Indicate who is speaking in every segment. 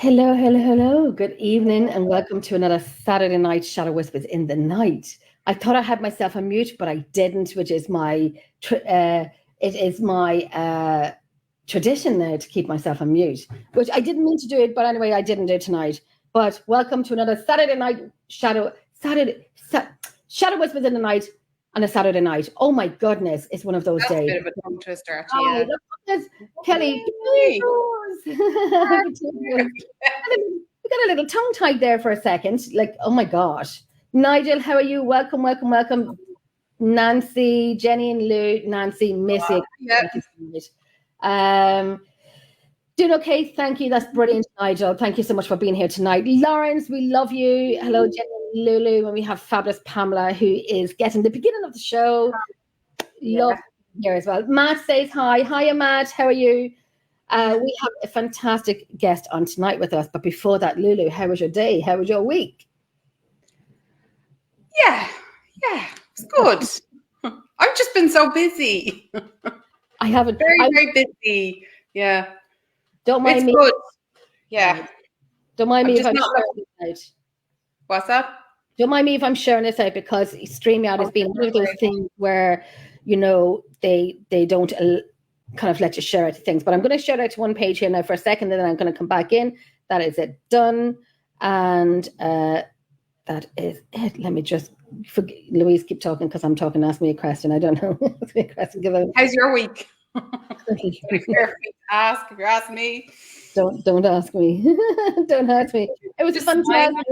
Speaker 1: Hello, hello, hello. Good evening, and welcome to another Saturday night Shadow Whispers in the Night. I thought I had myself on mute, but I didn't, which is my tradition now to keep myself on mute. Which I didn't mean to do it, but anyway, I didn't do it tonight. But welcome to another Saturday night Shadow Whispers in the Night on a Saturday night. Oh my goodness, it's one of those
Speaker 2: That's
Speaker 1: days.
Speaker 2: a bit of a tongue twister, actually.
Speaker 1: Oh,
Speaker 2: Yeah.
Speaker 1: look, there's Kelly.
Speaker 2: Yay.
Speaker 1: We got a little tongue tied there for a second. Like, oh my gosh. Nigel, how are you? Welcome, welcome, welcome. Nancy, Jenny and Lou, Nancy, Missy.
Speaker 2: Yeah.
Speaker 1: Doing okay, thank you. That's brilliant, Nigel. Thank you so much for being here tonight. Lawrence, we love you. Hello, Jenny and Lulu. And we have fabulous Pamela, who is getting the beginning of the show. Love here as well. Matt says hi. Hiya, Matt. How are you? We have a fantastic guest on tonight with us. But before that, Lulu, how was your day? How was your week?
Speaker 2: Yeah, it's good. I've just been so busy.
Speaker 1: I haven't.
Speaker 2: Very busy. Yeah.
Speaker 1: Don't mind
Speaker 2: It's
Speaker 1: me.
Speaker 2: good. Yeah.
Speaker 1: Don't mind me
Speaker 2: I'm
Speaker 1: if I'm
Speaker 2: just not
Speaker 1: sharing this out.
Speaker 2: What's that?
Speaker 1: Don't mind me if I'm sharing this out, because StreamYard has been one of those things where, you know, they don't kind of let you share it to things. But I'm going to share it to one page here now for a second, and then I'm going to come back in. That is it, done. And that is it. Let me just Louise, keep talking, because I'm talking. Ask me a question. I don't know. Ask me a question.
Speaker 2: How's your week? If you're asking me.
Speaker 1: Don't ask me. Don't ask me. It was a fantastic.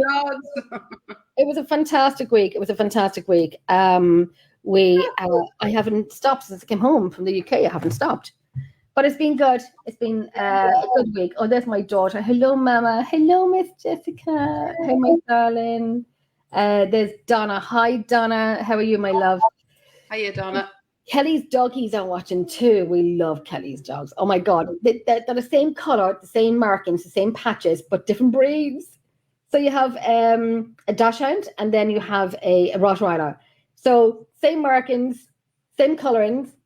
Speaker 1: It was a fantastic week. It was a fantastic week. I haven't stopped since I came home from the UK. I haven't stopped, but it's been good. It's been a good week. Oh, there's my daughter. Hello, Mama. Hello, Miss Jessica. Hey, my darling. There's Donna. Hi, Donna. How are you, my love?
Speaker 2: Hiya, Donna.
Speaker 1: Kelly's doggies are watching too. We love Kelly's dogs. Oh my God. They're the same color, the same markings, the same patches, but different breeds. So you have a Dachshund, and then you have a Rottweiler. So same markings, same colorings,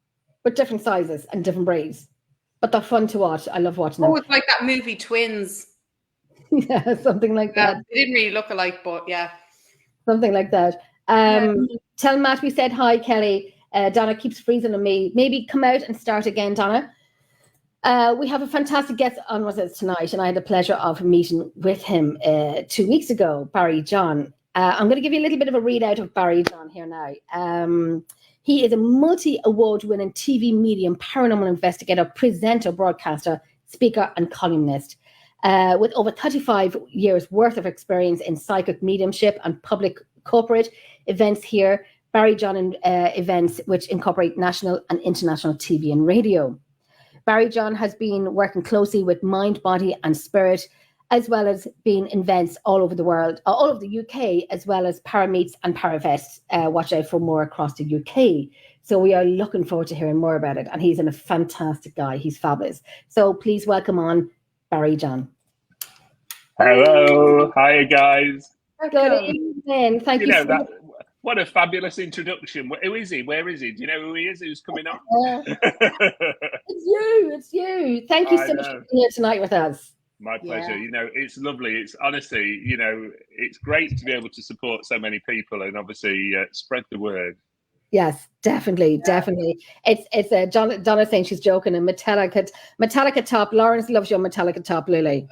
Speaker 1: but different sizes and different breeds. But they're fun to watch. I love watching them.
Speaker 2: Oh, it's like that movie Twins.
Speaker 1: Yeah, something like that.
Speaker 2: They didn't really look alike, but yeah.
Speaker 1: Something like that. Tell Matt we said hi, Kelly. Donna keeps freezing on me. Maybe come out and start again, Donna. We have a fantastic guest on with us tonight, and I had the pleasure of meeting with him 2 weeks ago, Barry John. I'm going to give you a little bit of a readout of Barry John here now. He is a multi-award-winning TV medium, paranormal investigator, presenter, broadcaster, speaker, and columnist. With over 35 years worth of experience in psychic mediumship and public corporate events here, Barry John events which incorporate national and international TV and radio. Barry John has been working closely with Mind, Body and Spirit, as well as being in events all over the world, all over the UK, as well as Parameets and Paravest. Watch out for more across the UK. So we are looking forward to hearing more about it. And he's a fantastic guy. He's fabulous. So please welcome on Barry John.
Speaker 3: Hello. Hi, guys.
Speaker 1: Good evening. Thank you so much.
Speaker 3: What a fabulous introduction. Who is he? Where is he? Do you know who he is? Who's coming on?
Speaker 1: It's you. Thank you so much for being here tonight with us.
Speaker 3: My pleasure. You know, it's lovely. It's honestly, you know, it's great to be able to support so many people and obviously spread the word.
Speaker 1: Yes, definitely. It's Donna saying she's joking, and Metallica top. Lawrence loves your Metallica top, Lily.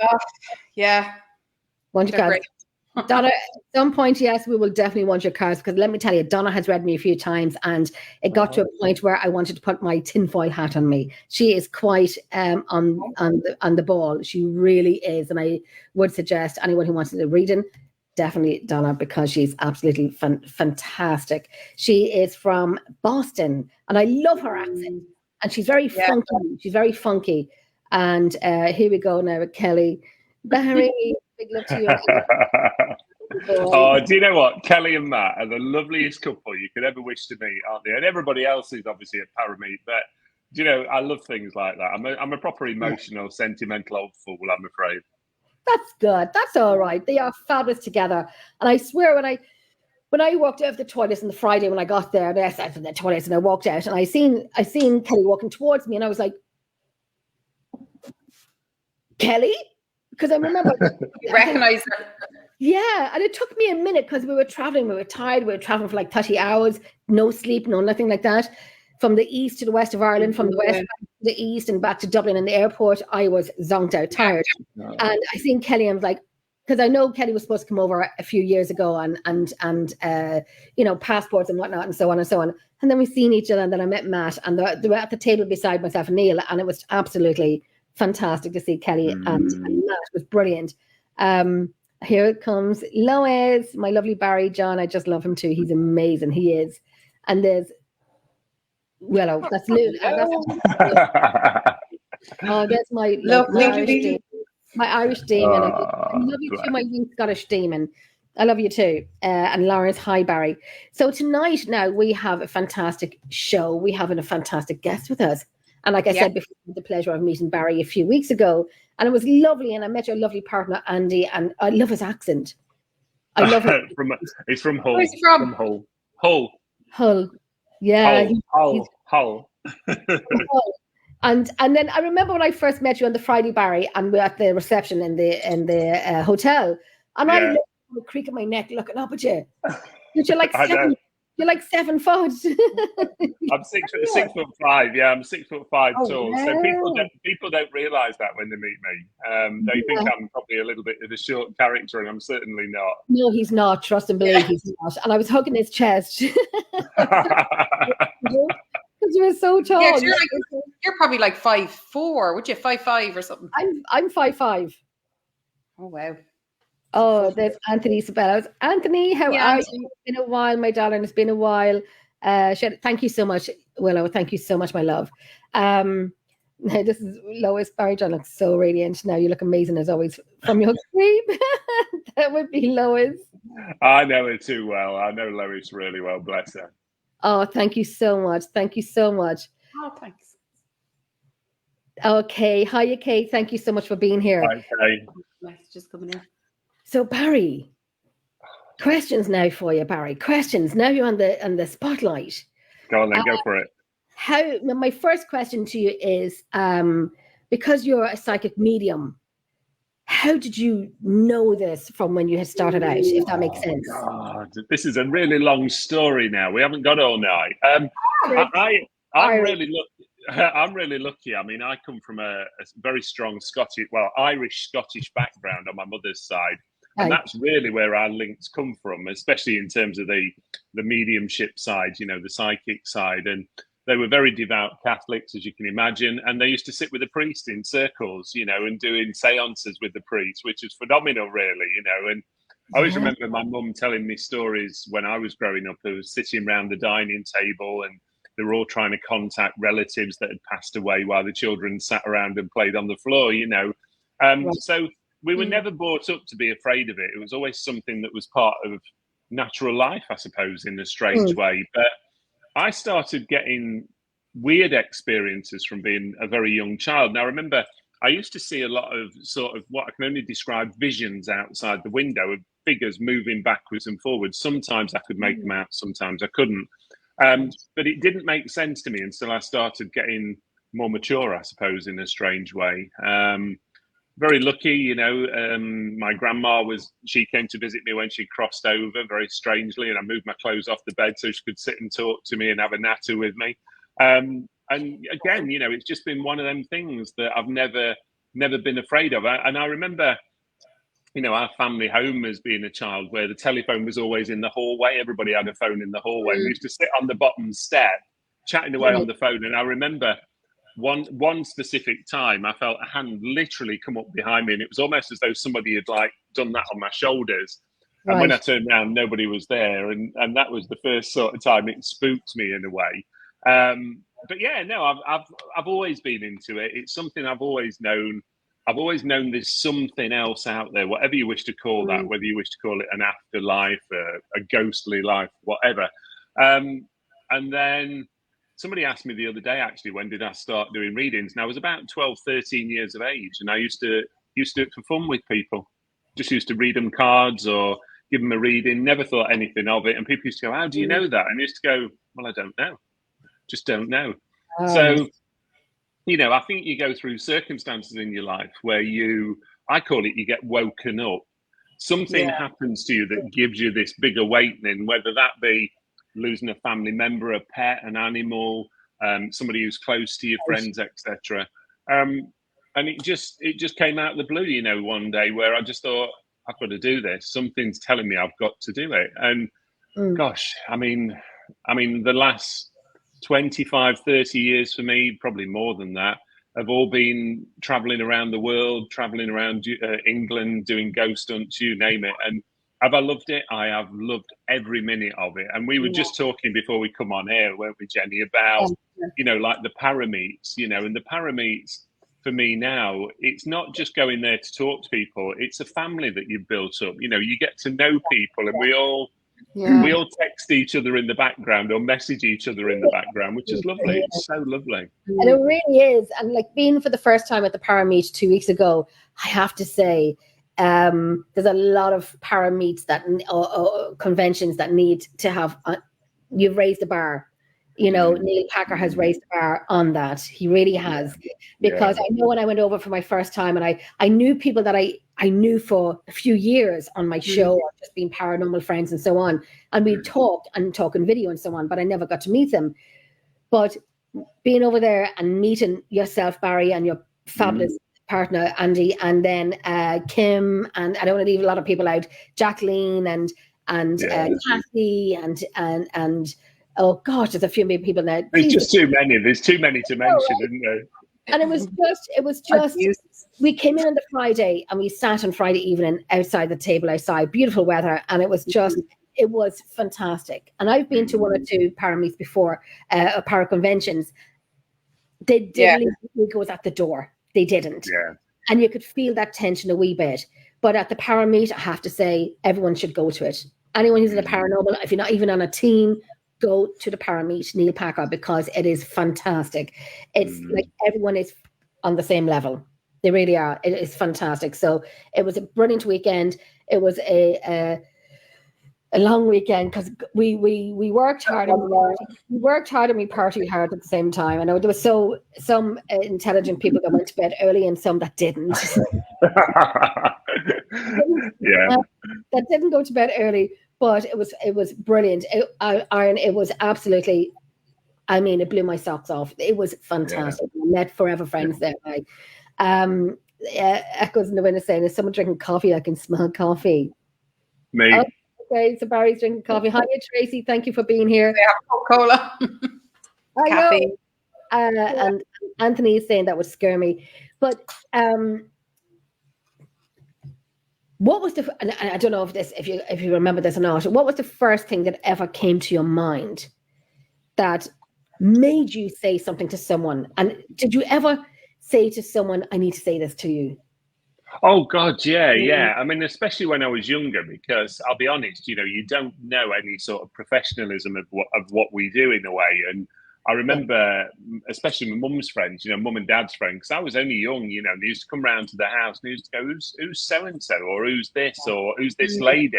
Speaker 2: Yeah.
Speaker 1: Want your cards? Donna, at some point, yes, we will definitely want your cards, because let me tell you, Donna has read me a few times, and it got to a point where I wanted to put my tinfoil hat on me. She is quite on the ball. She really is, and I would suggest anyone who wants a reading, definitely Donna, because she's absolutely fantastic. She is from Boston, and I love her accent, and she's very funky. She's very funky. And here we go now with Kelly. Barry, big love to you.
Speaker 3: Oh, do you know what? Kelly and Matt are the loveliest couple you could ever wish to meet, aren't they? And everybody else is obviously at Parameet, but do you know, I love things like that. I'm a proper emotional, sentimental old fool, I'm afraid.
Speaker 1: That's good. That's all right. They are fabulous together. And I swear, when I walked out of the toilets on the Friday when I got there, and I sat from the toilets and I walked out, and I seen Kelly walking towards me, and I was like, Kelly? because I remember
Speaker 2: You recognize her?
Speaker 1: Yeah, and it took me a minute because we were traveling. We were tired. We were traveling for like 30 hours, no sleep, no nothing like that. From the east to the west of Ireland, from the west back to the east and back to Dublin and the airport, I was zonked out, tired. And I think Kelly, I was like, because I know Kelly was supposed to come over a few years ago and you know, passports and whatnot and so on and so on. And then we seen each other, and then I met Matt, and they were at the table beside myself and Neil, and it was absolutely fantastic to see Kelly and Matt. It was brilliant. Here it comes Lois, my lovely Barry John. I just love him too. He's amazing. He is. And there's Willow. That's Lou. Oh, that's my Irish demon. My Irish demon. I love you too, my wee Scottish demon. I love you too. And Lawrence, hi Barry. So tonight now we have a fantastic show. We have a fantastic guest with us. And like I said before, I had the pleasure of meeting Barry a few weeks ago. And it was lovely. And I met your lovely partner, Andy. And I love his accent. I love it.
Speaker 3: He's from Hull.
Speaker 2: Where's he from?
Speaker 3: Hull.
Speaker 1: Hull. Yeah.
Speaker 3: Hull.
Speaker 1: Hull. And then I remember when I first met you on the Friday, Barry, and we're at the reception in the hotel. And I looked with the creak of my neck looking up at you. You're like You're like 7 foot.
Speaker 3: I'm 6'5". Yeah, I'm 6'5" tall.
Speaker 1: Wow.
Speaker 3: So people don't realise that when they meet me. They think I'm probably a little bit of a short character, and I'm certainly not.
Speaker 1: No, he's not. Trust and believe he's not. And I was hugging his chest. Because you were so tall.
Speaker 2: Yeah, you're probably like 5'4", would you? 5'5" or something.
Speaker 1: I'm 5'5".
Speaker 2: Oh wow.
Speaker 1: Oh, there's Anthony Sabellos. Anthony, how are you? It's been a while, my darling. It's been a while. Thank you so much, Willow. Thank you so much, my love. This is Lois. Barry John looks so radiant now. You look amazing as always from your cream. That would be Lois.
Speaker 3: I know her too well. I know Lois really well. Bless her.
Speaker 1: Oh, thank you so much. Thank you so much.
Speaker 2: Oh, thanks.
Speaker 1: Okay. Hiya, Kate. Thank you so much for being here.
Speaker 3: Okay.
Speaker 2: Messages coming in.
Speaker 1: So, Barry, questions now for you, Barry. Questions. Now you're on the spotlight.
Speaker 3: Go on then, go for it.
Speaker 1: My first question to you is, because you're a psychic medium, how did you know this from when you had started out, if that makes sense?
Speaker 3: God, this is a really long story now. We haven't got all night. I'm really lucky. I mean, I come from a very strong Irish-Scottish background on my mother's side. And that's really where our links come from, especially in terms of the mediumship side, you know, the psychic side. And they were very devout Catholics, as you can imagine. And they used to sit with the priest in circles, you know, and doing seances with the priest, which is phenomenal, really, you know. And I always remember my mum telling me stories when I was growing up. I was sitting around the dining table and they were all trying to contact relatives that had passed away while the children sat around and played on the floor, you know. So we were never brought up to be afraid of it. It was always something that was part of natural life, I suppose, in a strange way. But I started getting weird experiences from being a very young child. Now, I remember I used to see a lot of sort of what I can only describe visions outside the window of figures moving backwards and forwards. Sometimes I could make them out, sometimes I couldn't. But it didn't make sense to me until I started getting more mature, I suppose, in a strange way. Very lucky, you know, my grandma she came to visit me when she crossed over very strangely, and I moved my clothes off the bed so she could sit and talk to me and have a natter with me. And again, you know, it's just been one of them things that I've never been afraid of. And I remember, you know, our family home as being a child where the telephone was always in the hallway. Everybody had a phone in the hallway. We used to sit on the bottom step, chatting away on the phone. And I remember one specific time, I felt a hand literally come up behind me, and it was almost as though somebody had like done that on my shoulders. And when I turned around, nobody was there, and that was the first sort of time it spooked me in a way. But yeah, no, I've always been into it. It's something I've always known. I've always known there's something else out there, whatever you wish to call that, whether you wish to call it an afterlife, a ghostly life, whatever. And then somebody asked me the other day, actually, when did I start doing readings? And I was about 12, 13 years of age. And I used to do it for fun with people. Just used to read them cards or give them a reading, never thought anything of it. And people used to go, how do you know that? And I used to go, well, I don't know. Just don't know. So, you know, I think you go through circumstances in your life where you I call it, you get woken up. Something happens to you that gives you this big awakening, whether that be losing a family member, a pet, an animal, somebody who's close to your friends, etc. And it just came out of the blue, you know, one day where I just thought, I've got to do this. Something's telling me I've got to do it. And gosh, I mean, the last 25, 30 years for me, probably more than that, have all been traveling around the world, traveling around England, doing ghost hunts, you name it. And have I loved it? I have loved every minute of it. And we were just talking before we come on here, weren't we, Jenny, about, you know, like the parameets, you know, and the parameets for me now, it's not just going there to talk to people. It's a family that you've built up. You know, you get to know people, and we all text each other in the background or message each other in the background, which is lovely. It's so lovely.
Speaker 1: And it really is. And like being for the first time at the Parameet 2 weeks ago, I have to say, there's a lot of parameets that conventions that need to have. You've raised the bar. You know, Neil Packer has raised the bar on that. He really has, because I know when I went over for my first time, and I knew people that I knew for a few years on my show, or just being paranormal friends and so on, and we talked and talk on video and so on, but I never got to meet them. But being over there and meeting yourself, Barry, and your fabulous partner Andy, and then Kim, and I don't want to leave a lot of people out, Jacqueline and Kathy and oh gosh, there's a few people now.
Speaker 3: There's just too many. There's too many to mention, isn't there?
Speaker 1: And it was just we came in on the Friday and we sat on Friday evening outside the table outside, beautiful weather, and it was just it was fantastic. And I've been to one or two parameets before, para conventions. They didn't leave the egos at the door. They didn't. Yeah. And you could feel that tension a wee bit. But at the parameet, I have to say, everyone should go to it. Anyone who's in a paranormal, if you're not even on a team, go to the Parameet Neil Packer, because it is fantastic. It's like everyone is on the same level. They really are. It is fantastic. So it was a brilliant weekend. It was a long weekend because we worked hard and we worked hard and we partied hard at the same time. I know there was some intelligent people that went to bed early and some that didn't. That didn't go to bed early. But it was brilliant. It was absolutely, I mean, it blew my socks off. It was fantastic. I met forever friends there. Echoes in the window saying, is someone drinking coffee? I can smell coffee.
Speaker 3: Me.
Speaker 1: Okay, so Barry's drinking coffee. Hi, Tracy. Thank you for being here.
Speaker 2: Coca-Cola.
Speaker 1: Caffeine. And Anthony is saying that would scare me. But what was and I don't know if you remember this or not, what was the first thing that ever came to your mind that made you say something to someone? And did you ever say to someone, I need to say this to you?
Speaker 3: Oh God, yeah. I mean, especially when I was younger, because I'll be honest, you know, you don't know any sort of professionalism of what we do in a way. And I remember, especially my mum's friends, you know, mum and dad's friends, because I was only young, you know, they used to come round to the house and they used to go, who's so-and-so, or who's this, or who's this lady?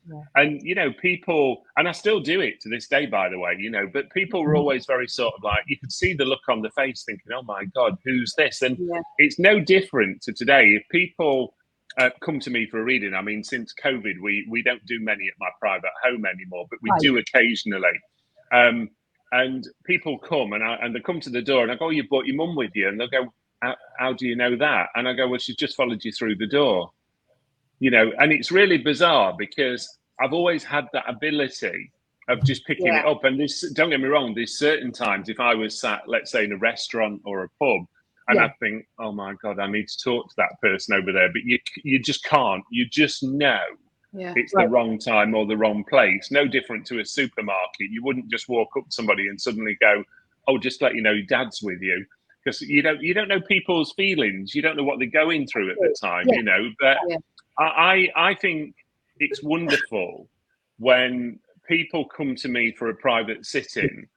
Speaker 3: Yeah. And, you know, people, and I still do it to this day, by the way, you know, but people were always very sort of like, you could see the look on the face thinking, oh my God, who's this? And it's no different to today. If people come to me for a reading, I mean, since COVID, we don't do many at my private home anymore, but we do occasionally. And people come and they come to the door and I go, oh, you brought your mum with you? And they'll go, how do you know that? And I go, well, she's just followed you through the door. You know, and it's really bizarre because I've always had that ability of just picking it up. And don't get me wrong, there's certain times if I was sat, let's say, in a restaurant or a pub, and I think, oh my God, I need to talk to that person over there. But you just can't. You just know. It's the wrong time or the wrong place. No different to a supermarket. You wouldn't just walk up to somebody and suddenly go, oh, just let you know your dad's with you. Because you don't know people's feelings. You don't know what they're going through at the time, you know. But I think it's wonderful when people come to me for a private sitting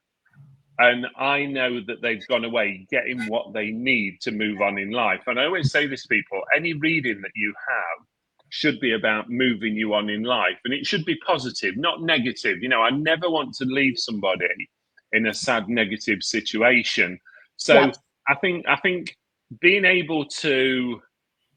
Speaker 3: and I know that they've gone away getting what they need to move on in life. And I always say this to people, any reading that you have should be about moving you on in life, and it should be positive, not negative. You know, I never want to leave somebody in a sad, negative situation. So I think being able to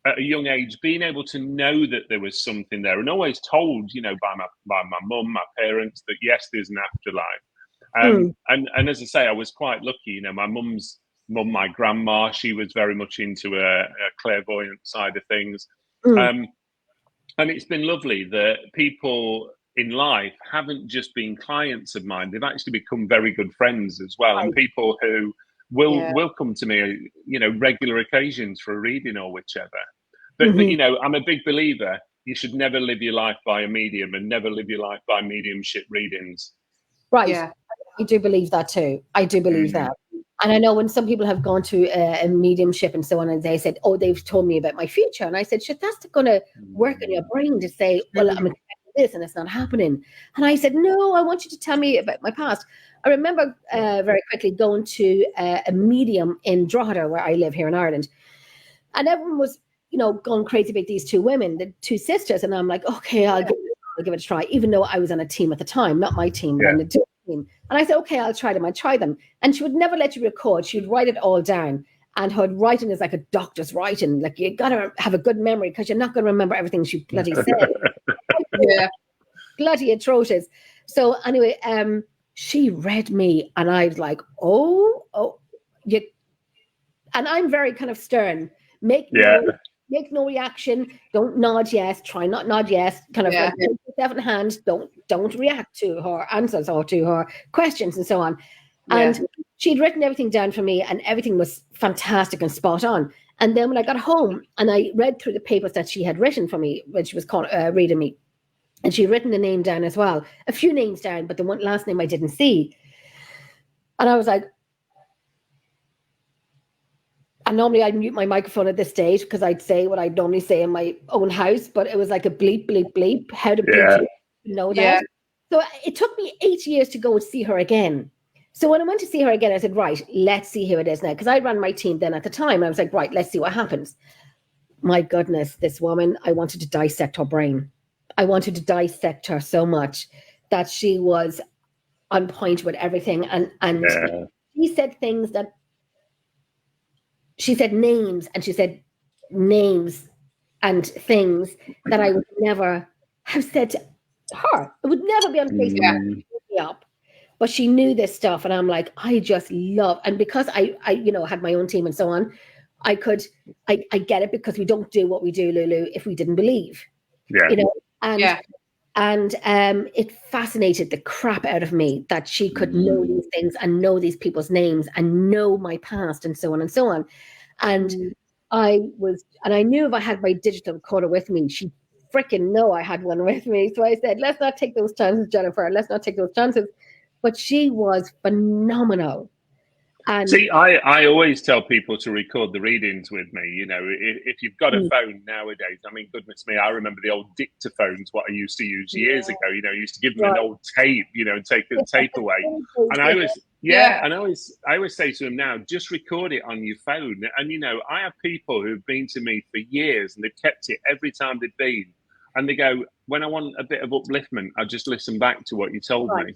Speaker 3: at a young age, being able to know that there was something there, and always told, by my mum, my parents, that yes, there's an afterlife. And as I say, I was quite lucky. My mum's mum, my grandma, she was very much into a clairvoyant side of things. And it's been lovely that people in life haven't just been clients of mine; they've actually become very good friends as well, and people who will come to me, regular occasions for a reading or whichever. But I'm a big believer. You should never live your life by a medium, and never live your life by mediumship readings.
Speaker 1: Right. Yeah. I do believe that too. I do believe that. And I know when some people have gone to a mediumship and so on, and they said, "Oh, they've told me about my future," and I said, "Shit, that's going to work in your brain to say, well, I'm expecting this, and it's not happening." And I said, "No, I want you to tell me about my past." I remember very quickly going to a medium in Drogheda, where I live here in Ireland, and everyone was, going crazy about these two women, the two sisters, and I'm like, "Okay, I'll give it a try," even though I was on a team at the time, not my team, but on the team. And I said, "Okay, I'll try them." I tried them, and she would never let you record. She'd write it all down, and her writing is like a doctor's writing. Like, you gotta have a good memory because you're not going to remember everything she bloody said. Bloody atrocious. So anyway, she read me, and I was like, "Oh, you." And I'm very kind of stern. Make no reaction. Don't nod yes. Try not nod yes. Kind of like put yourself in hand. Don't react to her answers or to her questions and so on. And she'd written everything down for me, and everything was fantastic and spot on. And then when I got home and I read through the papers that she had written for me when she was reading me, and she'd written the name down as well, a few names down, but the one last name I didn't see. And I was like, and normally I'd mute my microphone at this stage because I'd say what I'd normally say in my own house, but it was like a bleep, bleep, bleep. How to bleep you know that? So it took me 8 years to go and see her again. So when I went to see her again, I said, right, let's see who it is now. Because I ran my team then at the time. I was like, right, let's see what happens. My goodness, this woman, I wanted to dissect her brain. I wanted to dissect her so much that she was on point with everything. And she said things that, she said names, and she said names and things that I would never have said to her. It would never be on Facebook up. But she knew this stuff, and I'm like, I just love, and because I had my own team and so on, I get it, because we don't do what we do, Lulu, if we didn't believe. And it fascinated the crap out of me that she could know these things and know these people's names and know my past and so on and so on. And I knew if I had my digital recorder with me, she'd freaking know I had one with me. So I said, let's not take those chances, Jennifer. Let's not take those chances. But she was phenomenal. And
Speaker 3: see, I always tell people to record the readings with me. If you've got a phone nowadays, I mean, goodness me, I remember the old dictaphones, what I used to use years ago. I used to give them an old tape, and take the tape away. And I was, and I always say to them now, just record it on your phone. And, I have people who've been to me for years, and they've kept it every time they've been. And they go, when I want a bit of upliftment, I just listen back to what you told me.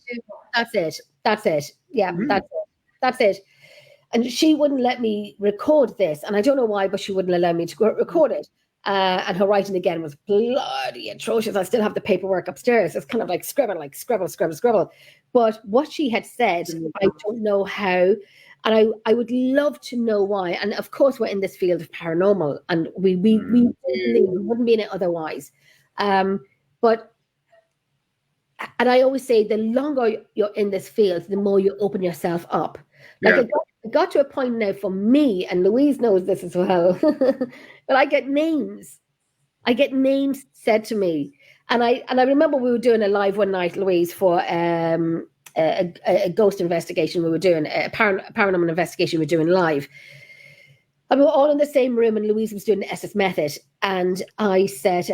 Speaker 1: That's it. Yeah, that's it. And she wouldn't let me record this. And I don't know why, but she wouldn't allow me to record it. And her writing again was bloody atrocious. I still have the paperwork upstairs. It's kind of like scribble. But what she had said, I don't know how. And I would love to know why. And of course, we're in this field of paranormal, and we wouldn't be in it otherwise. But I always say, the longer you're in this field, the more you open yourself up. Like, it got to a point now for me, and Louise knows this as well, but I get names. I get names said to me. And I remember we were doing a live one night, Louise, for a ghost investigation we were doing, a paranormal investigation we were doing live. And we were all in the same room, and Louise was doing the SS method. And I said,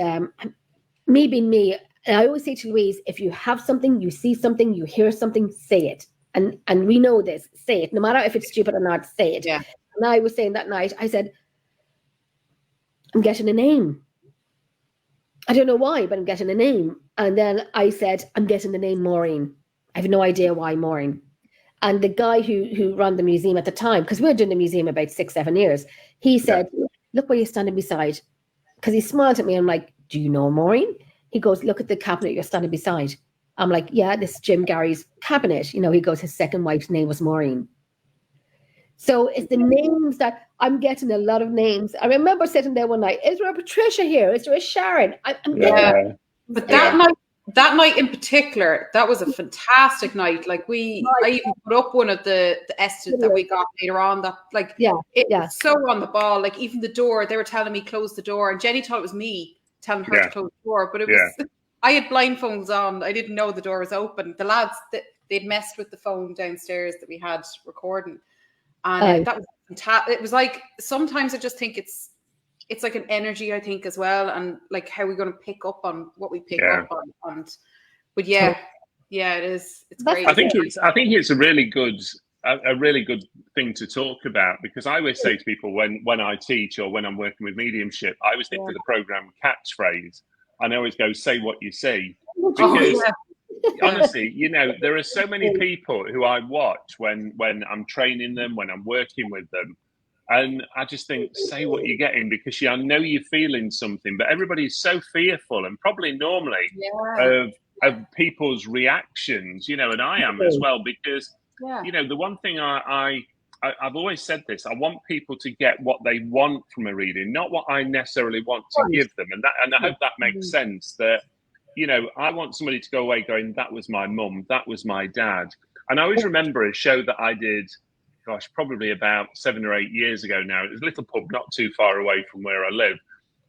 Speaker 1: me being me, and I always say to Louise, if you have something, you see something, you hear something, say it. And we know this, say it. No matter if it's stupid or not, say it. Yeah. And I was saying that night, I said, I'm getting a name. I don't know why, but I'm getting a name. And then I said, I'm getting the name Maureen. I have no idea why Maureen. And the guy who ran the museum at the time, because we were doing the museum about 6-7 years, he said, look where you're standing beside. because he smiled at me. I'm like, do you know Maureen? He goes, look at the cabinet you're standing beside. I'm like, yeah, this is Jim Garry's cabinet. You know, he goes, his second wife's name was Maureen. So it's the names that I'm getting, a lot of names. I remember sitting there one night, is there a Patricia here? Is there a Sharon? I'm getting
Speaker 2: But that night in particular, that was a fantastic night. Like I even put up one of the Estes that we got later on. That was so on the ball. Like even the door, they were telling me close the door, and Jenny thought it was me telling her to close the door, but it was I had blindfolds on. I didn't know the door was open. The lads they'd messed with the phone downstairs that we had recording, and that was fantastic. It was like sometimes I just think it's like an energy, I think, as well, and like how we're going to pick up on what we pick up on. But it is. It's great.
Speaker 3: I think it's a really good thing to talk about, because I always say to people when I teach or when I'm working with mediumship, I always think for the program catchphrase, and I always go, say what you see, because honestly, you know, there are so many people who I watch when I'm training them, when I'm working with them. And I just think, say what you're getting, because I know you're feeling something, but everybody's so fearful, and probably normally of people's reactions, you know, and I am as well, because, you know, the one thing I've always said this, I want people to get what they want from a reading, not what I necessarily want to give them. And I hope that makes sense, that, you know, I want somebody to go away going, that was my mum, that was my dad. And I always remember a show that I did, gosh, probably about 7 or 8 years ago now. It was a little pub not too far away from where I live.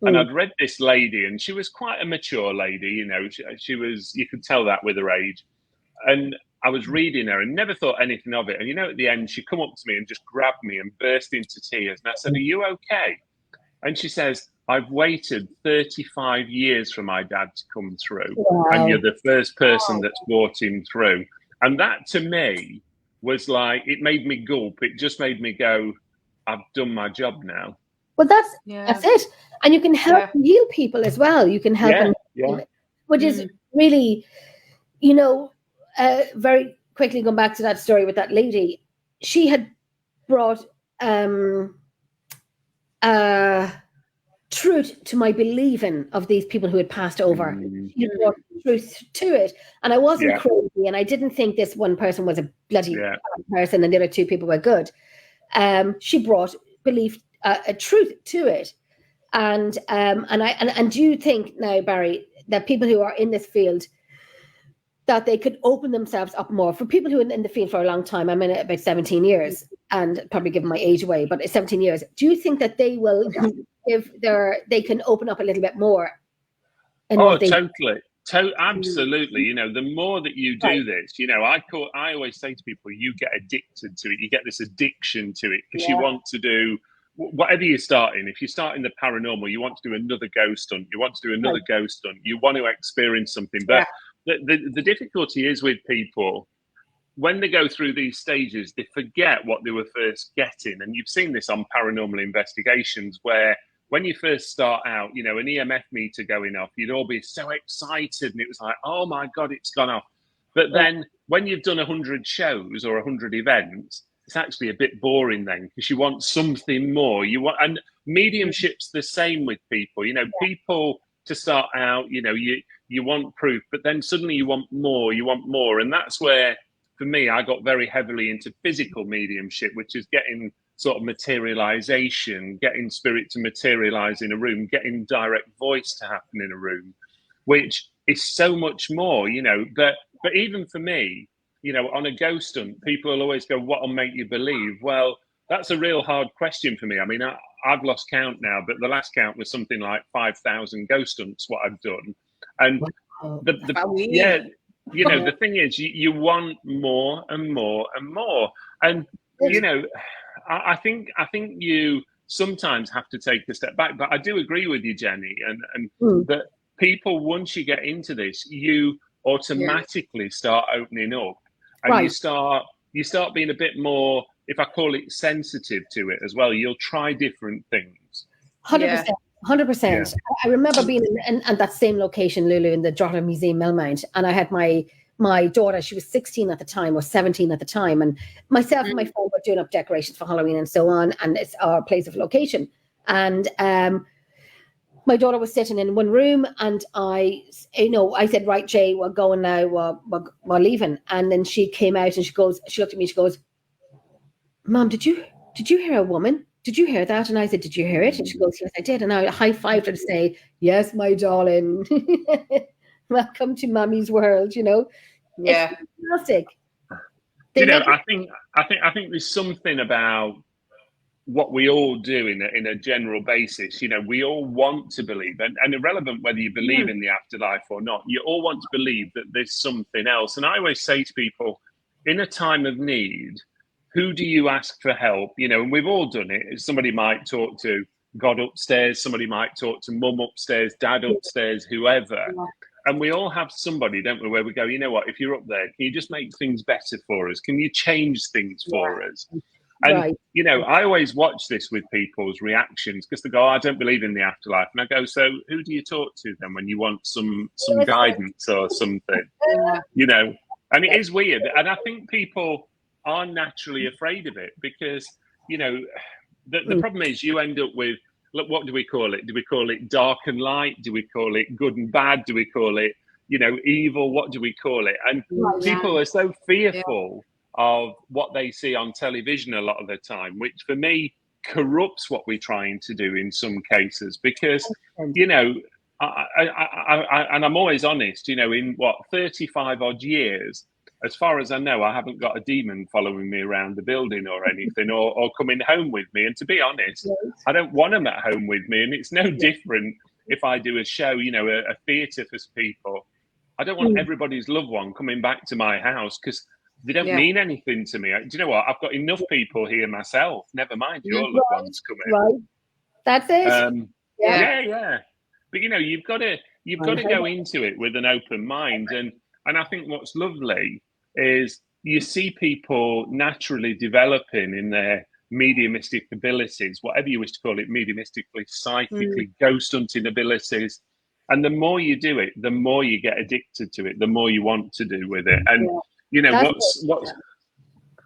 Speaker 3: And I'd read this lady, and she was quite a mature lady, you know, she was, you could tell that with her age. And I was reading her and never thought anything of it. And, you know, at the end, she come up to me and just grabbed me and burst into tears. And I said, are you okay? And she says, I've waited 35 years for my dad to come through. Wow. And you're the first person that's brought him through. And that, to me, was like, it made me gulp. It just made me go, I've done my job now.
Speaker 1: Well, that's it. And you can help heal people as well. You can help them, which is really, you know, very quickly going back to that story with that lady. She had brought truth to my believing of these people who had passed over. She brought truth to it. And I wasn't crazy, and I didn't think this one person was a bloody bad person and the other two people were good. She brought belief, a truth to it. And do you think now, Barry, that people who are in this field, that they could open themselves up more? For people who are in the field for a long time, I'm in it about 17 years, and probably giving my age away, but it's 17 years. Do you think that they will, they can open up a little bit more?
Speaker 3: Totally. Absolutely. You know, the more that you do this, you know, I always say to people, you get addicted to it. You get this addiction to it, because you want to do whatever you're starting. If you start in the paranormal, you want to do another ghost hunt. You want to do another ghost hunt. You want to experience something. But the difficulty is with people, when they go through these stages, they forget what they were first getting. And you've seen this on Paranormal Investigations, where when you first start out, you know, an EMF meter going off, you'd all be so excited, and it was like, oh my God, it's gone off. But then when you've done 100 shows or 100 events, it's actually a bit boring then, because you want something more. And mediumship's the same with people. You know, people to start out, you know, you want proof, but then suddenly you want more. And that's where, for me, I got very heavily into physical mediumship, which is getting sort of materialization, getting spirit to materialize in a room, getting direct voice to happen in a room, which is so much more, you know. But even for me, you know, on a ghost hunt, people will always go, what will make you believe? Well, that's a real hard question for me. I mean, I've lost count now, but the last count was something like 5,000 ghost hunts, what I've done. And you know, the thing is, you want more and more and more. And, you know, I think you sometimes have to take a step back. But I do agree with you, Jenny, and that people, once you get into this, you automatically start opening up, and you start being a bit more, if I call it, sensitive to it as well. You'll try different things.
Speaker 1: 100%. 100%. I remember being in that same location, Lulu, in the Drogheda Museum, Millmount, and I had my daughter. She was 16 at the time, or 17 at the time, and myself and my friend were doing up decorations for Halloween and so on, and it's our place of location. And my daughter was sitting in one room, and I said, right, Jay, we're going now, we're leaving. And then she came out and she looked at me, she goes, Mom, did you hear a woman? Did you hear that? And I said, did you hear it? And she goes, yes, I did. And I high-fived her to say, yes, my darling. Welcome to Mommy's world,
Speaker 2: Yeah.
Speaker 1: It's fantastic.
Speaker 3: I think there's something about what we all do in a general basis. We all want to believe, and irrelevant whether you believe in the afterlife or not, you all want to believe that there's something else. And I always say to people, in a time of need, who do you ask for help? And we've all done it. Somebody might talk to God upstairs, somebody might talk to mum upstairs, dad upstairs, whoever. Yeah. And we all have somebody, don't we, where we go, you know what, if you're up there, can you just make things better for us? Can you change things for us? And,
Speaker 1: right.
Speaker 3: I always watch this with people's reactions, because they go, I don't believe in the afterlife. And I go, so who do you talk to then when you want some guidance or something? And it is weird. And I think people are naturally afraid of it, because, the problem is you end up with, look, what do we call it? Do we call it dark and light? Do we call it good and bad? Do we call it, evil? What do we call it? And people are so fearful of what they see on television a lot of the time, which for me corrupts what we're trying to do in some cases, because, and I'm always honest, in 35 odd years, as far as I know, I haven't got a demon following me around the building or anything, or coming home with me. And to be honest, I don't want them at home with me. And it's no different if I do a show, a theatre for people. I don't want everybody's loved one coming back to my house, because they don't mean anything to me. Do you know what? I've got enough people here myself. Never mind your loved ones coming.
Speaker 1: Right. That's it.
Speaker 3: Yeah. But you've got to go into it with an open mind. And I think what's lovely is you see people naturally developing in their mediumistic abilities, whatever you wish to call it, mediumistically, psychically, ghost hunting abilities. And the more you do it, the more you get addicted to it, the more you want to do with it. And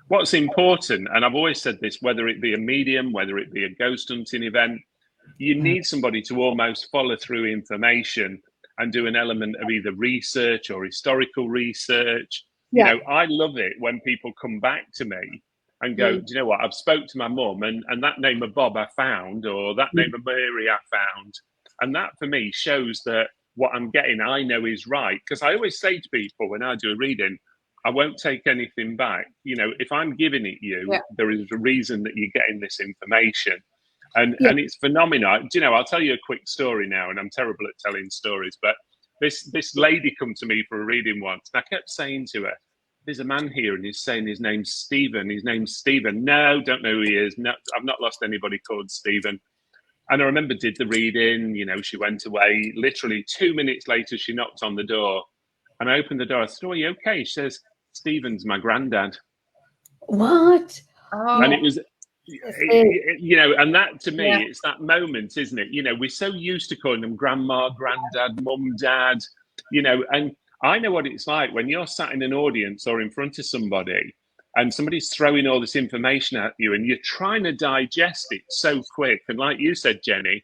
Speaker 3: what's important, and I've always said this, whether it be a medium, whether it be a ghost hunting event, you need somebody to almost follow through information and do an element of either research or historical research. I love it when people come back to me and go, do you know what, I've spoke to my mum, and that name of Bob I found, or that name of Mary I found. And that for me shows that what I'm getting, I know is right. Because I always say to people when I do a reading, I won't take anything back. If I'm giving it you, there is a reason that you're getting this information. And it's phenomenal. I'll tell you a quick story now, and I'm terrible at telling stories, but this lady come to me for a reading once, and I kept saying to her, there's a man here, and he's saying his name's Stephen. His name's Stephen. No, don't know who he is. No, I've not lost anybody called Stephen. And I remember did the reading, she went away. Literally 2 minutes later, she knocked on the door, and I opened the door. I said, oh, are you okay? She says, Stephen's my granddad.
Speaker 1: What?
Speaker 3: Oh. And it was... and that to me, it's that moment, isn't it? We're so used to calling them grandma, granddad, mum, dad, and I know what it's like when you're sat in an audience or in front of somebody and somebody's throwing all this information at you and you're trying to digest it so quick. And like you said, Jenny,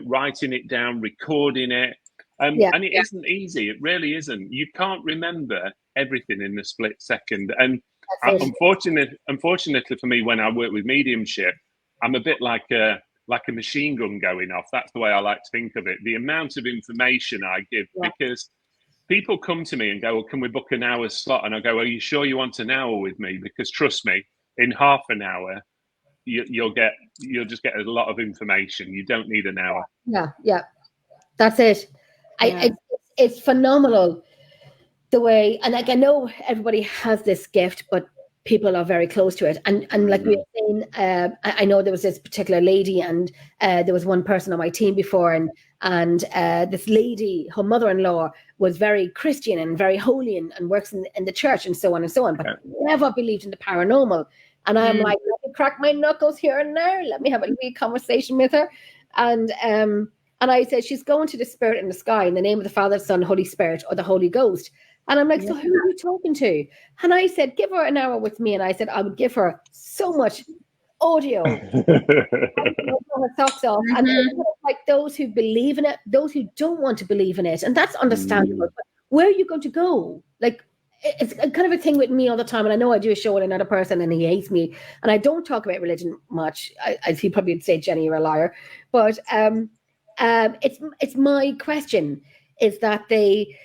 Speaker 3: writing it down, recording it. And it isn't easy. It really isn't. You can't remember everything in a split second. And unfortunately for me, when I work with mediumship, I'm a bit like a machine gun going off. That's the way I like to think of it. The amount of information I give, because people come to me and go, well, can we book an hour's slot? And I go, are you sure you want an hour with me? Because trust me, in half an hour, you'll just get a lot of information. You don't need an hour.
Speaker 1: Yeah. That's it. It's phenomenal. The way, and I know everybody has this gift, but people are very close to it. And like we were saying, I know there was this particular lady, and there was one person on my team before, and this lady, her mother-in-law, was very Christian and very holy and works in the church and so on, but never believed in the paranormal. And I'm like, let me crack my knuckles here and there. Let me have a wee conversation with her. And I said, she's going to the spirit in the sky in the name of the Father, Son, Holy Spirit, or the Holy Ghost. And I'm like, so who are you talking to? And I said, give her an hour with me. And I said, I would give her so much audio. Socks off. And like those who believe in it, those who don't want to believe in it, and that's understandable. But where are you going to go? Like, it's kind of a thing with me all the time, and I know I do a show with another person and he hates me, and I don't talk about religion much. As he probably would say, Jenny, you're a liar. But it's my question is that they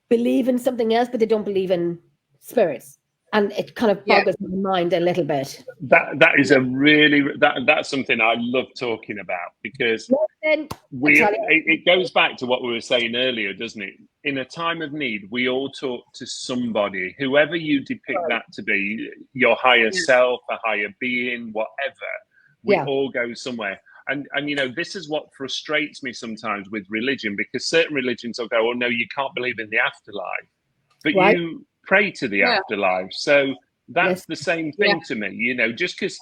Speaker 1: believe in something else, but they don't believe in spirits, and it kind of boggles my mind a little bit.
Speaker 3: That is a really that's something I love talking about, because it goes back to what we were saying earlier, doesn't it? In a time of need, we all talk to somebody, whoever you depict that to be, your higher self, a higher being, whatever. We all go somewhere. And this is what frustrates me sometimes with religion, because certain religions will go, oh, no, you can't believe in the afterlife. But you pray to the afterlife. So that's the same thing to me. Just because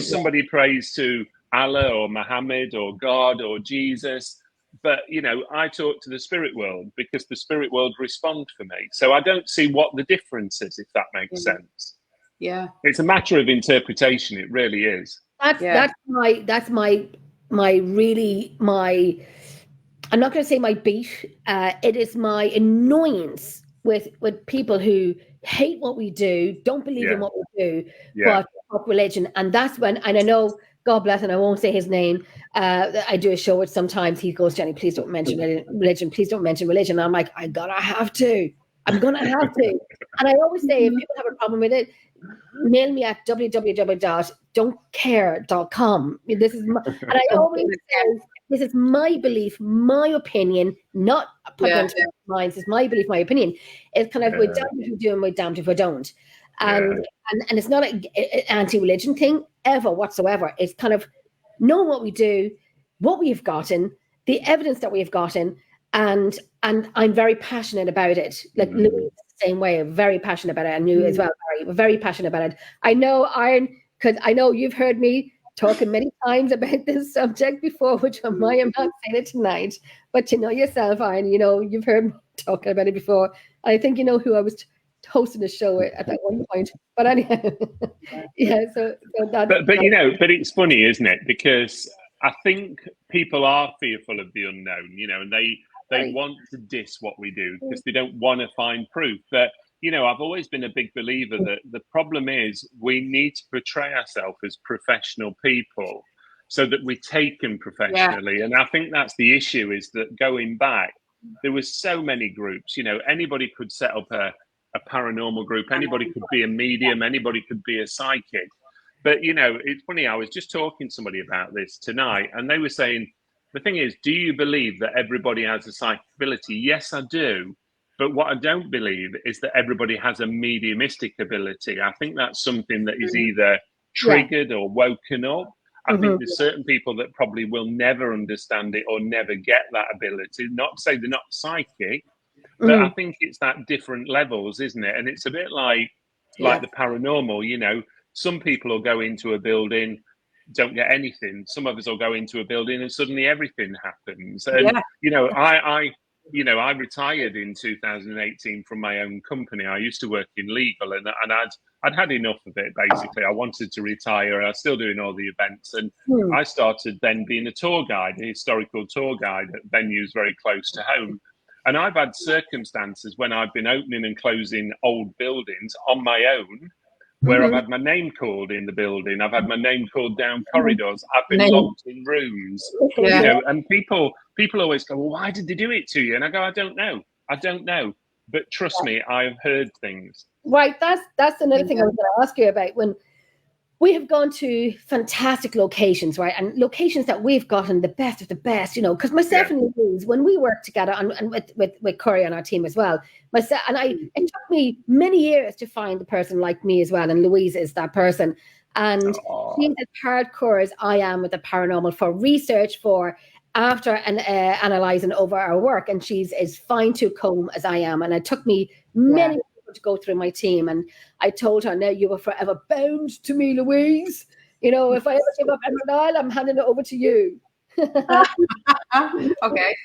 Speaker 3: somebody prays to Allah or Muhammad or God or Jesus, but I talk to the spirit world because the spirit world respond for me. So I don't see what the difference is, if that makes sense.
Speaker 2: Yeah,
Speaker 3: it's a matter of interpretation. It really is.
Speaker 1: That's my I'm not going to say my beef. It is my annoyance with people who hate what we do, don't believe in what we do, but talk religion. And that's when, and I know, God bless, and I won't say his name. I do a show with sometimes he goes, Jenny, please don't mention religion. Please don't mention religion. And I'm like, I'm going to have to. And I always say, if people have a problem with it, mail me at www.don'tcare.com. And I always say, this is my belief, my opinion, not put into minds. It's my belief, my opinion. It's kind of, we're damned if we do and we're damned if we don't. And it's not an anti-religion thing ever whatsoever. It's kind of know what we do, what we've gotten, the evidence that we've gotten, and I'm very passionate about it. Like Louise, the same way, very passionate about it. And you as well, very passionate about it. I know, Iron, because I know you've heard me talking many times about this subject before, which I am not saying it tonight, but you know yourself, Iron, you've heard me talking about it before. I think you know who I was hosting a show at that one point. But anyhow, so that. But
Speaker 3: it's funny, isn't it? Because I think people are fearful of the unknown, and they want to diss what we do because they don't want to find proof. But I've always been a big believer that the problem is we need to portray ourselves as professional people so that we're taken professionally. And I think that's the issue, is that going back, there was so many groups. Anybody could set up a paranormal group, anybody could be a medium, anybody could be a psychic. But it's funny, I was just talking to somebody about this tonight, and they were saying, the thing is, do you believe that everybody has a psychic ability? Yes, I do. But what I don't believe is that everybody has a mediumistic ability. I think that's something that is either triggered or woken up. I think there's certain people that probably will never understand it or never get that ability. Not to say they're not psychic, but I think it's that different levels, isn't it? And it's a bit like the paranormal, some people will go into a building, don't get anything. Some of us will go into a building and suddenly everything happens. And, I retired in 2018 from my own company. I used to work in legal, and I'd had enough of it, basically. I wanted to retire. I was still doing all the events. And I started then being a tour guide, a historical tour guide at venues very close to home. And I've had circumstances when I've been opening and closing old buildings on my own, where I've had my name called in the building. I've had my name called down corridors. I've been locked in rooms, and people always go, well, why did they do it to you? And I go, I don't know. But trust me, I've heard things.
Speaker 1: Right. That's another thing I was going to ask you about. When we have gone to fantastic locations, right? And locations that we've gotten the best of the best, because myself and Louise, when we work together and with Corey on our team as well, it took me many years to find the person like me as well. And Louise is that person. And she's as hardcore as I am with the paranormal for research, for after and analyzing over our work. And she's as fine to comb as I am. And it took me many to go through my team, and I told her, "No, you were forever bound to me, Louise. If I ever give up Emerald Isle, I'm handing it over to you."
Speaker 2: Okay.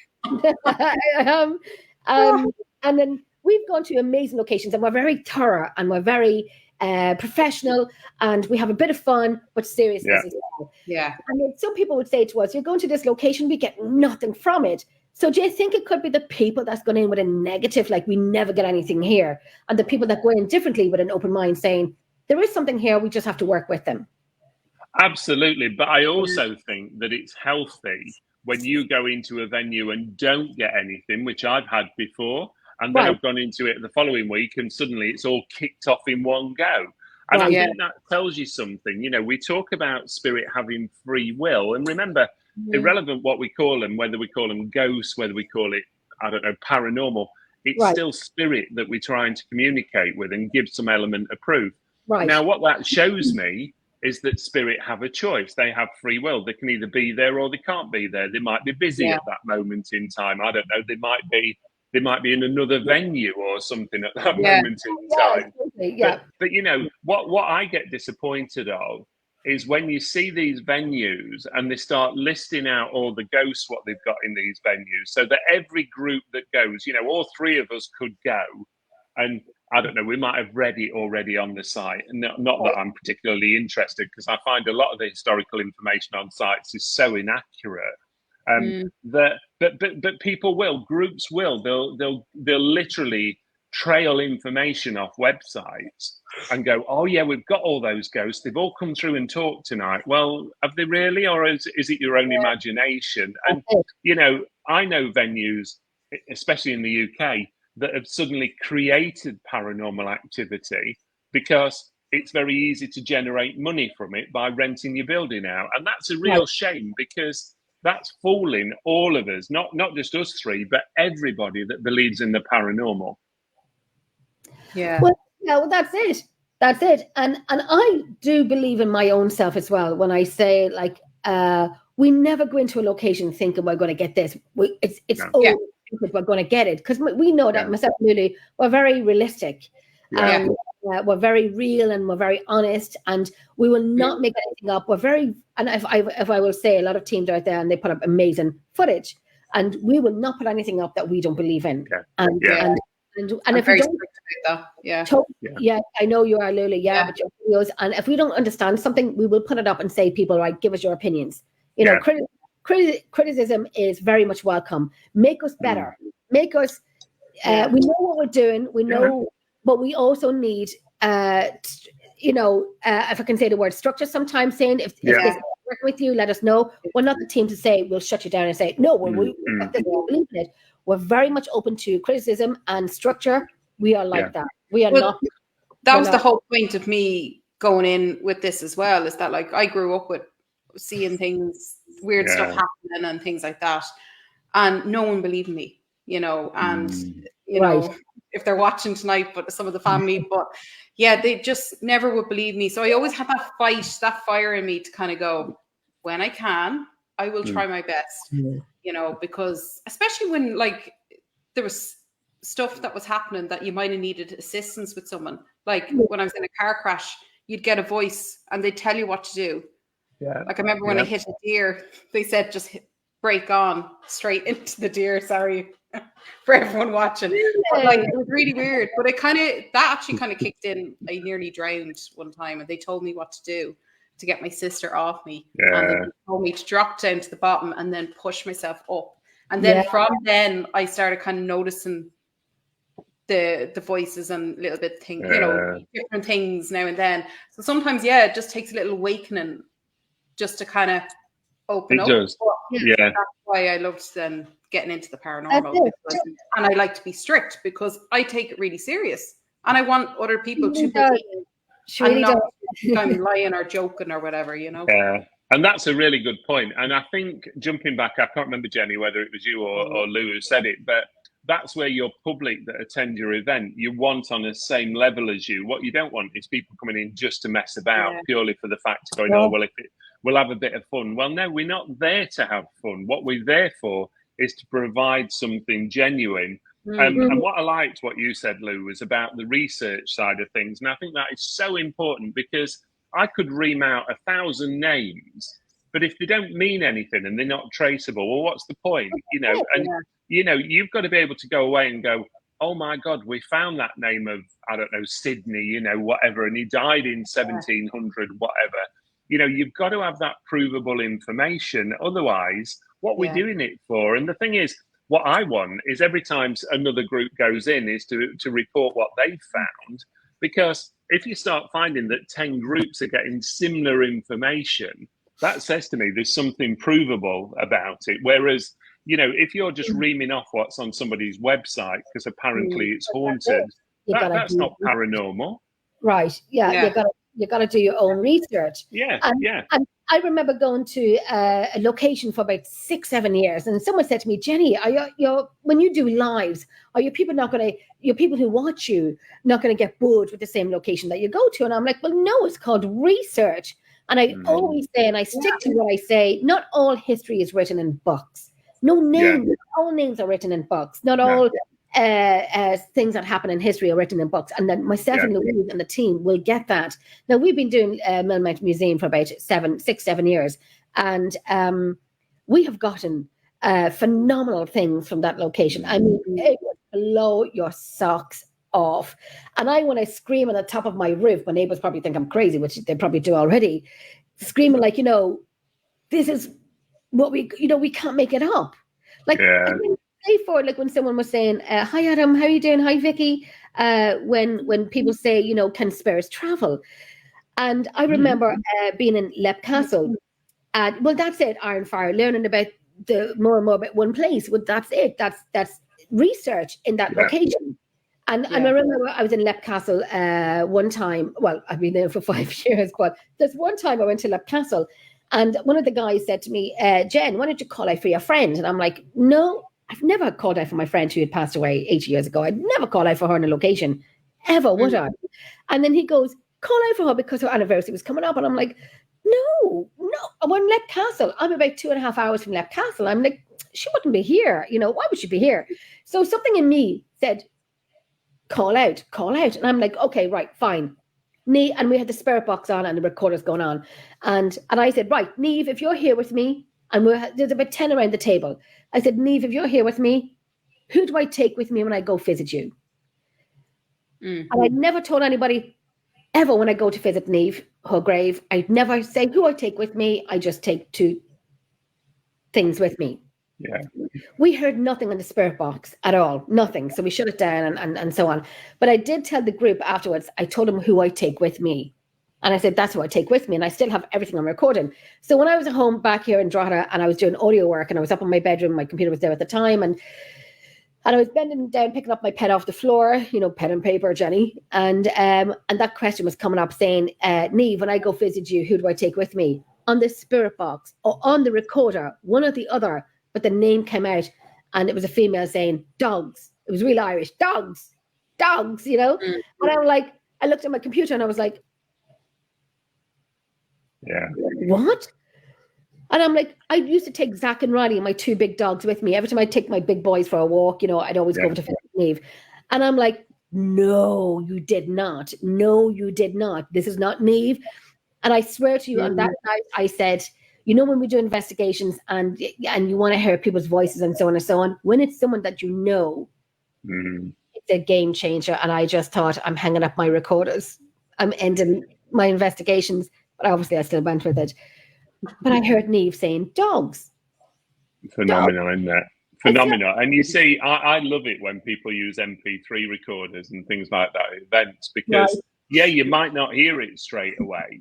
Speaker 1: And then we've gone to amazing locations, and we're very thorough, and we're very professional, and we have a bit of fun, but seriousness as well.
Speaker 2: Yeah.
Speaker 1: And some people would say to us, you're going to this location, we get nothing from it. So do you think it could be the people that's gone in with a negative, like we never get anything here, and the people that go in differently with an open mind saying, there is something here, we just have to work with them?
Speaker 3: Absolutely. But I also think that it's healthy when you go into a venue and don't get anything, which I've had before, and then I've gone into it the following week and suddenly it's all kicked off in one go. And I think that tells you something. You know, we talk about spirit having free will, and remember, irrelevant what we call them, whether we call them ghosts, whether we call it, I don't know, paranormal, it's still spirit that we're trying to communicate with and give some element of proof. Now, what that shows me is that spirit have a choice. They have free will. They can either be there or they can't be there. They might be busy at that moment in time. I don't know. They might be in another venue or something at that moment in time. But you know, what I get disappointed of is when you see these venues and they start listing out all the ghosts, what they've got in these venues, so that every group that goes, you know, all three of us could go, and I don't know, we might have read it already on the site. And not that I'm particularly interested, because I find a lot of the historical information on sites is so inaccurate. But people will, groups will, they'll literally trail information off websites and go, oh yeah, we've got all those ghosts, they've all come through and talked tonight. Well, have they really, or is it your own imagination? And you know, I know venues, especially in the UK, that have suddenly created paranormal activity because it's very easy to generate money from it by renting your building out. And that's a real shame, because that's fooling all of us, not just us three, but everybody that believes in the paranormal.
Speaker 1: Well, that's it. That's it. And I do believe in my own self as well when I say, like, we never go into a location thinking we're going to get this. We're going to get it, because we know that myself and Lulu, we're very realistic. We're very real and we're very honest, and we will not make anything up. We're very, and if I will say, a lot of teams out there and they put up amazing footage, and we will not put anything up that we don't believe in. And if we don't, I know you are, Lulu. But your videos, and if we don't understand something, we will put it up and say, people, right, give us your opinions. You know, criticism is very much welcome. Make us better. Make us. We know what we're doing. We know. But we also need, if I can say the word structure, sometimes saying if this is working with you, let us know. We're not the team to say we'll shut you down and say, no, we believe in it. We're very much open to criticism and structure. We are like that. We are not.
Speaker 2: That was the whole point of me going in with this as well, is that, like, I grew up with seeing things, weird stuff happening and things like that. And no one believed me, you know, and, you know, if they're watching tonight, but some of the family, but they just never would believe me. So I always had that fire in me to kind of go, when I can, I will try my best, you know, because especially when, like, there was stuff that was happening that you might have needed assistance with someone. Like when I was in a car crash, you'd get a voice and they'd tell you what to do. Like I remember when I hit a deer, they said, just brake on straight into the deer. Sorry for everyone watching. But, like, it was really weird, but that actually kind of kicked in. I nearly drowned one time, and they told me what to do to get my sister off me. And they told me to drop down to the bottom and then push myself up. And then from then I started kind of noticing the voices and little bit things, you know, different things now and then. So sometimes, it just takes a little awakening just to kind of open up.
Speaker 3: Does.
Speaker 2: That's why I loved then getting into the paranormal. And I like to be strict because I take it really serious. And I want other people to believe and not I'm lying or joking or whatever, you know.
Speaker 3: And that's a really good point. And I think, jumping back, I can't remember, Jenny, whether it was you or Lou who said it, but that's where your public that attend your event, you want on the same level as you. What you don't want is people coming in just to mess about purely for the fact of going, we'll have a bit of fun. Well, no, we're not there to have fun. What we're there for is to provide something genuine. And what I liked, what you said, Lou, was about the research side of things. And I think that is so important, because I could ream out 1,000 names, but if they don't mean anything and they're not traceable, well, what's the point? You know, and you know, you've got to be able to go away and go, oh my God, we found that name of, I don't know, Sydney, you know, whatever, and he died in 1700, whatever. You know, you've got to have that provable information. Otherwise, what we're doing it for? And the thing is, what I want is every time another group goes in is to report what they've found. Because if you start finding that 10 groups are getting similar information, that says to me there's something provable about it. Whereas, you know, if you're just reaming off what's on somebody's website because apparently it's haunted, that's not paranormal.
Speaker 1: Right. Yeah. You got to do your own research.
Speaker 3: Yeah.
Speaker 1: And I remember going to a location for about 6-7 years, and someone said to me, Jenny, when you do lives, are your people your people who watch you not going to get bored with the same location that you go to? And I'm like, well, no, it's called research. And I always say, and I stick to what I say, not all history is written in books. No names, all names are written in books. Not all things that happen in history are written in books. And then myself and Louise and the team will get that. Now, we've been doing Millmount Museum for about 6-7 years. And we have gotten phenomenal things from that location. I mean, it would blow your socks off. And when I scream on the top of my roof, my neighbors probably think I'm crazy, which they probably do already, screaming like, you know, this is what we can't make it up. Like, like when someone was saying, hi Adam, how are you doing? Hi Vicky. When people say, you know, can spirits travel? And I remember being in Leap Castle, and well, that's it, Iron Fire, learning about more and more about one place. Well, that's it. That's research in that location. And I remember I was in Leap Castle one time. Well, I've been there for 5 years, but there's one time I went to Leap Castle, and one of the guys said to me, Jen, why don't you call out for your friend? And I'm like, no, I've never called out for my friend who had passed away 8 years ago. I'd never call out for her in a location, ever, would I? And then he goes, call out for her because her anniversary was coming up. And I'm like, no, I'm in Leap Castle. I'm about 2.5 hours from Leap Castle. I'm like, she wouldn't be here. You know, why would she be here? So something in me said, call out. And I'm like, okay, right, fine. And we had the spirit box on and the recorder's going on. And I said, right, Niamh, if you're here with me, and there's about 10 around the table. I said, Niamh, if you're here with me, who do I take with me when I go visit you? And I never told anybody ever when I go to visit Niamh, her grave, I'd never say who I take with me. I just take 2 things with me.
Speaker 3: Yeah.
Speaker 1: We heard nothing in the spirit box at all, nothing. So we shut it down and so on. But I did tell the group afterwards, I told them who I take with me. And I said, that's who I take with me. And I still have everything on recording. So when I was at home back here in Drogheda and I was doing audio work and I was up in my bedroom, my computer was there at the time. And I was bending down, picking up my pen off the floor, you know, pen and paper, Jenny. And that question was coming up saying, Niamh, when I go visit you, who do I take with me? On the spirit box or on the recorder, one or the other. But the name came out and it was a female saying, dogs. It was real Irish, dogs, you know? And I'm like, I looked at my computer and I was like, what? And I'm like, I used to take Zach and Riley, my 2 big dogs, with me. Every time I'd take my big boys for a walk, you know, I'd always go over to Niamh. And I'm like, no, you did not. No, you did not. This is not Niamh. And I swear to you, on that night, I said, you know, when we do investigations and you want to hear people's voices and so on and so on, when it's someone that you know, it's a game changer. And I just thought, I'm hanging up my recorders. I'm ending my investigations. But obviously I still went with it. But I heard Niamh saying dogs.
Speaker 3: Phenomenal, isn't that? Phenomenal. And you see, I love it when people use MP3 recorders and things like that at events because, you might not hear it straight away.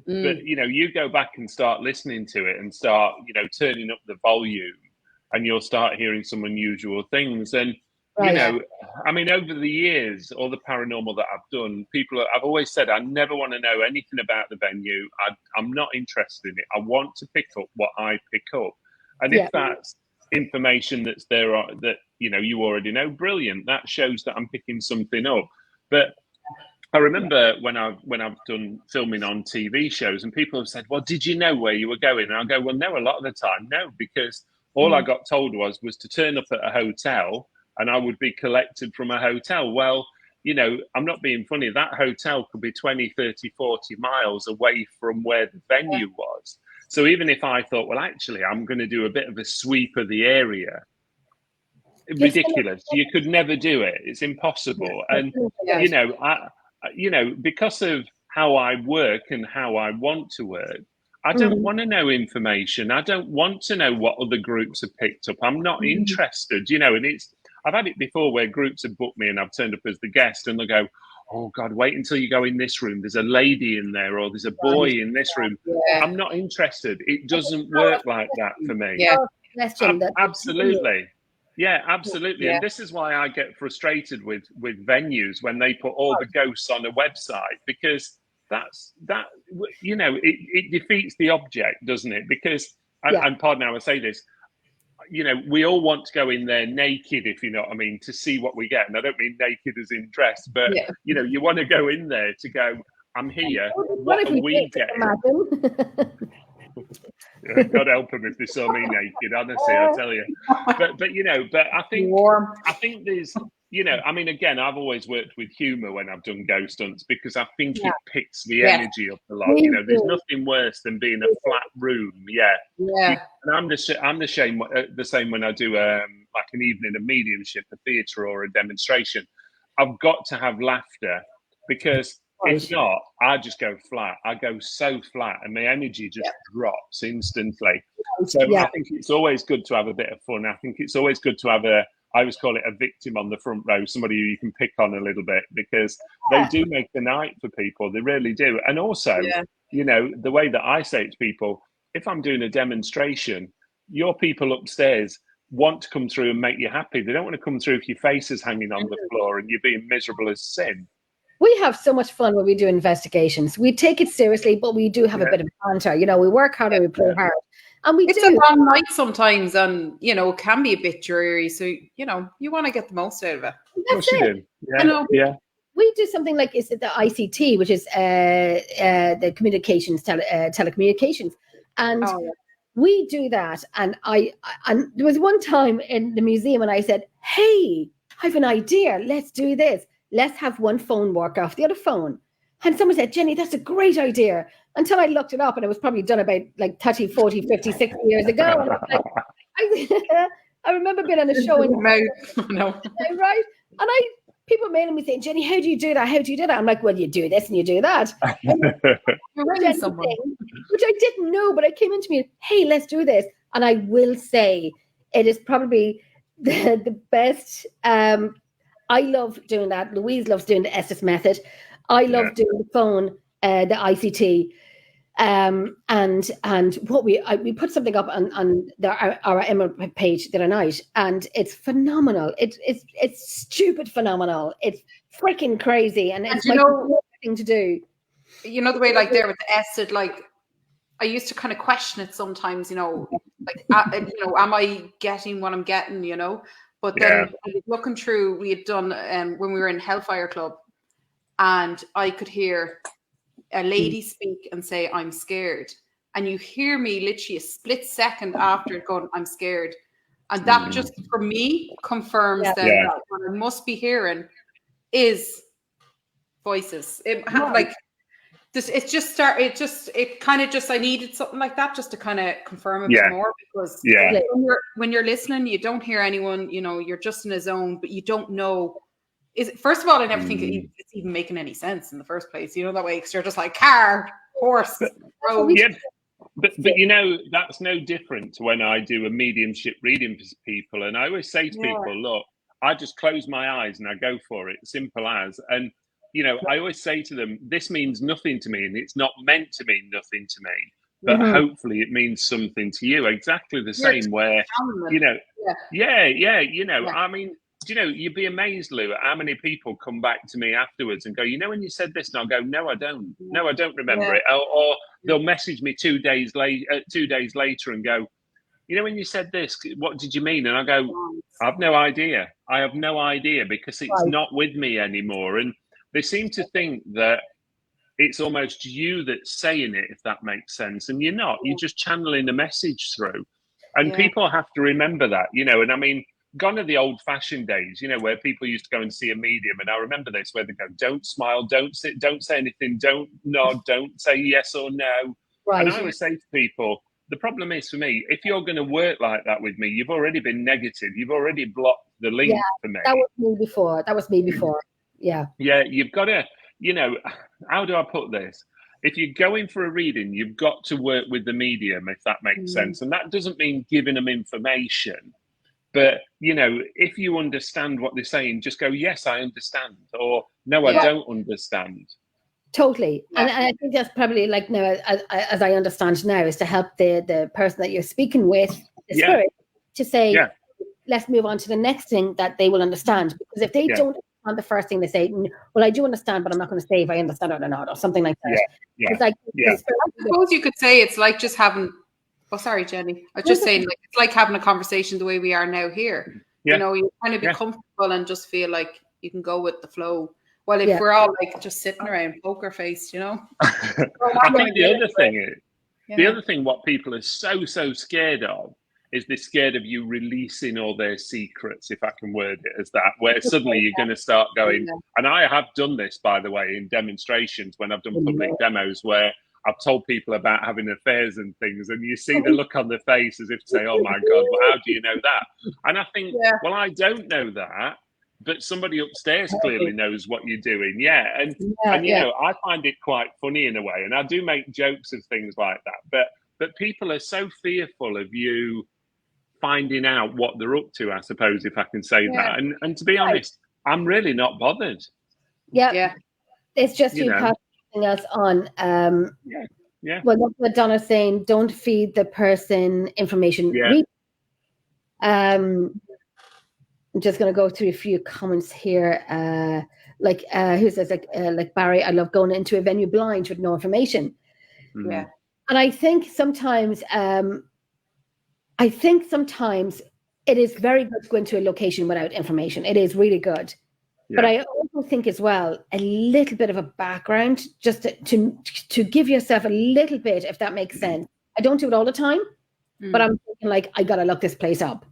Speaker 3: But, you know, you go back and start listening to it and start, you know, turning up the volume and you'll start hearing some unusual things. And, you know, I mean, over the years, all the paranormal that I've done, I've always said, I never want to know anything about the venue. I'm not interested in it. I want to pick up what I pick up. And if that's information that's there that, you know, you already know, brilliant. That shows that I'm picking something up. But I remember when I've done filming on TV shows and people have said, well, did you know where you were going? And I'll go, well, no, a lot of the time, no, because all I got told was to turn up at a hotel and I would be collected from a hotel. Well, you know, I'm not being funny. That hotel could be 20, 30, 40 miles away from where the venue was. So even if I thought, well, actually, I'm going to do a bit of a sweep of the area, ridiculous. You could never do it. It's impossible. And you know, because of how I work and how I want to work, I don't want to know information. I don't want to know what other groups have picked up. I'm not interested, you know. And I've had it before where groups have booked me and I've turned up as the guest, and they'll go, "Oh God, wait until you go in this room. There's a lady in there, or there's a boy in this room." I'm not interested. It doesn't work like that for me. Absolutely. Yeah, absolutely. Yeah. And this is why I get frustrated with venues when they put all the ghosts on a website, because that you know, it defeats the object, doesn't it? Because and pardon how I say this, you know, we all want to go in there naked, if you know what I mean, to see what we get. And I don't mean naked as in dress, but you know, you want to go in there to go, I'm here. What are we getting? God help them if they saw me naked, honestly, I tell you. But you know, but I think there's, you know, I mean, again, I've always worked with humour when I've done ghost hunts, because I think it picks the energy up a lot. You know, there's nothing worse than being a flat room. And I'm the same when I do like an evening of mediumship, a theatre or a demonstration. I've got to have laughter, because if not, I just go flat. I go so flat, and my energy just drops instantly. So I think it's always good to have a bit of fun. I think it's always good to have I always call it a victim on the front row, somebody who you can pick on a little bit, because they do make the night for people. They really do. And also, you know, the way that I say it to people, if I'm doing a demonstration, your people upstairs want to come through and make you happy. They don't want to come through if your face is hanging on the floor and you're being miserable as sin.
Speaker 1: We have so much fun when we do investigations. We take it seriously, but we do have a bit of banter. You know, we work hard and we play hard. And it's a
Speaker 2: long night sometimes, and, you know, it can be a bit dreary. So, you know, you want to get the most out of it.
Speaker 1: That's it. We do something like, is it the ICT, which is the communications, telecommunications. And we do that. And and there was one time in the museum and I said, hey, I have an idea. Let's do this. Let's have one phone work off the other phone. And someone said, Jenny, that's a great idea. Until I looked it up, and it was probably done about like 30, 40, 50, 60 years ago. And I remember being on a show in right? And people mailing me saying, Jenny, how do you do that? How do you do that? I'm like, well, you do this and you do that. Which I didn't know, but it came into me, hey, let's do this. And I will say it is probably the best. I love doing that. Louise loves doing the Estes method. I love doing the phone, the ICT. And what we put something up on our Emerald page the other night, and it's phenomenal. It's stupid phenomenal. It's freaking crazy, and it's my favorite thing to do.
Speaker 2: You know, the way like there with the acid, like I used to kind of question it sometimes. You know, like you know, am I getting what I'm getting? You know, but then looking through, we had done when we were in Hellfire Club, and I could hear a lady speak and say, I'm scared. And you hear me literally a split second after going, I'm scared. And that just, for me, confirms that what I must be hearing is voices. It I needed something like that just to kind of confirm a bit more, because when you're listening, you don't hear anyone, you know, you're just in a zone, but you don't know. First of all, I never think it's even making any sense in the first place. You know, that way, because you're just like car, horse, road.
Speaker 3: Yeah, but you know, that's no different to when I do a mediumship reading for people. And I always say to people, look, I just close my eyes and I go for it, simple as. And, you know, I always say to them, this means nothing to me, and it's not meant to mean nothing to me. But hopefully it means something to you. Exactly the same where, you know, you know, I mean, you know, you'd be amazed, Lou, at how many people come back to me afterwards and go, you know, when you said this, and I'll go, no, I don't. No, I don't remember it. Or they'll message me 2 days later and go, you know, when you said this, what did you mean? And I go, I have no idea. I have no idea, because it's not with me anymore. And they seem to think that it's almost you that's saying it, if that makes sense. And you're not. You're just channeling a message through. And people have to remember that, you know. And I mean, gone are the old-fashioned days, you know, where people used to go and see a medium. And I remember this, where they go, don't smile, don't sit, don't say anything, don't nod, don't say yes or no. And I always say to people, the problem is, for me, if you're going to work like that with me, you've already been negative. You've already blocked the link for me.
Speaker 1: That was me before. Yeah.
Speaker 3: Yeah, you've got to, how do I put this? If you're going for a reading, you've got to work with the medium, if that makes sense. And that doesn't mean giving them information. But, if you understand what they're saying, just go, yes, I understand. Or, no, I don't understand.
Speaker 1: Totally. Yeah. And I think that's probably like, now, as I understand now, is to help the person that you're speaking with, the spirit, to say, let's move on to the next thing that they will understand. Because if they don't understand the first thing, they say, well, I do understand, but I'm not going to say if I understand it or not, or something like that. It's like,
Speaker 2: I suppose you could say it's like just having, sorry, Jenny. I was just saying, like, it's like having a conversation the way we are now here. You kind of be comfortable and just feel like you can go with the flow. Well, if we're all like just sitting around poker face,
Speaker 3: I think the other thing is, the other thing what people are so scared of is they're scared of you releasing all their secrets, if I can word it as that, where suddenly you're going to start going, and I have done this, by the way, in demonstrations when I've done public demos where I've told people about having affairs and things, and you see the look on their face as if to say, oh my God, well, how do you know that? And I think, well, I don't know that, but somebody upstairs clearly knows what you're doing. And I find it quite funny in a way, and I do make jokes of things like that, but people are so fearful of you finding out what they're up to, I suppose, if I can say that. And to be honest, I'm really not bothered.
Speaker 1: It's just you passing us on. Well, that's what Donna's saying. Don't feed the person information. I'm just going to go through a few comments here. Who says like Barry, I love going into a venue blind with no information. And I think sometimes it is very good to go into a location without information. It is really good. But I also think as well, a little bit of a background, just to give yourself a little bit, if that makes sense. I don't do it all the time, but I'm thinking like, I got to look this place up.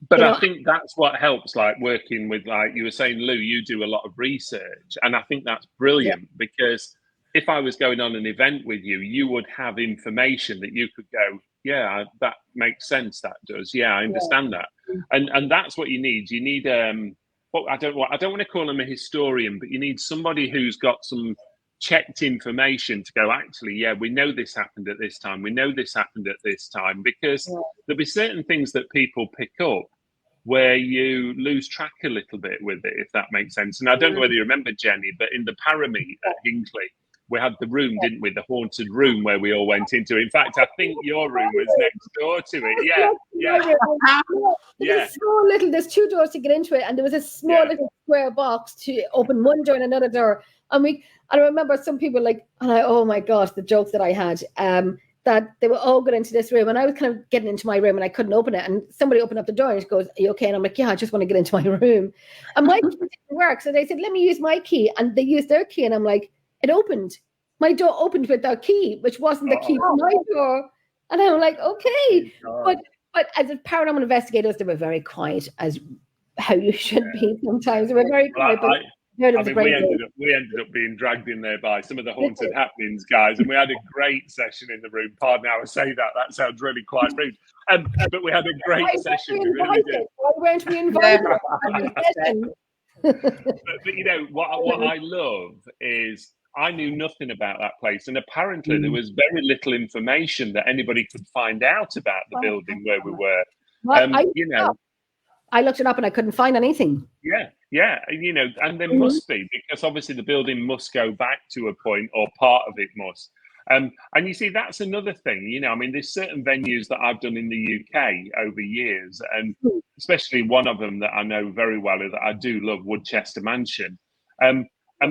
Speaker 3: But I think that's what helps, like working with, like you were saying, Lou, you do a lot of research. And I think that's brilliant because if I was going on an event with you, you would have information that you could go, yeah, that makes sense. That does. Yeah, I understand that. And that's what you need. You need, I don't want to call him a historian, but you need somebody who's got some checked information to go, actually, we know this happened at this time. We know this happened at this time, because there'll be certain things that people pick up where you lose track a little bit with it, if that makes sense. And I don't know whether you remember, Jenny, but in the Parameet at Hinckley, we had the room, didn't we? The haunted room where we all went into. In fact, I think your room was next door to it.
Speaker 1: There's so little. There's 2 doors to get into it, and there was a small little square box to open one door and another door. And I remember some people oh my gosh, the jokes that I had. That they were all going into this room, and I was kind of getting into my room, and I couldn't open it. And somebody opened up the door and she goes, "Are you okay?" And I'm like, "Yeah, I just want to get into my room." And my key didn't work, so they said, "Let me use my key," and they used their key, and I'm like, it opened. My door opened with their key, which wasn't the key to my door. And I'm like, okay. But as a paranormal investigators, they were very quiet, as how you should be sometimes. They were very quiet.
Speaker 3: We ended up being dragged in there by some of the haunted happenings guys, and we had a great session in the room. Pardon how I say that. That sounds really quite rude. But we had a great session.
Speaker 1: Why weren't we invited?
Speaker 3: But what I love is, I knew nothing about that place, and apparently there was very little information that anybody could find out about the building where we were.
Speaker 1: I looked it up and I couldn't find anything.
Speaker 3: And there must be, because obviously the building must go back to a point, or part of it must. And you see, that's another thing. There's certain venues that I've done in the UK over years, and especially one of them that I know very well that I do love, Woodchester Mansion. And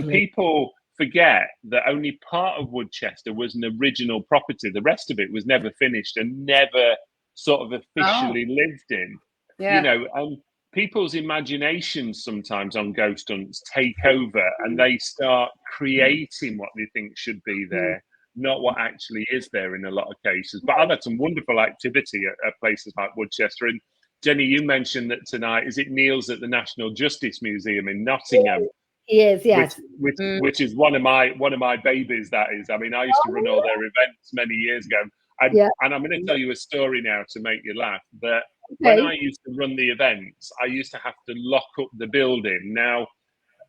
Speaker 3: people forget that only part of Woodchester was an original property. The rest of it was never finished and never sort of officially lived in. And people's imaginations sometimes on ghost hunts take over, and they start creating what they think should be there, not what actually is there in a lot of cases. But I've had some wonderful activity at places like Woodchester. And Jenny, you mentioned that tonight, is it Neil's at the National Justice Museum in Nottingham?
Speaker 1: He is, yes.
Speaker 3: Which is one of my babies, that is. I used to run all their events many years ago. And I'm going to tell you a story now to make you laugh. That when I used to run the events, I used to have to lock up the building. Now,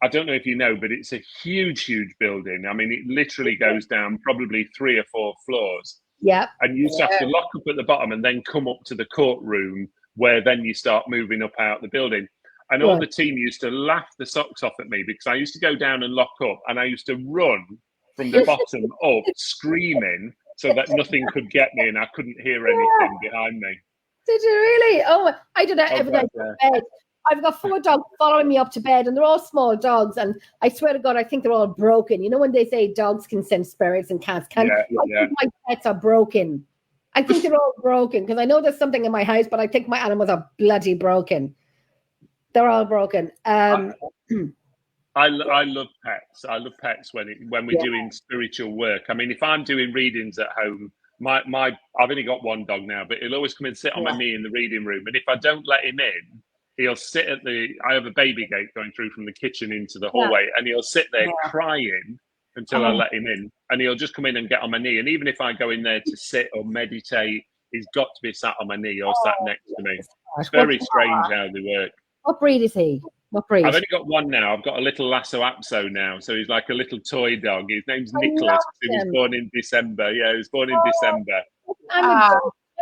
Speaker 3: I don't know if you know, but it's a huge, huge building. I mean, it literally goes down probably 3 or 4 floors.
Speaker 1: Yeah.
Speaker 3: And you used to have to lock up at the bottom and then come up to the courtroom where then you start moving up out the building. And all the team used to laugh the socks off at me because I used to go down and lock up and I used to run from the bottom up screaming so that nothing could get me and I couldn't hear anything behind me.
Speaker 1: Did you really? Oh, I do that every night to bed. I've got 4 dogs following me up to bed, and they're all small dogs. And I swear to God, I think they're all broken. You know when they say dogs can sense spirits and cats can't? I think my pets are broken. I think they're all broken because I know there's something in my house, but I think my animals are bloody broken. They're all broken.
Speaker 3: I love pets. I love pets when we're doing spiritual work. I mean, if I'm doing readings at home, I've only got 1 dog now, but he'll always come and sit on my knee in the reading room. And if I don't let him in, he'll sit I have a baby gate going through from the kitchen into the hallway, and he'll sit there crying until I let him in. And he'll just come in and get on my knee. And even if I go in there to sit or meditate, he's got to be sat on my knee or sat next to me. It's very strange how they work.
Speaker 1: What breed is he? What breed?
Speaker 3: I've only got 1 now. I've got a little Lhasa Apso now. So he's like a little toy dog. His name's Nicholas. He was born in December. Yeah, he was born in December.
Speaker 1: I'm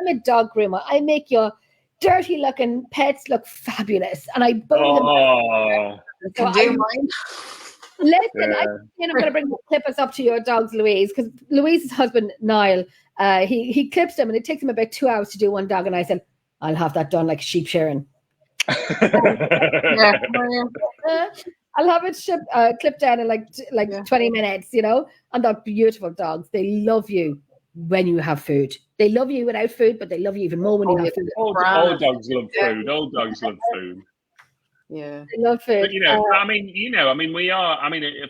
Speaker 1: a dog groomer. I make your dirty looking pets look fabulous. And I bone them.
Speaker 2: Can do mine.
Speaker 1: Listen, I'm going to bring the clippers up to your dogs, Louise, because Louise's husband, Niall, he clips them and it takes him about 2 hours to do 1 dog. And I said, I'll have that done like sheep shearing. I'll have it clipped down in like 20 minutes, you know. And they're beautiful dogs. They love you when you have food. They love you without food, but they love you even more when you have food.
Speaker 3: All dogs love food. All dogs love food.
Speaker 1: Yeah, they love food.
Speaker 3: But we are.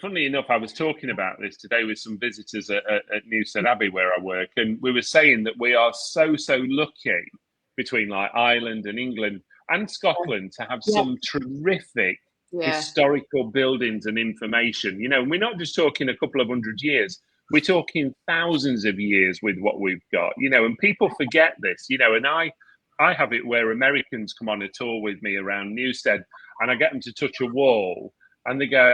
Speaker 3: Funnily enough, I was talking about this today with some visitors at Newstead Abbey where I work, and we were saying that we are so lucky between like Ireland and England and Scotland to have some terrific historical buildings and information. You know, we're not just talking a couple of 100 years. We're talking thousands of years with what we've got, you know, and people forget this, you know, and I have it where Americans come on a tour with me around Newstead and I get them to touch a wall and they go,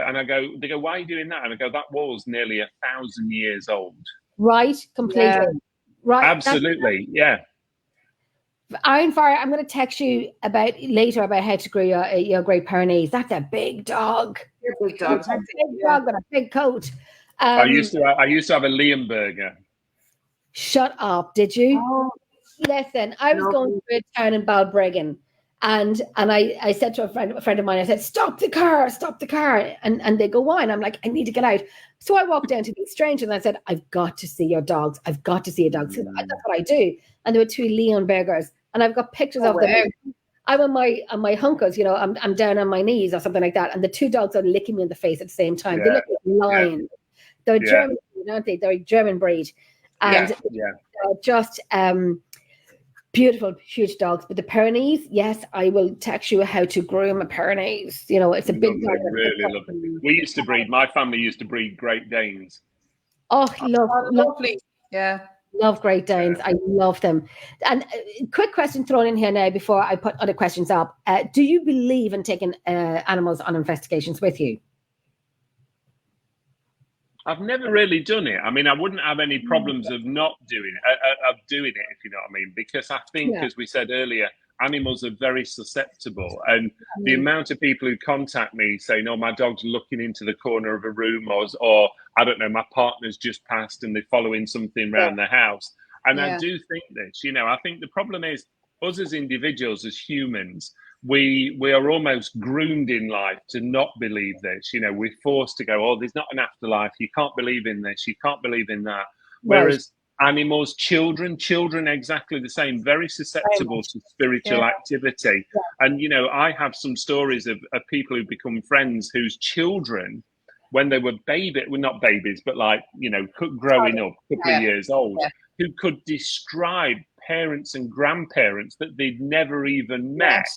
Speaker 3: why are you doing that? And I go, that wall's nearly 1,000 years old.
Speaker 1: Right. Completely.
Speaker 2: Yeah.
Speaker 1: Right.
Speaker 3: Absolutely. Yeah.
Speaker 1: Ironfire, I'm going to text you later about how to grow your Great Pyrenees. That's a big dog.
Speaker 2: You're a big dog.
Speaker 1: That's a big dog with a big coat.
Speaker 3: I used to have a Leonberger.
Speaker 1: Shut up! Did you?
Speaker 2: Oh.
Speaker 1: Listen, I was going through a town in Balbriggan, and I said to a friend of mine, I said, "Stop the car! And they go, "Why?" And I'm like, "I need to get out." So I walked down to these strangers and I said, "I've got to see your dogs. I've got to see your dogs." So that's what I do. And there were 2 Leonbergers, and I've got pictures of them. I'm on my hunkers, you know, I'm down on my knees or something like that, and the 2 dogs are licking me in the face at the same time. They look like lions. Yeah. They're German, aren't they? They're a German breed, and they're just beautiful, huge dogs. But the Pyrenees, yes, I will text you how to groom a Pyrenees. You know, it's a big dog.
Speaker 3: Really lovely. We used to breed. My family used to breed Great Danes.
Speaker 1: Oh,
Speaker 2: lovely. Yeah.
Speaker 1: Love Great Danes. I love them. And quick question thrown in here now before I put other questions up. Do you believe in taking animals on investigations with you?
Speaker 3: I've never really done it. I mean, I wouldn't have any problems of not doing it, if you know what I mean, because I think, as we said earlier, animals are very susceptible. And the amount of people who contact me saying, "Oh, my dog's looking into the corner of a room," or I don't know, my partner's just passed and they're following something around the house. And I do think this, you know, I think the problem is us as individuals, as humans, we are almost groomed in life to not believe this. You know, we're forced to go, "Oh, there's not an afterlife. You can't believe in this. You can't believe in that." Whereas animals, children exactly the same, very susceptible to spiritual activity. And, you know, I have some stories of people who become friends whose children, when they were not babies, but like, you know, growing up, a couple of years old, who could describe parents and grandparents that they'd never even met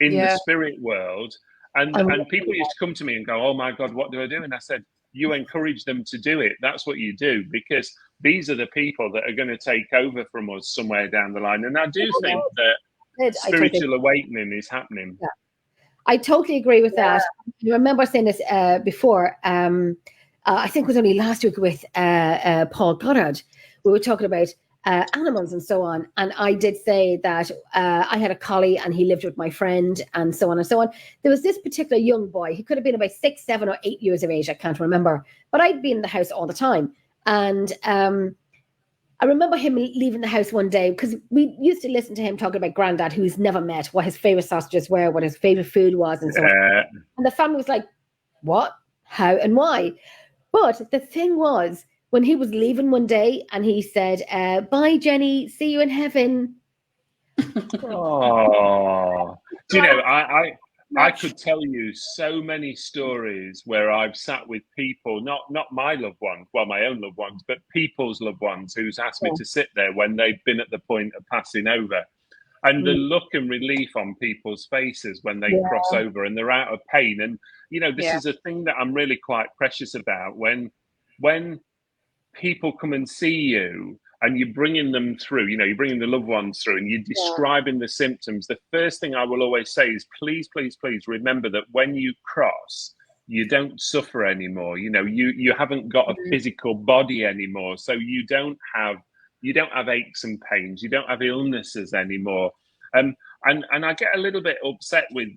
Speaker 3: in the spirit world. And people used to come to me and go, "Oh my God, what do I do?" And I said, you encourage them to do it. That's what you do, because these are the people that are going to take over from us somewhere down the line. And I do think that spiritual awakening is happening.
Speaker 1: Yeah. I totally agree with that. I remember saying this before. I think it was only last week with Paul Goddard. We were talking about animals and so on. And I did say that I had a collie and he lived with my friend and so on and so on. There was this particular young boy. He could have been about 6, 7 or 8 years of age. I can't remember. But I'd been in the house all the time. And I remember him leaving the house one day because we used to listen to him talking about Granddad, who he's never met, what his favorite sausages were, what his favorite food was, and so on. And the family was like, what, how, and why? But the thing was, when he was leaving one day and he said, bye, Jenny, see you in heaven.
Speaker 3: Oh, do you know, I could tell you so many stories where I've sat with people, not my loved ones, well, my own loved ones, but people's loved ones who's asked me to sit there when they've been at the point of passing over. And the look and relief on people's faces when they cross over and they're out of pain. And, you know, this is a thing that I'm really quite precious about. When people come and see you and you're bringing them through, you know, you're bringing the loved ones through and you're describing the symptoms, the first thing I will always say is, please, please, please remember that when you cross, you don't suffer anymore. You know, you haven't got a physical body anymore. So you don't have aches and pains. You don't have illnesses anymore. And I get a little bit upset with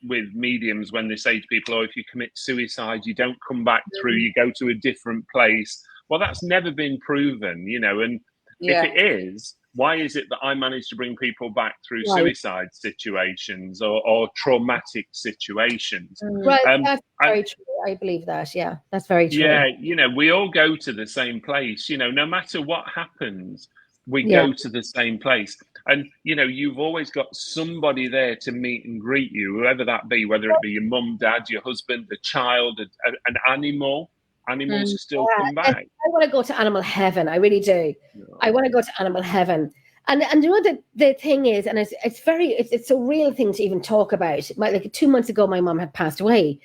Speaker 3: mediums when they say to people, oh, if you commit suicide, you don't come back through, you go to a different place. Well, that's never been proven, you know, and if it is, why is it that I managed to bring people back through suicide situations or traumatic situations?
Speaker 1: Right, that's very true. I believe that. Yeah, that's very true.
Speaker 3: Yeah, you know, we all go to the same place. You know, no matter what happens, we go to the same place. And, you know, you've always got somebody there to meet and greet you, whoever that be, whether it be your mum, dad, your husband, a child, an animal. Animals still come back.
Speaker 1: I want to go to animal heaven. I really do. I want to go to animal heaven. And you know, the thing is, and it's a real thing to even talk about. Like 2 months ago, my mum had passed away.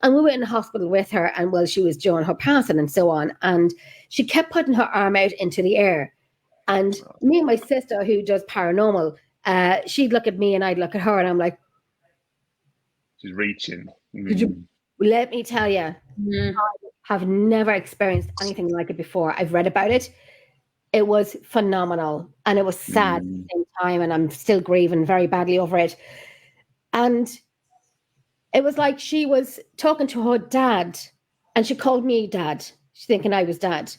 Speaker 1: And we were in the hospital with her, and well, she was during her passing and so on. And she kept putting her arm out into the air. And me and my sister, who does paranormal, she'd look at me and I'd look at her, and I'm like,
Speaker 3: she's reaching.
Speaker 1: Let me tell you, I have never experienced anything like it before. I've read about it. It was phenomenal, and it was sad at the same time, and I'm still grieving very badly over it. And it was like she was talking to her dad, and she called me dad. She's thinking I was dad.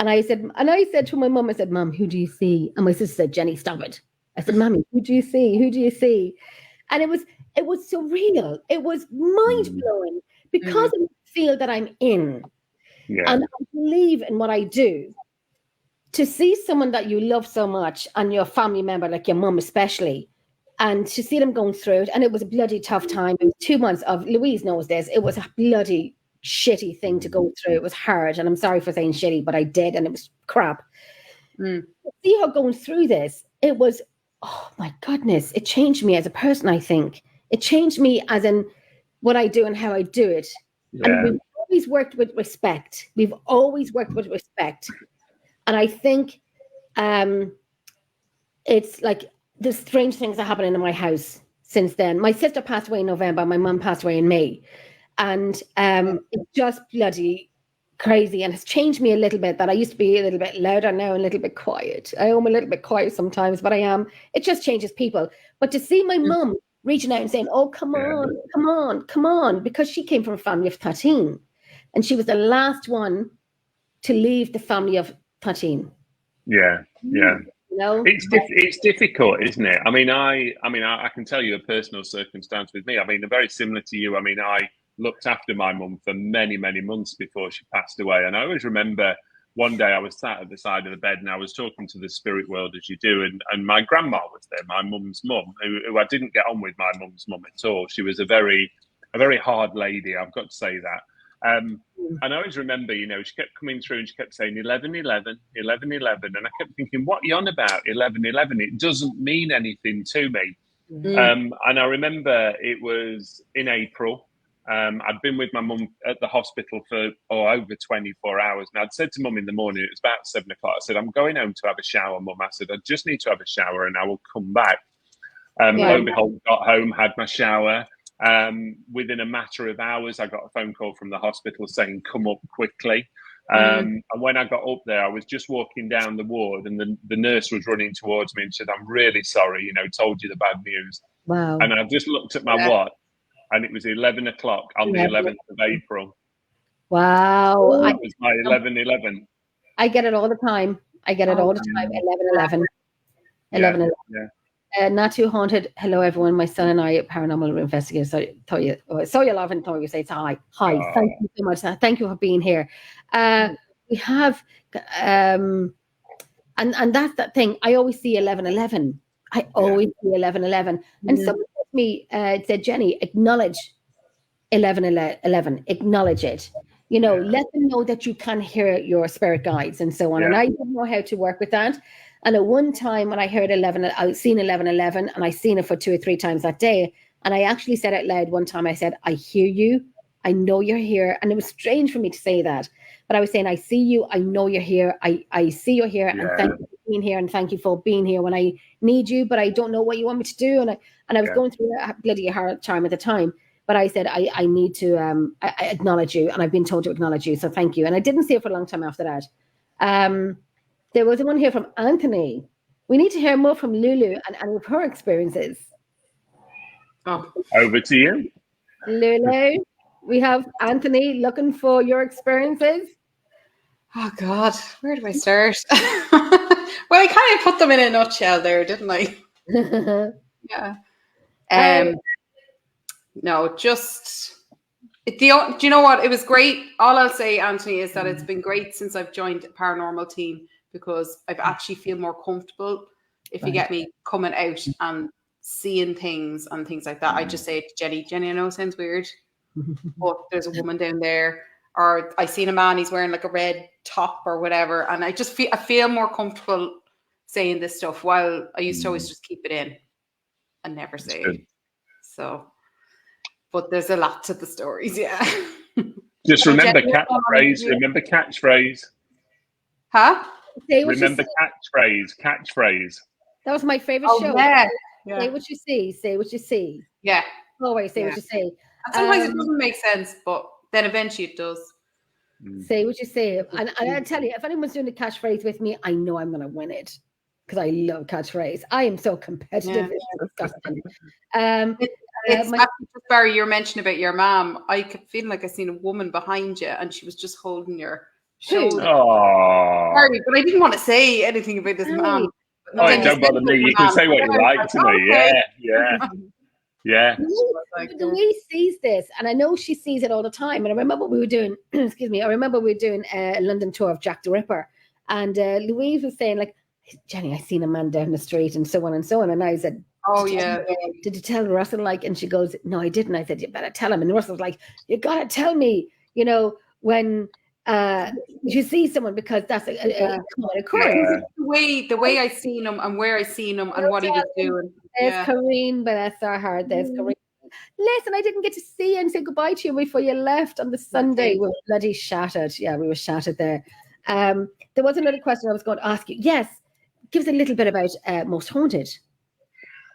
Speaker 1: And I said to my mum, I said, Mum, who do you see? And my sister said, Jenny, stop it. I said, Mommy, who do you see? Who do you see? And it was surreal. It was mind-blowing because of the field that I'm in. Yeah. And I believe in what I do. To see someone that you love so much and your family member, like your mum especially, and to see them going through it, and it was a bloody tough time. It was 2 months of, Louise knows this, it was a bloody shitty thing to go through. It was hard, and I'm sorry for saying shitty, but I did, and it was crap. To see her going through this, it was, oh my goodness, it changed me as a person. I think it changed me as in what I do and how I do it. And we've always worked with respect. And I think it's like the strange things that happened in my house since then. My sister passed away in November. My mum passed away in May. And it's just bloody crazy, and has changed me a little bit, that I used to be a little bit louder, now a little bit quiet. I am a little bit quiet sometimes, but I am. It just changes people. But to see my mum reaching out and saying, oh, come on, because she came from a family of 13. And she was the last one to leave the family of 13.
Speaker 3: Yeah. You know? It's difficult, isn't it? I mean, I can tell you a personal circumstance with me. I mean, very similar to you. I mean, I looked after my mum for many, many months before she passed away. And I always remember one day I was sat at the side of the bed and I was talking to the spirit world, as you do. And my grandma was there, my mum's mum, who I didn't get on with my mum's mum at all. She was a very hard lady, I've got to say that. And I always remember, you know, she kept coming through and she kept saying 11-11, 11-11. And I kept thinking, what are you on about, 11-11? It doesn't mean anything to me. And I remember it was in April. I'd been with my mum at the hospital for over 24 hours. And I'd said to mum in the morning, it was about 7 o'clock. I said, I'm going home to have a shower, mum. I said, I just need to have a shower and I will come back. Lo and behold, got home, had my shower. Within a matter of hours, I got a phone call from the hospital saying, come up quickly. And when I got up there, I was just walking down the ward, and the nurse was running towards me and said, I'm really sorry, told you the bad news.
Speaker 1: Wow.
Speaker 3: And I just looked at my watch, and it was 11 o'clock on the 11th of April.
Speaker 1: Wow.
Speaker 3: That was my 11/11.
Speaker 1: I get it all the time. 11/11. 11/11.
Speaker 3: Yeah.
Speaker 1: Not Too Haunted. Hello, everyone. My son and I are paranormal investigators. So you love and you say it's hi. Hi. Thank you so much. Thank you for being here. We have, and that's that thing. I always see 11/11. I always see 11/11. And someone said to me, said, Jenny, acknowledge 11/11. Acknowledge it. Let them know that you can hear your spirit guides and so on. And I didn't know how to work with that. And at one time when I heard 11, I seen 11/11, and I seen it for 2 or 3 times that day. And I actually said out loud one time, I said, I hear you. I know you're here. And it was strange for me to say that. But I was saying, I see you. I know you're here. I see you're here. And thank you for being here. And thank you for being here when I need you. But I don't know what you want me to do. And I was going through a bloody hard time at the time. But I said, I need to I acknowledge you. And I've been told to acknowledge you. So thank you. And I didn't see it for a long time after that. There was one here from Anthony. We need to hear more from Lulu and any of her experiences.
Speaker 2: Oh,
Speaker 3: over to you.
Speaker 1: Lulu, we have Anthony looking for your experiences.
Speaker 2: Oh, God. Where do I start? Well, I kind of put them in a nutshell there, didn't I? Yeah. No, just... do you know what? It was great. All I'll say, Anthony, is that it's been great since I've joined a paranormal team, because I've actually feel more comfortable, if you get me, coming out and seeing things and things like that. I just say to Jenny, I know it sounds weird, but there's a woman down there, or I seen a man, he's wearing like a red top or whatever, and I feel more comfortable saying this stuff, while I used to always just keep it in and never say it. So, but there's a lot to the stories,
Speaker 3: Just remember catchphrase. Remember catchphrase.
Speaker 2: Huh?
Speaker 3: Remember catchphrase.
Speaker 1: That was my favorite show.
Speaker 2: Yeah.
Speaker 1: Say what you see. Say what you see.
Speaker 2: Yeah.
Speaker 1: Always say what you see.
Speaker 2: And sometimes it doesn't make sense, but then eventually it does.
Speaker 1: Say what you say. And I tell you, if anyone's doing a catchphrase with me, I know I'm going to win it, because I love catchphrase. I am so competitive. It's disgusting.
Speaker 2: It's Barry, you're mentioning about your mom. I kept feeling like I seen a woman behind you, and she was just holding your shoulder. Sorry, but I didn't want to say anything about this mom.
Speaker 3: Don't bother me. You can say what you like to me. Yeah.
Speaker 1: Louise sees this, and I know she sees it all the time. And I remember we were doing, a London tour of Jack the Ripper, and Louise was saying, like, Jenny, I seen a man down the street, and so on and so on. And I said, did you tell Russell? Like, and she goes, no, I didn't. I said, you better tell him. And Russell's like, you gotta tell me, when you see someone, because that's a common occurrence.
Speaker 2: The way I seen him and where I seen him and what he was doing.
Speaker 1: There's Kareen, but that's our heart. There's Kareen. Listen, I didn't get to see you and say goodbye to you before you left on the Sunday. We were bloody shattered. Yeah, we were shattered there. There was another question I was going to ask you. Yes, give us a little bit about Most Haunted.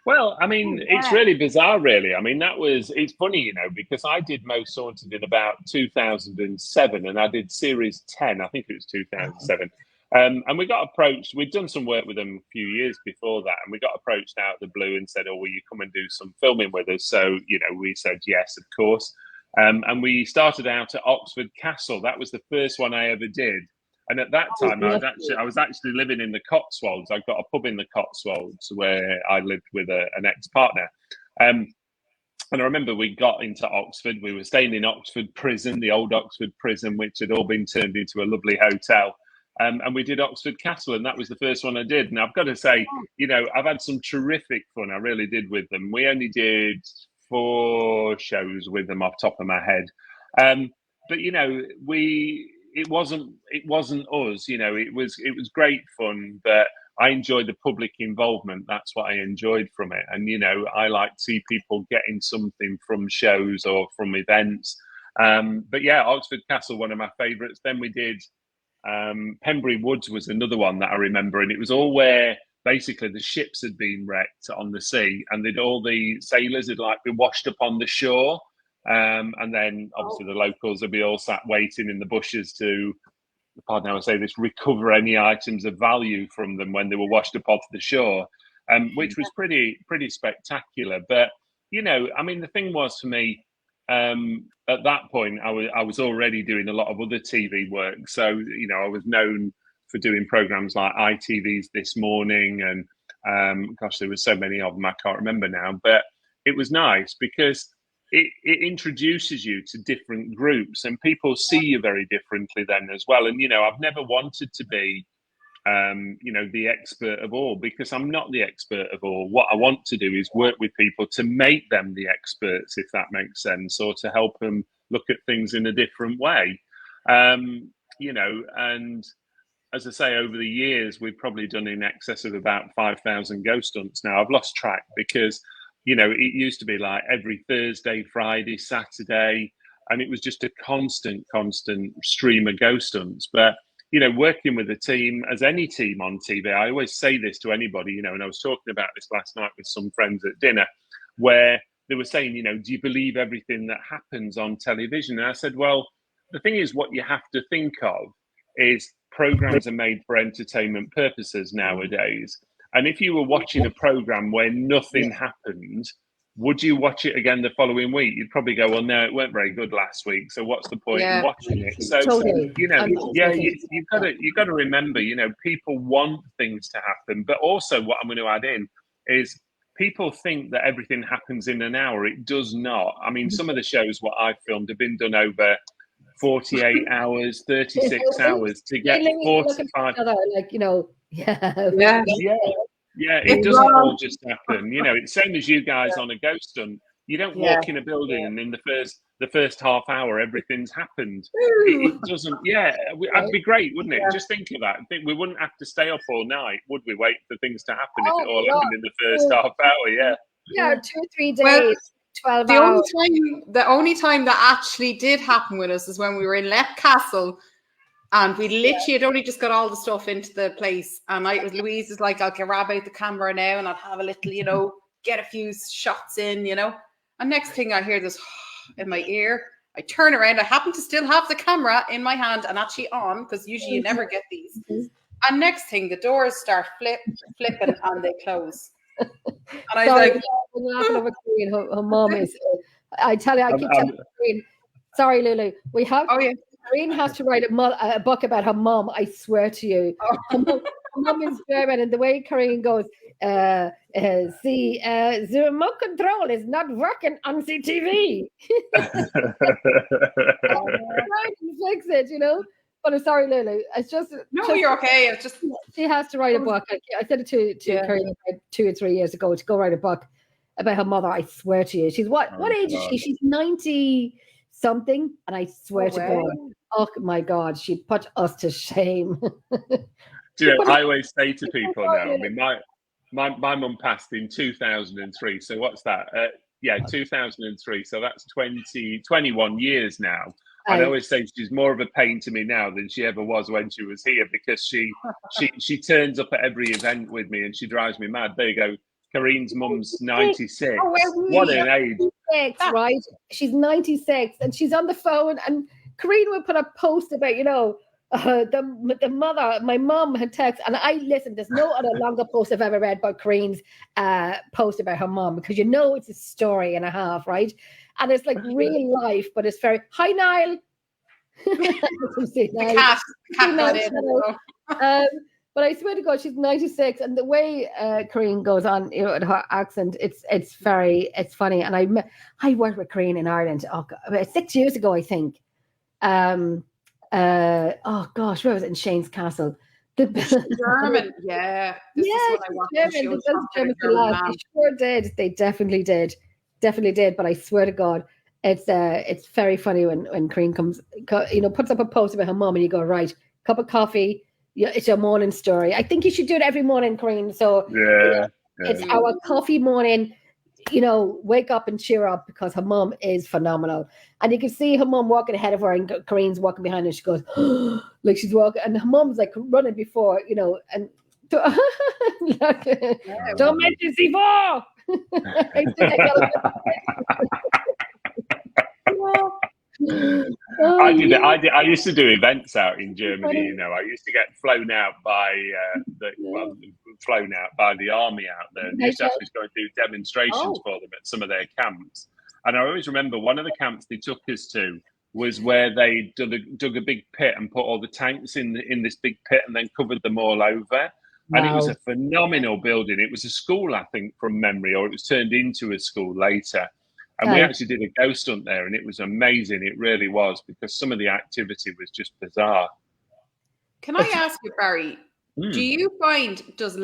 Speaker 3: Well, I mean, it's really bizarre, really. I mean, it's funny, because I did Most Haunted in about 2007, and I did series 10, I think it was 2007. And we got approached, we'd done some work with them a few years before that, and we got approached out of the blue and said, will you come and do some filming with us? So, we said yes, of course. And we started out at Oxford Castle. That was the first one I ever did. And at that time, I was actually living in the Cotswolds. I got a pub in the Cotswolds where I lived with an ex-partner. And I remember we got into Oxford. We were staying in Oxford Prison, the old Oxford Prison, which had all been turned into a lovely hotel. And we did Oxford Castle, and that was the first one I did. And I've got to say, I've had some terrific fun. I really did with them. We only did 4 shows with them off the top of my head. But, it wasn't us, it was great fun, but I enjoyed the public involvement. That's what I enjoyed from it. And, I like to see people getting something from shows or from events. But yeah, Oxford Castle, one of my favourites. Then we did Pembury Woods was another one that I remember. And it was all where basically the ships had been wrecked on the sea, and all the sailors had like been washed up on the shore. And then obviously the locals would be all sat waiting in the bushes to, pardon how I say this, recover any items of value from them when they were washed up off the shore, which was pretty spectacular. But, you know, I mean, the thing was for me, at that point, I was already doing a lot of other TV work. So, you know, I was known for doing programs like ITV's This Morning, and gosh, there were so many of them, I can't remember now. But it was nice because it introduces you to different groups, and people see you very differently then as well. And, you know, I've never wanted to be, you know, the expert of all, because I'm not the expert of all. What I want to do is work with people to make them the experts, if that makes sense, or to help them look at things in a different way. You know, and as I say, over the years, we've probably done in excess of about 5,000 ghost hunts now. I've lost track because, you know, it used to be like every Thursday, Friday, Saturday, and it was just a constant stream of ghost hunts. But, you know, working with a team, as any team on TV, I always say this to anybody, you know, and I was talking about this last night with some friends at dinner, where they were saying, you know, do you believe everything that happens on television? And I said, well, the thing is, what you have to think of is programs are made for entertainment purposes nowadays. And if you were watching a program where nothing happened, would you watch it again the following week? You'd probably go, well, no, it weren't very good last week, so what's the point in watching it? So, you know, you've got to remember, you know, people want things to happen. But also what I'm going to add in is people think that everything happens in an hour. It does not. I mean, some of the shows what I've filmed have been done over 48 hours, 36 hours to get 45.
Speaker 1: Like, you know,
Speaker 3: it doesn't all just happen. You know, it's same as you guys on a ghost hunt. You don't walk in a building and in the first half hour everything's happened. It doesn't. That'd be great, wouldn't it? Just think of that. We wouldn't have to stay up all night, would we? Wait for things to happen if it all happened in the first half hour.
Speaker 1: 2 or 3 days. 12 hours.
Speaker 2: The only time that actually did happen with us is when we were in Leap Castle, and we literally had only just got all the stuff into the place. And Louise is like, I'll grab out the camera now and I'll have a little, you know, get a few shots in, you know. And next thing I hear this in my ear, I turn around. I happen to still have the camera in my hand and actually on, because usually you never get these. And next thing, the doors start flipping and they close. And I was like,
Speaker 1: laughing over Corinne. Her mom is. I tell you, I keep telling Corinne. Sorry, Lulu. We have. Corinne has to write a book about her mom. I swear to you. Her mom is German, and the way Corinne goes, the remote control is not working on CTV. Trying to fix it, you know. But I'm sorry, Lulu. It's just
Speaker 2: you're okay. It's just
Speaker 1: she has to write a book. I said it to Corinne 2 or 3 years ago to go write a book about her mother. I swear to you, she's what age is she? She's 90 something, and I swear to God, oh my God, she put us to shame.
Speaker 3: I always say to people now. I mean, my mum passed in 2003. So what's that? 2003. So that's 21 years now. And I always say she's more of a pain to me now than she ever was when she was here, because she turns up at every event with me and she drives me mad. There you go. Corinne's mum's 96. What an age.
Speaker 1: 96, right? She's 96 and she's on the phone, and Corinne would put a post about, you know, the mother, my mum had text, and I listen, there's no other longer post I've ever read but Corinne's post about her mum, because you know it's a story and a half, right? And it's like real life, but it's very, hi Niall.
Speaker 2: The cat got in.
Speaker 1: But I swear to God, she's 96, and the way Corinne goes on, you know, her accent, it's funny. And I worked with Corinne in Ireland about 6 years ago, I think. Where was it? In Shane's Castle.
Speaker 2: German,
Speaker 1: Yes, German. They sure did. They definitely did. But I swear to God, it's very funny when Corinne comes, you know, puts up a post about her mum, and you go, right, cup of coffee. Yeah, it's your morning story. I think you should do it every morning, Corinne. So it's our coffee morning. You know, wake up and cheer up, because her mum is phenomenal. And you can see her mum walking ahead of her, and Corinne's walking behind her. She goes, like she's walking, and her mum's like running before, you know, and Don't mention C4.
Speaker 3: I used to do events out in Germany. You know, I used to get flown out by the army out there. And they used to ask me to go and do demonstrations for them at some of their camps. And I always remember one of the camps they took us to was where they dug a big pit and put all the tanks in this big pit and then covered them all over. Wow. And it was a phenomenal building. It was a school, I think, from memory, or it was turned into a school later. And we actually did a ghost hunt there, and it was amazing. It really was, because some of the activity was just bizarre.
Speaker 2: Can I ask you, Barry, do you find, is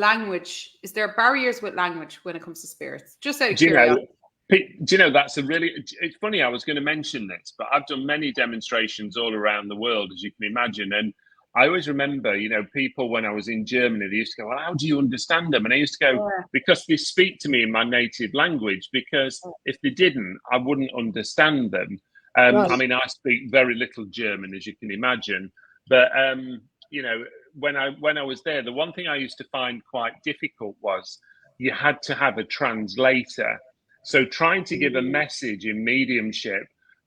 Speaker 2: there barriers with language when it comes to spirits? Just out of curiosity.
Speaker 3: Do you know, it's funny, I was going to mention this, but I've done many demonstrations all around the world, as you can imagine. And I always remember, you know, people when I was in Germany, they used to go, well, how do you understand them? And I used to go, because they speak to me in my native language, because if they didn't, I wouldn't understand them. I mean, I speak very little German, as you can imagine. But, you know, when I was there, the one thing I used to find quite difficult was you had to have a translator. So trying to give a message in mediumship,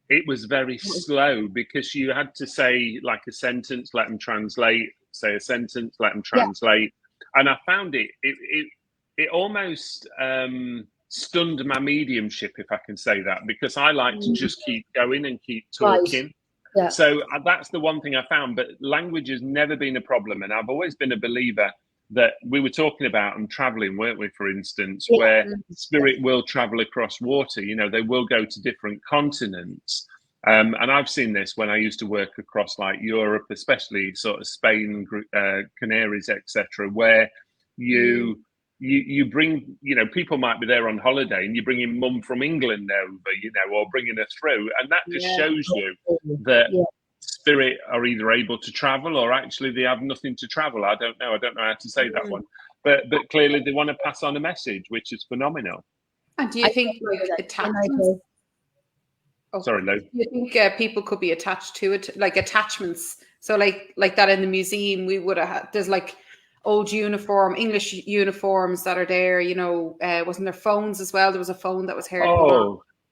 Speaker 3: it was very slow, because you had to say like a sentence, let them translate, say a sentence, let them translate. And I found it almost stunned my mediumship, if I can say that, because I like to just keep going and keep talking. Right. Yeah. So that's the one thing I found. But language has never been a problem. And I've always been a believer that we were talking about and traveling, weren't we, for instance, where spirit will travel across water. You know, they will go to different continents. And I've seen this when I used to work across like Europe, especially sort of Spain, Canaries, etc., where you bring, you know, people might be there on holiday and you're bringing mum from England over, you know, or bringing her through. And that just shows you that spirit are either able to travel or actually they have nothing to travel. I don't know how to say that one, but clearly they want to pass on a message, which is phenomenal.
Speaker 2: And do you think like attachments?
Speaker 3: Sorry, Lou.
Speaker 2: Do you think people could be attached to it, like attachments? So like that in the museum, we would have had, there's like old English uniforms that are there, you know, wasn't there phones as well? There was a phone that was heard.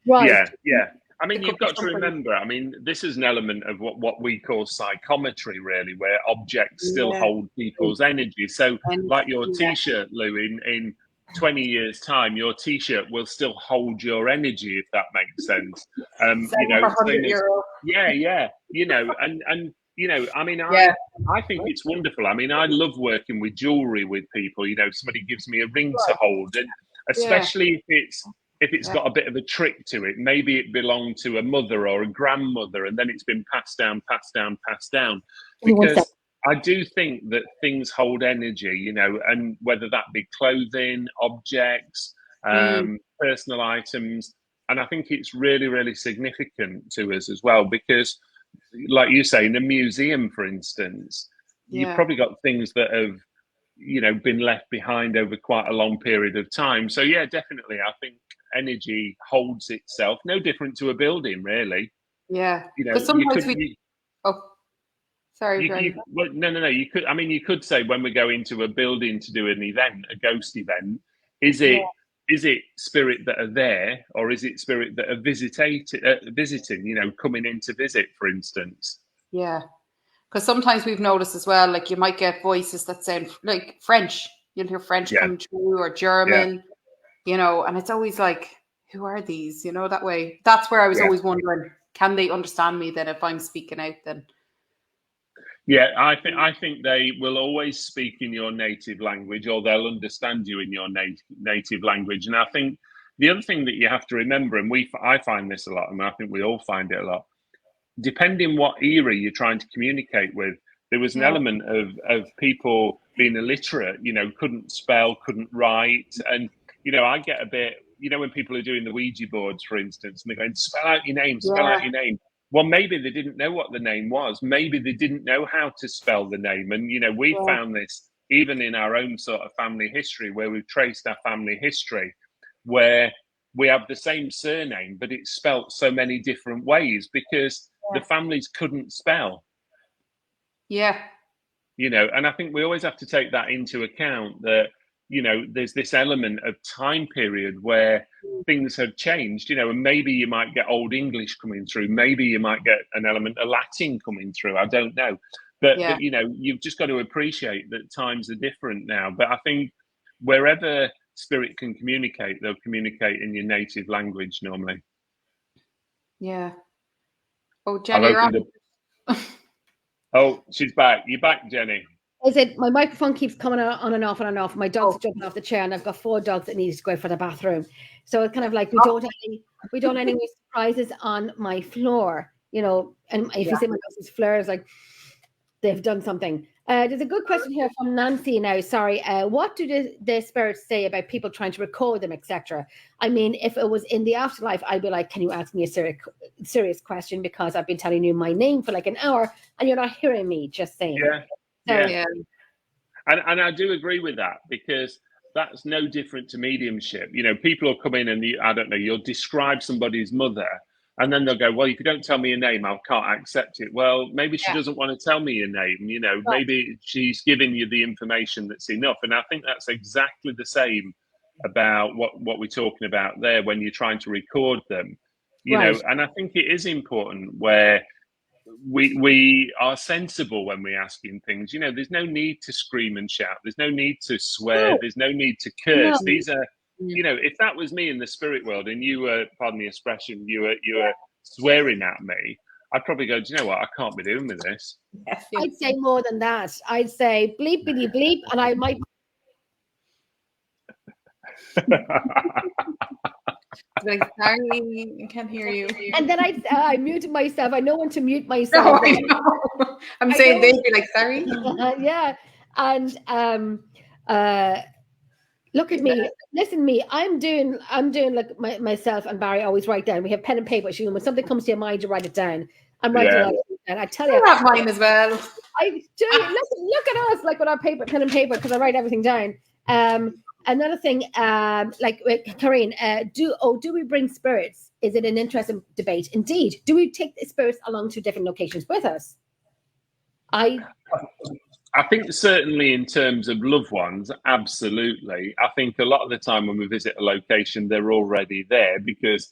Speaker 3: Yeah. I mean, you've got to remember, I mean, this is an element of what we call psychometry, really, where objects still hold people's energy. So like your T-shirt, Lou, in 20 years' time, your T-shirt will still hold your energy, if that makes sense. You know, you know, and you know, I mean, I think it's wonderful. I mean, I love working with jewelry with people. You know, somebody gives me a ring to hold, and especially if it's got a bit of a trick to it, maybe it belonged to a mother or a grandmother, and then it's been passed down. Because I do think that things hold energy, you know, and whether that be clothing, objects, personal items. And I think it's really, really significant to us as well, because like you say, in a museum, for instance, you've probably got things that have, you know, been left behind over quite a long period of time. So yeah, definitely, I think energy holds itself, no different to a building, really.
Speaker 2: Yeah,
Speaker 3: you know,
Speaker 2: sometimes sorry,
Speaker 3: no. You could. I mean, you could say when we go into a building to do an event, a ghost event, is it spirit that are there, or is it spirit that are visiting? You know, coming in to visit, for instance.
Speaker 2: Yeah, because sometimes we've noticed as well, like you might get voices that sound like French. You'll hear French come through, or German. You know, and it's always like, who are these? You know, that way. That's where I was always wondering, can they understand me then if I'm speaking out then?
Speaker 3: Yeah, I think they will always speak in your native language, or they'll understand you in your native language. And I think the other thing that you have to remember, and I find this a lot, and I think we all find it a lot, depending what era you're trying to communicate with, there was an element of people being illiterate, you know, couldn't spell, couldn't write. And, you know, I get a bit, you know, when people are doing the Ouija boards, for instance, and they're going, spell out your name, spell out your name. Well, maybe they didn't know what the name was. Maybe they didn't know how to spell the name. And, you know, we found this even in our own sort of family history, where we've traced our family history, where we have the same surname, but it's spelt so many different ways because the families couldn't spell.
Speaker 2: Yeah.
Speaker 3: and I think we always have to take that into account, that there's this element of time period where things have changed, and maybe you might get Old English coming through, maybe you might get an element of Latin coming through, I don't know, but you've just got to appreciate that times are different now. But I think wherever spirit can communicate, they'll communicate in your native language normally.
Speaker 2: Yeah. Oh, Jenny,
Speaker 3: oh, she's back. You're back, Jenny.
Speaker 1: Is it? My microphone keeps coming on and off and on and off. My dog's jumping off the chair, and I've got 4 dogs that need to go for the bathroom. So it's kind of like we don't have any surprises on my floor, And if you see my dog's floor, it's like they've done something. There's a good question here from Nancy now. Sorry. What do the spirits say about people trying to record them, etc.? I mean, if it was in the afterlife, I'd be like, can you ask me a serious question? Because I've been telling you my name for like an hour and you're not hearing me, just saying.
Speaker 3: Yeah. And I do agree with that, because that's no different to mediumship. People will come in and you'll describe somebody's mother, and then they'll go, well, if you don't tell me your name, I can't accept it. Well, maybe she doesn't want to tell me your name. Maybe she's giving you the information that's enough. And I think that's exactly the same about what we're talking about there when you're trying to record them. And I think it is important where we are sensible when we're asking things. There's no need to scream and shout. There's no need to swear. There's no need to curse. These are, if that was me in the spirit world and you were, pardon the expression, you were swearing at me, I'd probably go, do you know what? I can't be doing with this.
Speaker 1: I'd say more than that. I'd say bleep, bleep, bleep, and I might.
Speaker 2: Like, sorry, I can't hear you.
Speaker 1: And then I muted myself. I know when to mute myself.
Speaker 2: No, I know. I'm saying they'd be like, sorry.
Speaker 1: Yeah. And look at me. Listen to me. I'm doing like myself and Barry always write down. We have pen and paper. When something comes to your mind, you write it down. I'm writing it down. I tell you.
Speaker 2: I have mine as well.
Speaker 1: I do. Look at us, like with our pen and paper, because I write everything down. Another thing, like Karine, do we bring spirits? Is it an interesting debate? Indeed. Do we take the spirits along to different locations with us? I
Speaker 3: think certainly in terms of loved ones, absolutely. I think a lot of the time when we visit a location, they're already there, because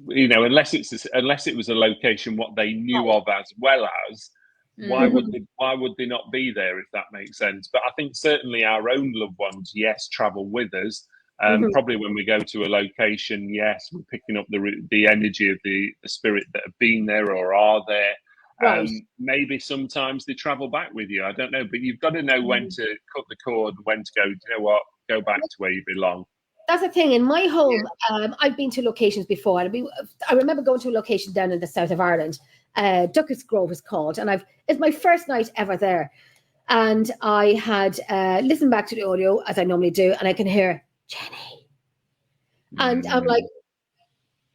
Speaker 3: unless it was a location what they knew of as well as. Why would they not be there, if that makes sense? But I think certainly our own loved ones, yes, travel with us. Probably when we go to a location, yes, we're picking up the energy of the spirit that have been there or are there. Right. Maybe sometimes they travel back with you. I don't know, but you've got to know when to cut the cord, when to go. Do you know what? Go back to where you belong. That's
Speaker 1: the thing. In my home, I've been to locations before. I remember going to a location down in the south of Ireland. Duckett's Grove is called, and it's my first night ever there, and I had listened back to the audio as I normally do, and I can hear Jenny, and I'm like,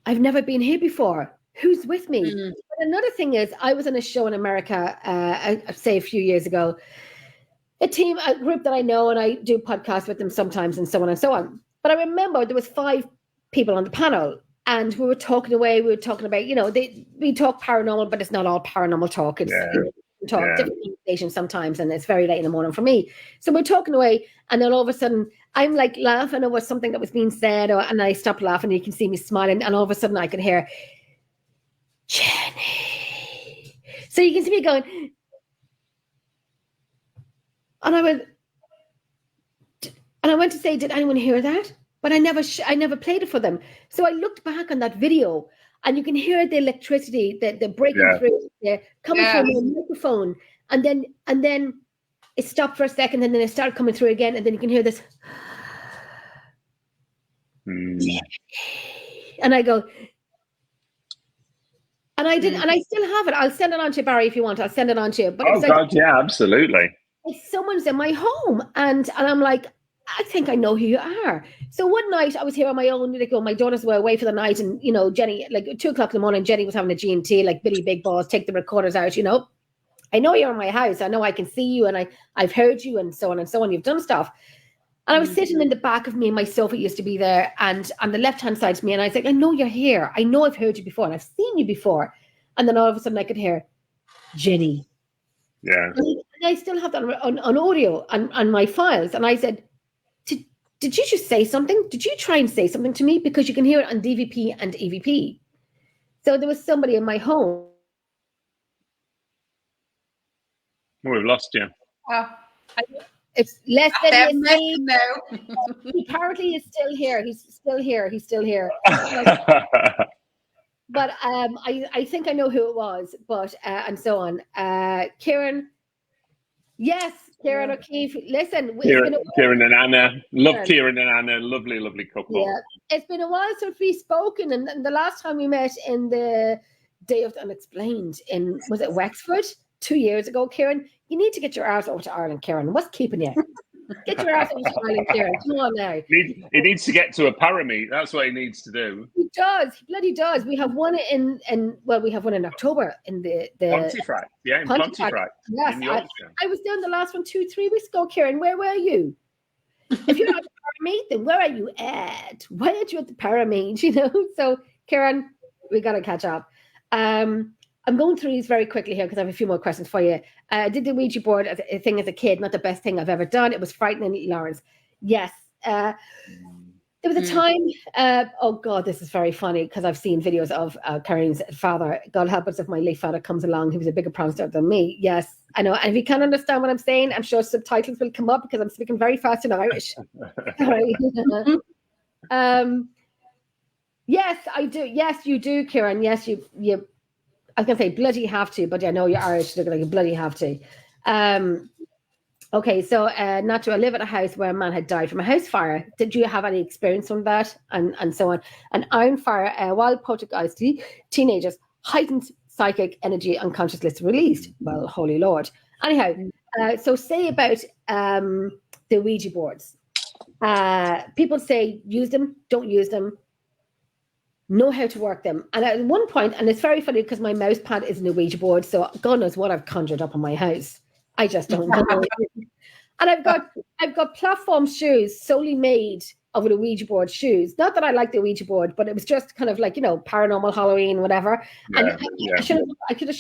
Speaker 1: I've never been here before. Who's with me? But another thing is, I was on a show in America, I'd say a few years ago. A group that I know, and I do podcasts with them sometimes, and so on and so on. But I remember there was 5 people on the panel. And we were talking away. We were talking about, we talk paranormal, but it's not all paranormal talk. It's different conversations sometimes, and it's very late in the morning for me. So we're talking away, and then all of a sudden, I'm like laughing over something that was being said, and I stopped laughing, and you can see me smiling, and all of a sudden I can hear Jenny. So you can see me going, and I went to say, did anyone hear that? But I never played it for them. So I looked back on that video, and you can hear the electricity, the breaking through, coming through the microphone, and then it stopped for a second, and then it started coming through again, and then you can hear this, and I go, and I didn't, and I still have it. I'll send it on to you, Barry, if you want. I'll send it on to you. But
Speaker 3: absolutely.
Speaker 1: It's someone's in my home, and I'm like, I think I know who you are. So one night I was here on my own. My daughters were away for the night, and Jenny, like 2:00 in the morning, Jenny was having a G&T, like Billy Big Balls, take the recorders out. I know you're in my house. I know I can see you, and I've heard you, and so on and so on. You've done stuff. And I was sitting in the back of me, and my sofa used to be there, and on the left hand side to me, and I was like, I know you're here. I know I've heard you before, and I've seen you before. And then all of a sudden I could hear Jenny.
Speaker 3: Yeah.
Speaker 1: And I still have that on audio on my files. And I said, did you just say something? Did you try and say something to me? Because you can hear it on DVP and EVP. So there was somebody in my home.
Speaker 3: We've lost you.
Speaker 1: It's less than me.
Speaker 2: No.
Speaker 1: He apparently is still here. He's still here. But I think I know who it was. But and so on. Kieran. Yes, Kieran O'Keefe. Listen,
Speaker 3: Kieran and Anna. Love Kieran and Anna. Lovely, lovely couple.
Speaker 1: Yeah, it's been a while since we've spoken, and the last time we met in the Day of the Unexplained was it Wexford 2 years ago, Kieran? You need to get your ass over to Ireland, Kieran. What's keeping you? Get your ass over to Ireland, Kieran. Come on now.
Speaker 3: He needs to get to a parameet. That's what he needs to do.
Speaker 1: He does. He bloody does. We have one we have one in October in the
Speaker 3: Pontefract. Yeah, in Pontefract.
Speaker 1: Yes, I was down the last one 2-3 weeks ago, Kieran. Where were you? If you're at the parameet, then where are you at? Why aren't you at the parameet? You know. So, Kieran, we got to catch up. I'm going through these very quickly here because I have a few more questions for you. I did the Ouija board as a thing as a kid, not the best thing I've ever done. It was frightening, Lawrence. Yes. There was a time, oh God, this is very funny because I've seen videos of Karen's father. God help us if my late father comes along. He was a bigger prankster than me. Yes, I know. And if you can't understand what I'm saying, I'm sure subtitles will come up because I'm speaking very fast in Irish. Sorry. Yes, I do. Yes, you do, Kieran. Yes, you I was going to say bloody have to, but I know you're Irish, so you bloody have to. Okay, so not to live at a house where a man had died from a house fire. Did you have any experience from that? And so on. An iron fire, while poltergeist teenagers, heightened psychic energy and consciousness released. Well, holy Lord. Anyhow, so say about the Ouija boards. People say use them, don't use them. Know how to work them. And at one point, and it's very funny because my mouse pad is an Ouija board, so God knows what I've conjured up in my house. I just don't know. And I've got platform shoes solely made of a Ouija board shoes. Not that I like the Ouija board, but it was just kind of like, paranormal Halloween, whatever. Yeah, and I should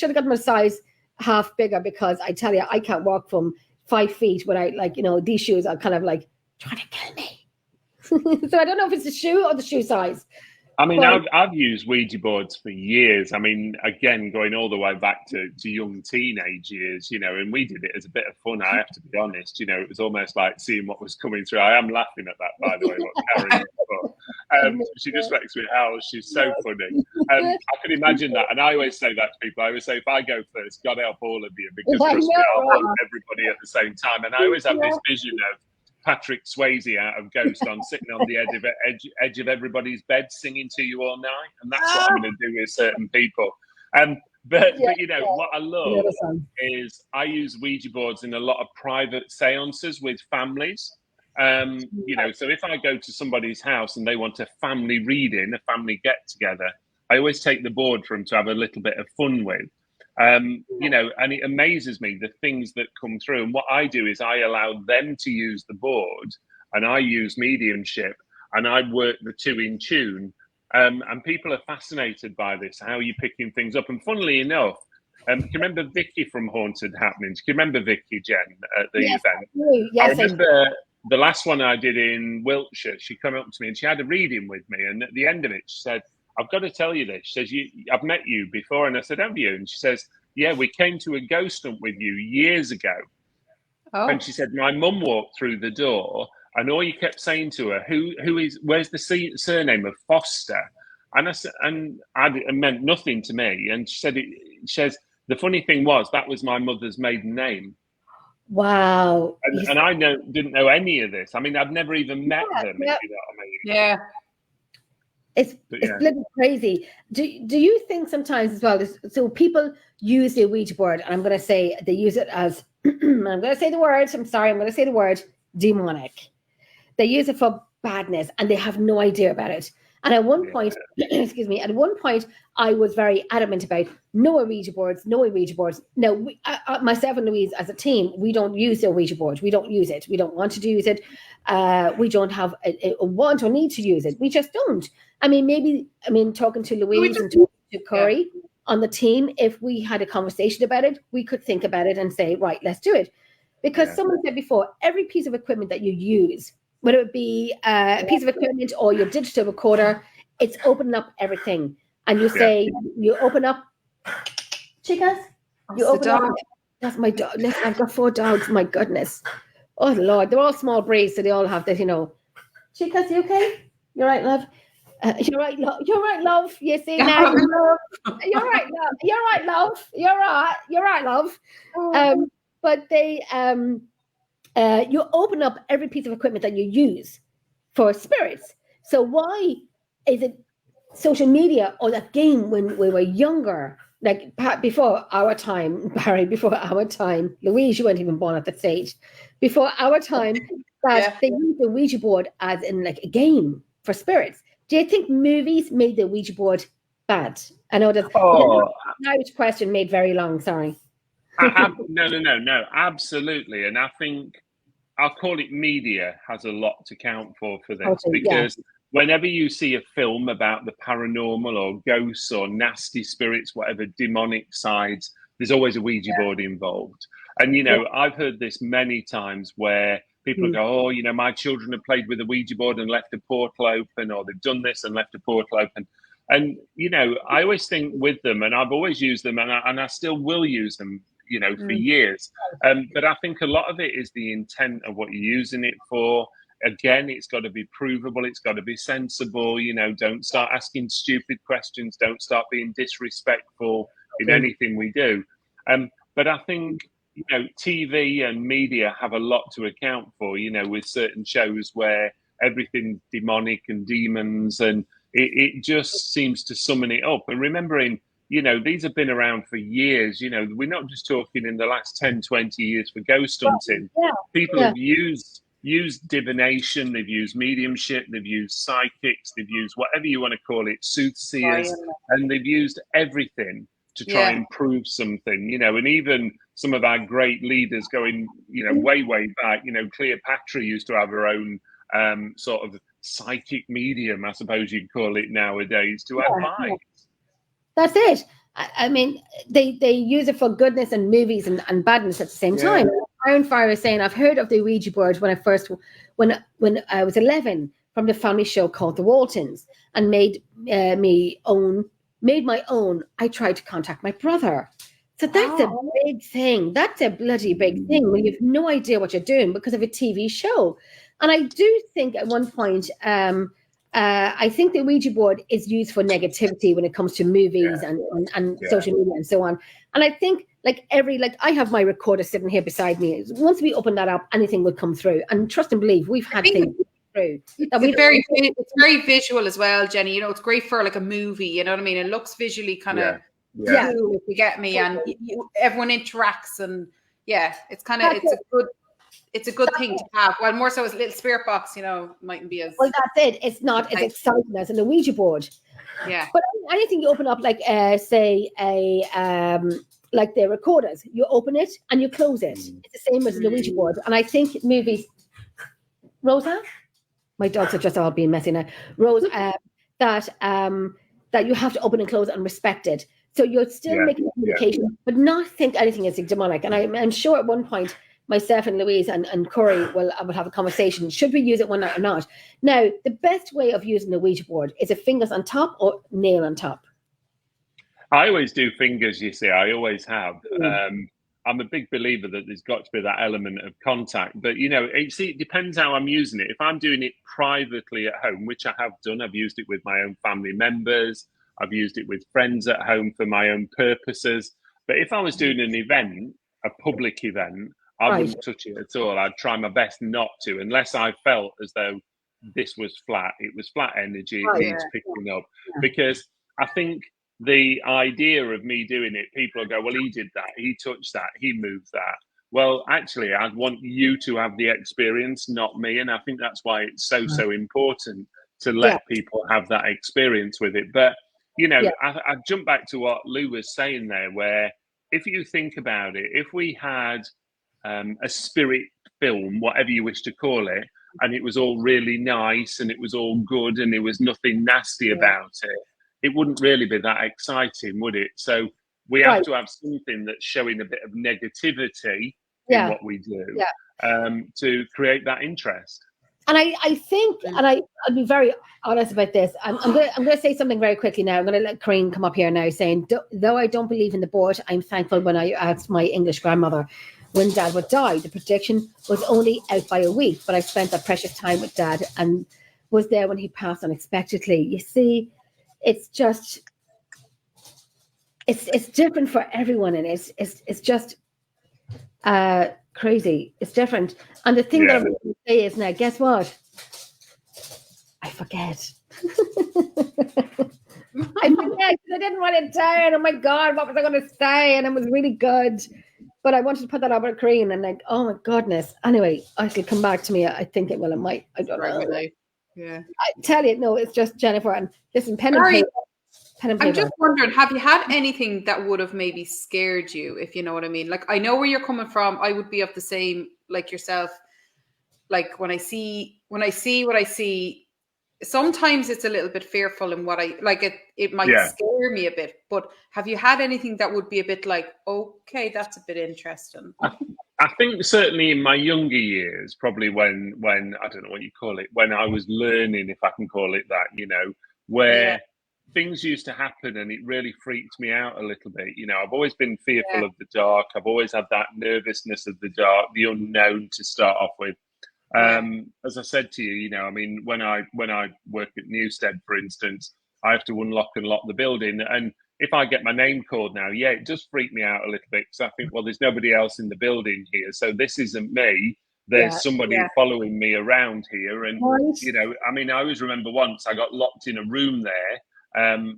Speaker 1: have gotten my size half bigger because I tell you, I can't walk from 5 feet without these shoes are kind of like trying to kill me. So I don't know if it's the shoe or the shoe size.
Speaker 3: I mean, I've used Ouija boards for years. I mean, again, going all the way back to young teenage years, and we did it as a bit of fun. I have to be honest, it was almost like seeing what was coming through. I am laughing at that, by the way, what Karen put. She just makes me howl. She's so funny. I can imagine that. And I always say that to people. I always say, if I go first, God help all of you, because trust me, I'll help everybody at the same time. And I always have this vision of Patrick Swayze out of Ghost sitting on the edge of everybody's bed singing to you all night, and that's what I'm going to do with certain people. But what I love is I use Ouija boards in a lot of private seances with families. So if I go to somebody's house and they want a family reading, a family get together, I always take the board for them to have a little bit of fun with. And it amazes me the things that come through. And what I do is I allow them to use the board, and I use mediumship, and I work the two in tune. And people are fascinated by this, how you're picking things up. And funnily enough, do you remember Vicky from Haunted Happenings? Do you remember Vicky, Jen, at the event?
Speaker 1: Yes,
Speaker 3: I remember the last one I did in Wiltshire. She came up to me and she had a reading with me. And at the end of it, she said, I've got to tell you this. She says, I've met you before. And I said, have you? And she says, yeah, we came to a ghost hunt with you years ago. Oh. And she said, my mum walked through the door and all you kept saying to her, where's the surname of Foster? And I said, it meant nothing to me. And she says, the funny thing was, that was my mother's maiden name.
Speaker 1: Wow.
Speaker 3: And I didn't know any of this. I mean, I've never even met them, if you know what I mean.
Speaker 2: Yeah.
Speaker 1: It's bloody crazy. Do you think sometimes as well, so people use the Ouija board, and I'm going to say they use it as, I'm going to say the word, demonic. They use it for badness, and they have no idea about it. And at one point, I was very adamant about no Ouija boards. No, myself and Louise as a team, we don't use the Ouija board. We don't use it. We don't want to use it. We don't have a want or need to use it. We just don't. I mean, talking to Louise and talking to Corey, on the team, if we had a conversation about it, we could think about it and say, right, let's do it. Because someone said before, every piece of equipment that you use, whether it be a piece of equipment or your digital recorder, it's opening up everything. And you say, you open up, chicas, you open up. That's my dog. Listen, I've got 4 dogs. My goodness. Oh, Lord. They're all small breeds, so they all have this, you know. Chicas, you okay? You're right, love. You're right, love. You're right, love. You see now. You're right, love. You're right, love. You're right. You're right, love. But they, you open up every piece of equipment that you use for spirits. So why is it social media or that game when we were younger, like before our time, Barry, before our time, Louise, you weren't even born at that stage, before our time, that they used the Ouija board as in like a game for spirits. Do you think movies made the Ouija board bad? I know that Irish question made very long, sorry.
Speaker 3: No, absolutely. And I think I'll call it media has a lot to count for this, because whenever you see a film about the paranormal or ghosts or nasty spirits, whatever demonic sides, there's always a Ouija board involved. And, you know, I've heard this many times where people go, oh, you know, my children have played with a Ouija board and left a portal open, or they've done this and left a portal open. And, you know, I always think with them, and I've always used them, and I still will use them, you know, for years. But I think a lot of it is the intent of what you're using it for. Again, it's got to be provable. It's got to be sensible. You know, don't start asking stupid questions. Don't start being disrespectful in anything we do. But I think, you know, TV and media have a lot to account for, you know, with certain shows where everything's demonic and demons, and it just seems to summon it up. And remembering, you know, these have been around for years. You know, we're not just talking in the last 10, 20 years for ghost hunting. People have used divination, they've used mediumship, they've used psychics, they've used whatever you want to call it, soothsayers, and they've used everything to try and prove something, you know. And even some of our great leaders going, you know, way back, you know, Cleopatra used to have her own sort of psychic medium, I suppose you'd call it nowadays, to advise.
Speaker 1: That's it. I mean, they use it for goodness and movies and badness at the same time. Iron Fire is saying, I've heard of the Ouija board when I was 11 from the family show called The Waltons, and made my own. I tried to contact my brother. So that's a big thing. That's a bloody big thing when you have no idea what you're doing because of a TV show. And I do think at one point, I think the Ouija board is used for negativity when it comes to movies and social media and so on. And I think I have my recorder sitting here beside me. Once we open that up, anything will come through. And trust and believe, we've had things through.
Speaker 2: It's very visual as well, Jenny. You know, it's great for like a movie. You know what I mean? It looks visually kind of cool, if you get me. And everyone interacts, and it's kind of it's a good thing to have. Well, more so as a little spirit box, you know, mightn't be as...
Speaker 1: Well, that's it. It's not as exciting as an Ouija board.
Speaker 2: Yeah.
Speaker 1: But anything you open up, like, say, like the recorders, you open it and you close it. It's the same as the Ouija board. And I think movies... Rosa? My dogs are just all being messy now. Rose, that you have to open and close and respect it. So you're still making communication, but not think anything is demonic. And I'm sure at one point... myself and Louise and Corey will have a conversation. Should we use it one night or not? Now, the best way of using the Ouija board is it fingers on top or nail on top?
Speaker 3: I always do fingers, you see. I always have. I'm a big believer that there's got to be that element of contact. But, you know, it depends how I'm using it. If I'm doing it privately at home, which I have done, I've used it with my own family members. I've used it with friends at home for my own purposes. But if I was doing an event, a public event, I wouldn't touch it at all. I'd try my best not to, unless I felt as though this was flat. It was flat energy. It needs picking up. Because I think the idea of me doing it, people will go, well, he did that. He touched that. He moved that. Well, actually, I'd want you to have the experience, not me. And I think that's why it's so important to let people have that experience with it. But, you know, I jump back to what Lou was saying there, where if you think about it, if we had a spirit film, whatever you wish to call it, and it was all really nice and it was all good and there was nothing nasty about it, it wouldn't really be that exciting, would it? So we have to have something that's showing a bit of negativity in what we do to create that interest.
Speaker 1: And I think, and I'll be very honest about this. I'm going to say something very quickly now. I'm going to let Corinne come up here now, saying, though I don't believe in the board, I'm thankful when I asked my English grandmother when Dad would die. The prediction was only out by a week, but I spent that precious time with Dad and was there when he passed unexpectedly. You see, it's just, it's different for everyone, and it's just crazy. It's different. And the thing that I'm going to say is now, guess what? I forget. I forget because I didn't write it down. Oh my God, what was I going to say? And it was really good. But I wanted to put that over to Corinne and like, oh my goodness. Anyway, it'll come back to me. I think it will. It might. I don't know.
Speaker 2: Yeah.
Speaker 1: I tell you, no, it's just Jennifer. And listen, pen and paper.
Speaker 2: I'm just wondering, have you had anything that would have maybe scared you, if you know what I mean? Like, I know where you're coming from. I would be of the same, like yourself. Like when I see what I see, sometimes it's a little bit fearful in what I like. It might scare me a bit. But have you had anything that would be a bit like, okay, that's a bit interesting?
Speaker 3: I think certainly in my younger years, probably when I don't know what you call it, when I was learning, if I can call it that, you know, where things used to happen and it really freaked me out a little bit. You know, I've always been fearful of the dark. I've always had that nervousness of the dark, the unknown to start off with. As I said to you, you know, I mean, when I work at Newstead, for instance, I have to unlock and lock the building. And if I get my name called now, it does freak me out a little bit because I think, well, there's nobody else in the building here. So this isn't me. There's somebody following me around here. And, you know, I mean, I always remember once I got locked in a room there.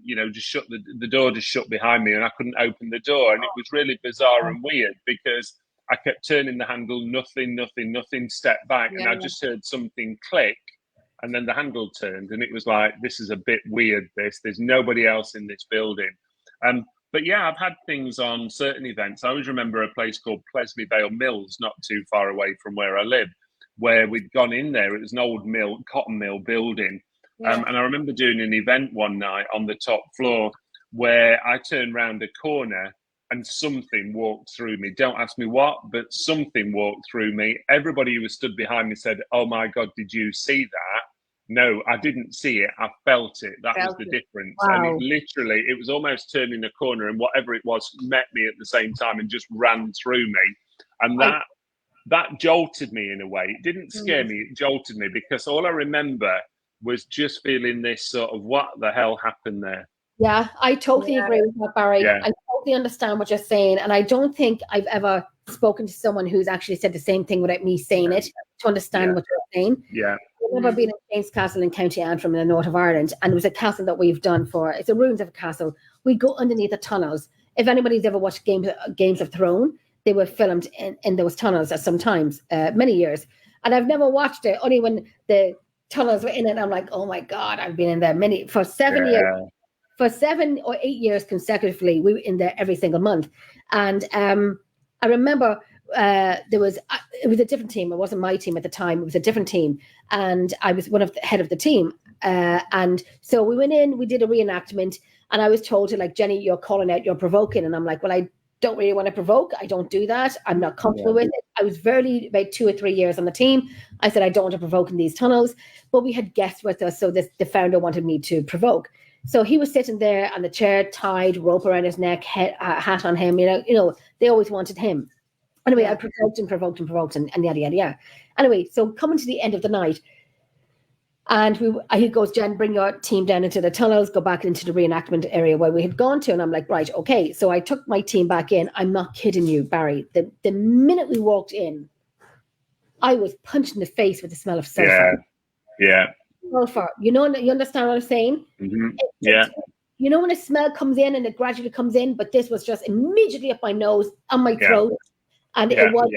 Speaker 3: You know, just shut the door, just shut behind me, and I couldn't open the door, and it was really bizarre and weird because I kept turning the handle, nothing, step back, and I just heard something click, and then the handle turned, and it was like, this is a bit weird. There's nobody else in this building, but I've had things on certain events. I always remember a place called Plesby Vale Mills, not too far away from where I live, where we'd gone in there. It was an old cotton mill building. And I remember doing an event one night on the top floor where I turned round a corner and something walked through me. Don't ask me what, but something walked through me. Everybody who was stood behind me said, "Oh my God, did you see that?" No, I didn't see it. I felt it. That was the difference. Wow. And it was almost turning a corner, and whatever it was met me at the same time and just ran through me. And that jolted me in a way. It didn't scare me. It jolted me because all I remember was just feeling this sort of, what the hell happened there?
Speaker 1: Yeah, I totally agree with that, Barry. Yeah. I totally understand what you're saying. And I don't think I've ever spoken to someone who's actually said the same thing without me saying it to understand what you're saying.
Speaker 3: Yeah.
Speaker 1: I've never been in James Castle in County Antrim in the north of Ireland. And it was a castle that we've done it's the ruins of a castle. We go underneath the tunnels. If anybody's ever watched Games of Thrones, they were filmed in those tunnels at sometimes, many years. And I've never watched it, only when the tunnels were in it. I'm like, oh my God, I've been in there for 7 years. For 7 or 8 years consecutively, we were in there every single month. And I remember it was a different team. It wasn't my team at the time. It was a different team. And I was one of the head of the team. And so we went in, we did a reenactment, and I was told to, like, Jenny, you're calling out, you're provoking. And I'm like, well, I don't really want to provoke. I don't do that. I'm not comfortable with it. I was barely about 2 or 3 years on the team. I said, I don't want to provoke in these tunnels, but we had guests with us. So the founder wanted me to provoke. So he was sitting there on the chair, tied, rope around his neck, hat on him. You know, they always wanted him. Anyway, I provoked and yada, yada, yada. Anyway, so coming to the end of the night, and he goes, Jen, bring your team down into the tunnels, go back into the reenactment area where we had gone to. And I'm like, right, okay. So I took my team back in. I'm not kidding you, Barry. The minute we walked in, I was punched in the face with the smell of sulfur.
Speaker 3: Yeah.
Speaker 1: Sulfur. You understand what I'm saying?
Speaker 3: Mm-hmm.
Speaker 1: You know when a smell comes in and it gradually comes in, but this was just immediately up my nose, on my throat. And it was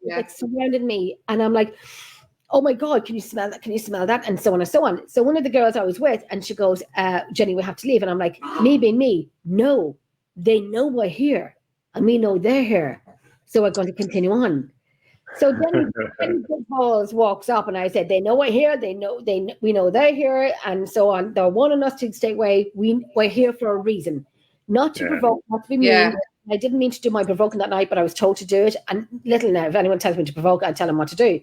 Speaker 1: like surrounded me. And I'm like, oh my God, can you smell that? Can you smell that? And so on and so on. So one of the girls I was with, and she goes, Jenny, we have to leave. And I'm like, me being me, no, they know we're here and we know they're here. So we're going to continue on. So then Big Balls walks up, and I said, "They know we're here. We know they're here, and so on. They're wanting us to stay away. We're here for a reason, not to provoke, not to be mean."
Speaker 2: Yeah.
Speaker 1: I didn't mean to do my provoking that night, but I was told to do it. And little now, if anyone tells me to provoke, I tell them what to do.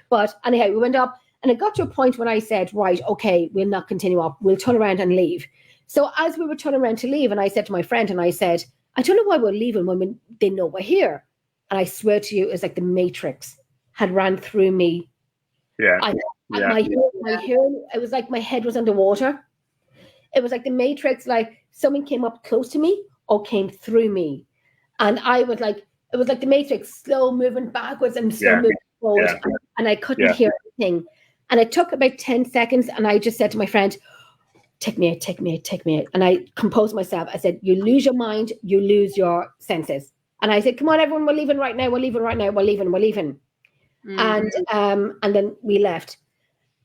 Speaker 1: But anyhow, we went up, and it got to a point when I said, "Right, okay, we'll not continue up. We'll turn around and leave." So as we were turning around to leave, and I said to my friend, and I said, "I don't know why we're leaving when they know we're here." And I swear to you, it was like the Matrix had ran through me.
Speaker 3: Yeah.
Speaker 1: My hearing, it was like my head was underwater. It was like the Matrix, like someone came up close to me or came through me. And I was like, it was like the Matrix, slow moving backwards and slow moving forward. Yeah. And I couldn't hear anything. And it took about 10 seconds. And I just said to my friend, take me out, take me out, take me out. And I composed myself. I said, you lose your mind, you lose your senses. And I said, come on, everyone, we're leaving right now. We're leaving right now. We're leaving. Mm-hmm. And then we left.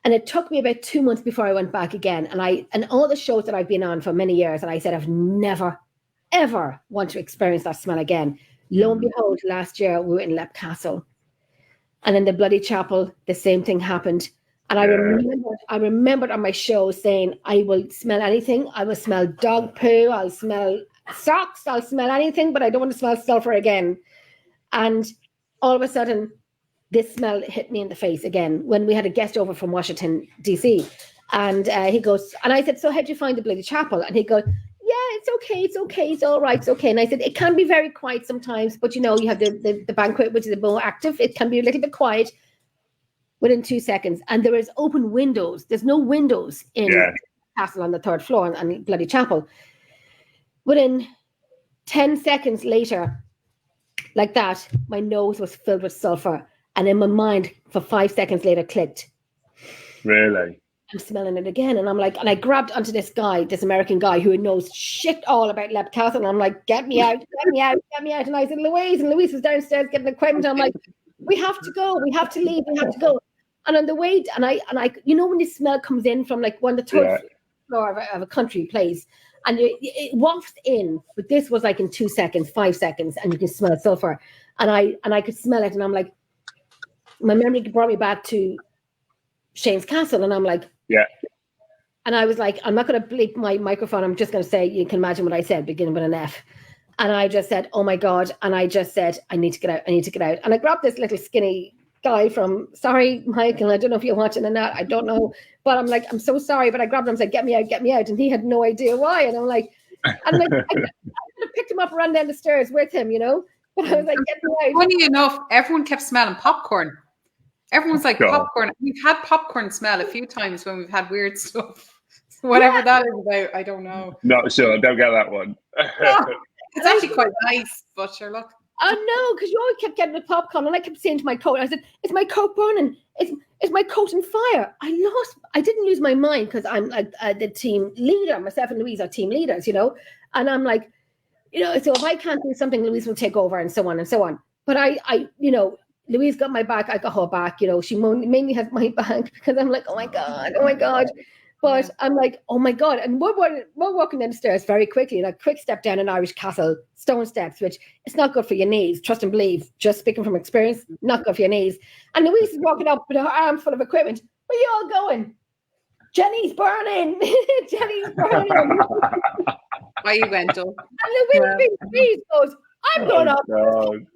Speaker 1: And it took me about 2 months before I went back again. And all the shows that I've been on for many years, and I said, I've never, ever want to experience that smell again. Lo and behold, last year we were in Leap Castle. And in the Bloody Chapel, the same thing happened. And I remembered on my show saying, I will smell anything. I will smell dog poo. I'll smell socks. I'll smell anything, but I don't want to smell sulfur again. And all of a sudden, this smell hit me in the face again when we had a guest over from Washington, D.C. And he goes, and I said, so how'd you find the Bloody Chapel? And he goes, yeah, it's okay, it's all right, it's okay. And I said, it can be very quiet sometimes, but you know, you have the banquet, which is more active. It can be a little bit quiet within 2 seconds. And there is open windows. There's no windows in the castle on the third floor and Bloody Chapel. Within 10 seconds later, like that, my nose was filled with sulfur. And in my mind, for 5 seconds later, clicked.
Speaker 3: Really?
Speaker 1: I'm smelling it again. And I'm like, and I grabbed onto this guy, this American guy who knows shit all about Leap Castle. And I'm like, get me out. And I said, Louise, and Louise was downstairs getting equipment. I'm like, we have to go. We have to leave. We have to go. And on the way, and I, you know, when the smell comes in from like the third floor of a country place, and it wafts in, but this was like in 2 seconds, 5 seconds, and you can smell sulfur. And I could smell it. And I'm like, my memory brought me back to Shane's Castle. And I'm like, and I was like, I'm not going to bleep my microphone. I'm just going to say, you can imagine what I said, beginning with an F. And I just said, oh my God. And I just said, I need to get out. And I grabbed this little skinny guy from, sorry, Michael, I don't know if you're watching or not. I don't know. But I'm like, I'm so sorry. But I grabbed him and said, get me out. And he had no idea why. And I'm like, I could have picked him up and run down the stairs with him, you know. But I was like, get me out.
Speaker 2: Funny enough, everyone kept smelling popcorn. Everyone's like, popcorn. We've had popcorn smell a few times when we've had weird stuff. Whatever that is about, I don't know.
Speaker 3: Not sure. Don't get that one.
Speaker 2: It's actually quite nice, but sure, look.
Speaker 1: Oh no, because you always kept getting the popcorn, and I kept saying to my coat, I said, "Is my coat burning? Is my coat on fire?" I didn't lose my mind because I'm like the team leader. Myself and Louise are team leaders, you know. And I'm like, you know, so if I can't do something, Louise will take over, and so on and so on. But I, you know, Louise got my back, I got her back. You know, she mainly has my back because I'm like, oh my god. But I'm like, oh my God. And we're walking down the stairs very quickly, like quick step down an Irish Castle, stone steps, which it's not good for your knees. Trust and believe, just speaking from experience, not good for your knees. And Louise is walking up with her arms full of equipment. Where you all going? Jenny's burning. Jenny's burning.
Speaker 2: Why you went up?
Speaker 1: And Louise goes, I'm going up. And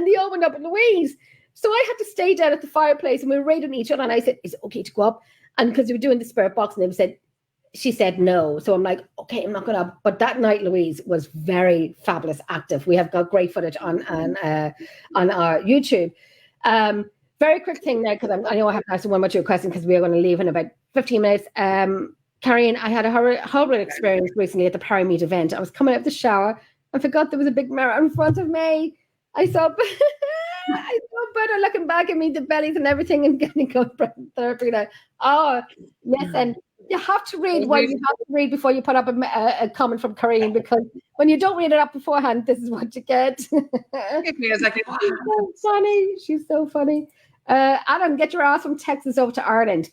Speaker 1: they all went up with Louise. So I had to stay down at the fireplace and we were rating each other. And I said, is it okay to go up? And because we were doing the spirit box, and she said no. So I'm like, okay, I'm not going to. But that night, Louise was very fabulous, active. We have got great footage on our YouTube. Very quick thing now, because I know I have to ask one more question because we are going to leave in about 15 minutes. Carrie, I had a horrible experience recently at the Parameet event. I was coming out of the shower and forgot there was a big mirror in front of me. I saw better looking back at me, the bellies and everything, and getting go therapy now. Oh, yes, and you have to read what you have to read before you put up a comment from Corinne, because when you don't read it up beforehand, this is what you get. She's so funny. She's so funny. Adam, get your ass from Texas over to Ireland.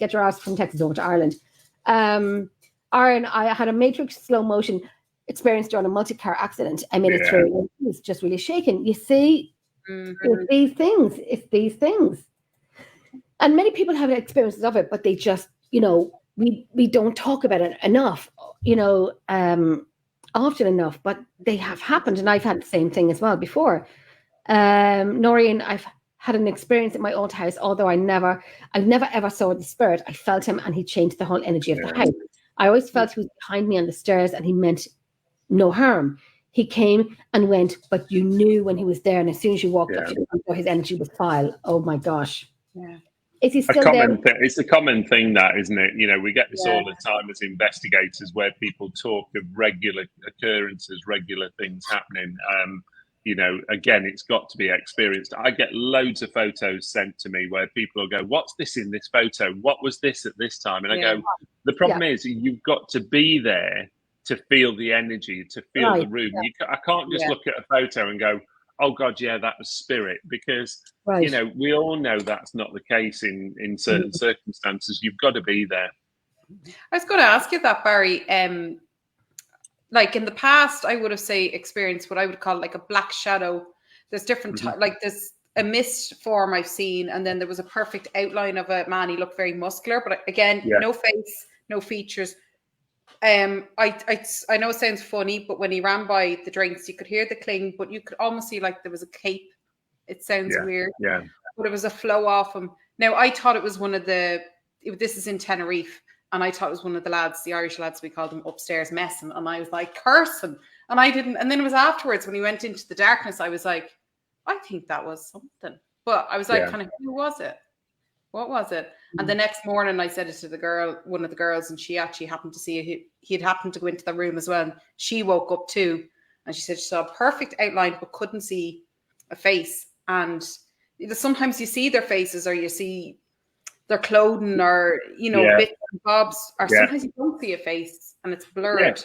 Speaker 1: Aaron, I had a Matrix slow motion experience during a multi-car accident. I made it through. It's just really shaken. You see, It's these things. It's these things. And many people have experiences of it, but they just, we don't talk about it enough, often enough, but they have happened. And I've had the same thing as well before. Noreen, I've had an experience at my old house, although I never ever saw the spirit. I felt him and he changed the whole energy of the house. I always felt he was behind me on the stairs and he meant no harm. He came and went, but you knew when he was there. And as soon as you walked up to him, his energy was foul. Oh my gosh.
Speaker 2: Yeah.
Speaker 1: Is he still there?
Speaker 3: It's a common thing, that, isn't it? We get this all the time as investigators, where people talk of regular occurrences, regular things happening. Again, it's got to be experienced. I get loads of photos sent to me where people will go, "What's this in this photo? What was this at this time?" And I go, the problem is you've got to be there to feel the energy, to feel the room. I can't just look at a photo and go, "Oh God, yeah, that was spirit," because we all know that's not the case in certain circumstances. You've got to be there.
Speaker 2: I was going to ask you that, Barry. Like in the past, I would have experienced what I would call like a black shadow. There's different like there's a mist form I've seen, and then there was a perfect outline of a man. He looked very muscular, but again, no face, no features. I know it sounds funny, but when he ran by the drinks, you could hear the cling, but you could almost see like there was a cape. It sounds weird, but it was a flow off him. Now I thought it was this is in Tenerife, and I thought it was one of the lads, the Irish lads, we called them, upstairs messing, and I was like cursing, and I didn't. And then it was afterwards when he went into the darkness, I was like, I think that was something, but I was like, kind of, who was it? What was it? And the next morning I said it to one of the girls, and she actually happened to see he had happened to go into the room as well. And she woke up too, and she said she saw a perfect outline but couldn't see a face. And sometimes you see their faces, or you see their clothing, or bits and bobs, or sometimes you don't see a face and it's blurred.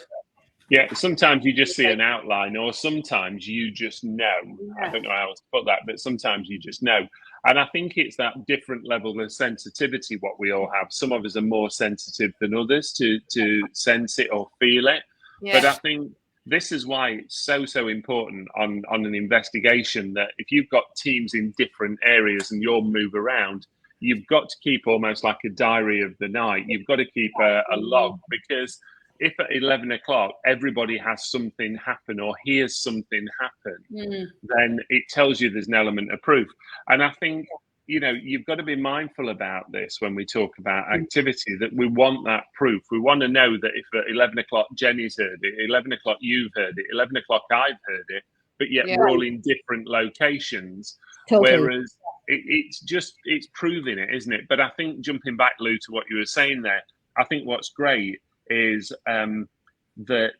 Speaker 3: Yeah, sometimes you just see an outline, or sometimes you just know. I don't know how else to put that, but sometimes you just know. And I think it's that different level of sensitivity what we all have. Some of us are more sensitive than others to sense it or feel it. But I think this is why it's so important on an investigation, that if you've got teams in different areas and you'll move around, you've got to keep almost like a diary of the night. You've got to keep a log, because if at 11 o'clock everybody has something happen or hears something happen, then it tells you there's an element of proof. And I think, you've got to be mindful about this when we talk about activity, that we want that proof. We want to know that if at 11 o'clock Jenny's heard it, 11 o'clock you've heard it, 11 o'clock I've heard it, but yet we're all in different locations. Totally. Whereas it's proving it, isn't it? But I think, jumping back, Lou, to what you were saying there, I think what's great is that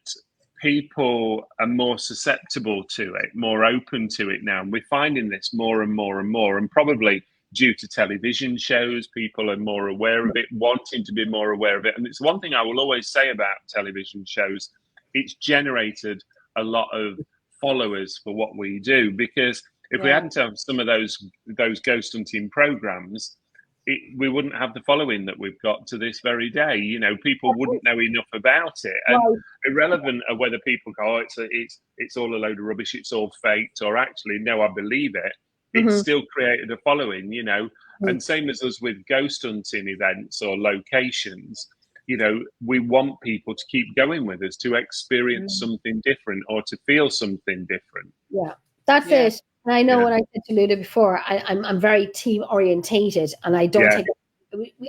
Speaker 3: people are more susceptible to it, more open to it now. And we're finding this more and more and more. And probably due to television shows, people are more aware of it, wanting to be more aware of it. And it's one thing I will always say about television shows: it's generated a lot of followers for what we do. Because if we hadn't have some of those ghost hunting programs, we wouldn't have the following that we've got to this very day. People wouldn't know enough about it, and irrelevant of whether people go, "Oh, it's all a load of rubbish, it's all faked," or actually, no, I believe it. It's still created a following, And same as us with ghost hunting events or locations, we want people to keep going with us, to experience something different or to feel something different.
Speaker 1: Yeah, that's it. And I know what I said to Luda before, I'm very team orientated, and I don't take.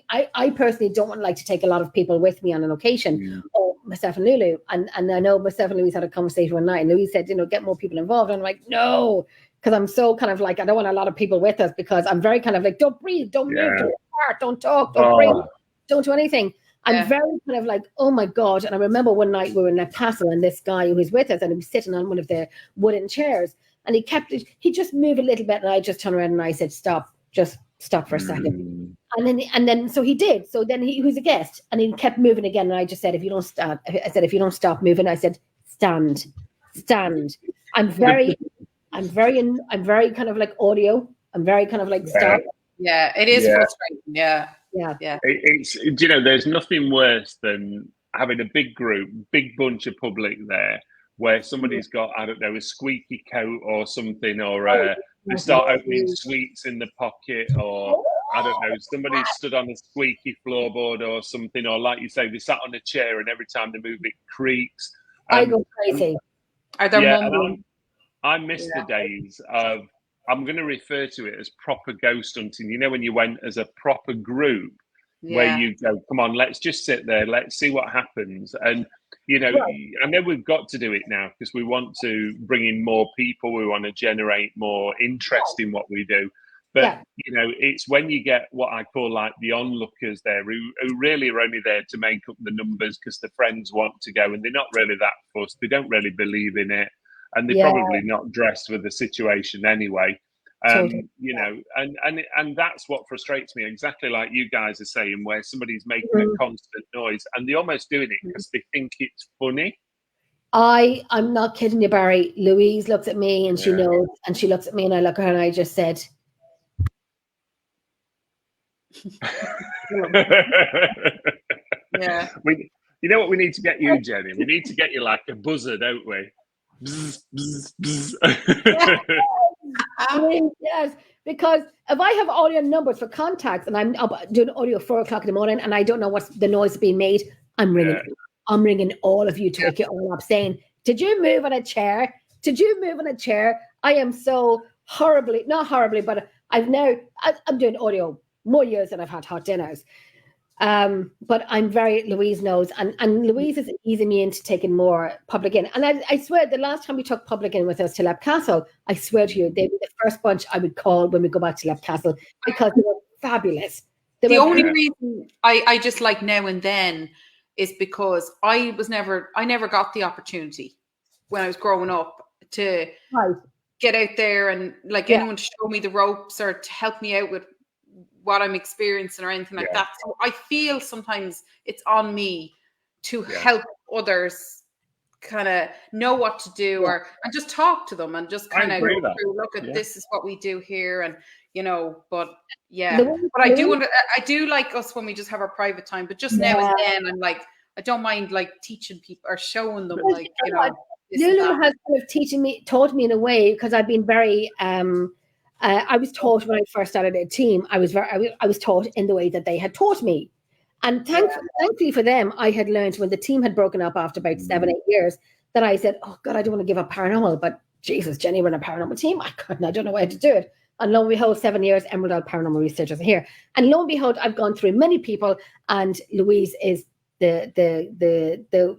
Speaker 1: I personally don't like to take a lot of people with me on a location, or myself and Lulu. And I know myself and Louise had a conversation one night, and Louise said, get more people involved. And I'm like, no, because I'm so kind of like, I don't want a lot of people with us, because I'm very kind of like, don't breathe, don't move, don't start, don't talk, don't breathe, don't do anything. I'm very kind of like, oh my God. And I remember one night we were in a castle, and this guy who was with us, and he was sitting on one of the wooden chairs. And he just moved a little bit, and I just turned around and I said, stop, just stop for a second. And then, so he did. So then he was a guest, and he kept moving again. And I just said, if you don't stop moving, I said, stand. I'm very kind of like audio. I'm very kind of like, stop.
Speaker 2: Yeah, it is frustrating. Yeah.
Speaker 3: It's, there's nothing worse than having a big group, big bunch of public there, where somebody's got, I don't know, a squeaky coat or something, or they start opening sweets in the pocket, or I don't know, somebody stood on a squeaky floorboard or something, or like you say, they sat on a chair and every time they move it creaks.
Speaker 1: I go crazy.
Speaker 3: I miss the days of, I'm going to refer to it as proper ghost hunting. You know, when you went as a proper group, where you go, come on, let's just sit there, let's see what happens. And, you know, I know we've got to do it now because we want to bring in more people. We want to generate more interest in what we do. But, you know, it's when you get what I call like the onlookers there who really are only there to make up the numbers because the friends want to go and they're not really that fussed. They don't really believe in it. And they're probably not dressed for the situation anyway. You know, and that's what frustrates me, exactly like you guys are saying, where somebody's making a constant noise and they're almost doing it because they think it's funny.
Speaker 1: I'm not kidding you, Barry. Louise looks at me and she knows, and she looks at me and I look at her and I just said,
Speaker 3: you know what we need to get you, Jenny? We need to get you like a buzzer, don't we? Bzz, bzz, bzz.
Speaker 1: Yes, because if I have audio numbers for contacts and I'm doing audio 4 o'clock in the morning and I don't know what's the noise being made, I'm ringing. I'm ringing all of you to wake you all up, saying, "Did you move on a chair? Did you move on a chair?" I am so not horribly, but I'm doing audio more years than I've had hot dinners. But I'm Louise knows, and Louise is easing me into taking more public in. And I swear, the last time we took public in with us to Leap Castle, I swear to you, they were the first bunch I would call when we go back to Leap Castle because they were fabulous.
Speaker 2: The only reason I just like now and then is because I never got the opportunity when I was growing up to get out there and like anyone to show me the ropes or to help me out with what I'm experiencing or anything like that. So I feel sometimes it's on me to help others kind of know what to do and just talk to them and just kind of go through, look at this is what we do here. And, you know, but I do like us when we just have our private time, but just now and then I'm like, I don't mind like teaching people or showing them like, you know.
Speaker 1: Lulu has kind of taught me in a way, because I've been very, I was taught when I first started a team, I was taught in the way that they had taught me. And thankfully for them, I had learned when the team had broken up after about 7-8 years that I said, oh God, I don't want to give up paranormal, but Jesus, Jenny, we're in a paranormal team. I don't know how to do it. And lo and behold, 7 years, Emerald Isle Paranormal Researchers are here. And lo and behold, I've gone through many people, and Louise is the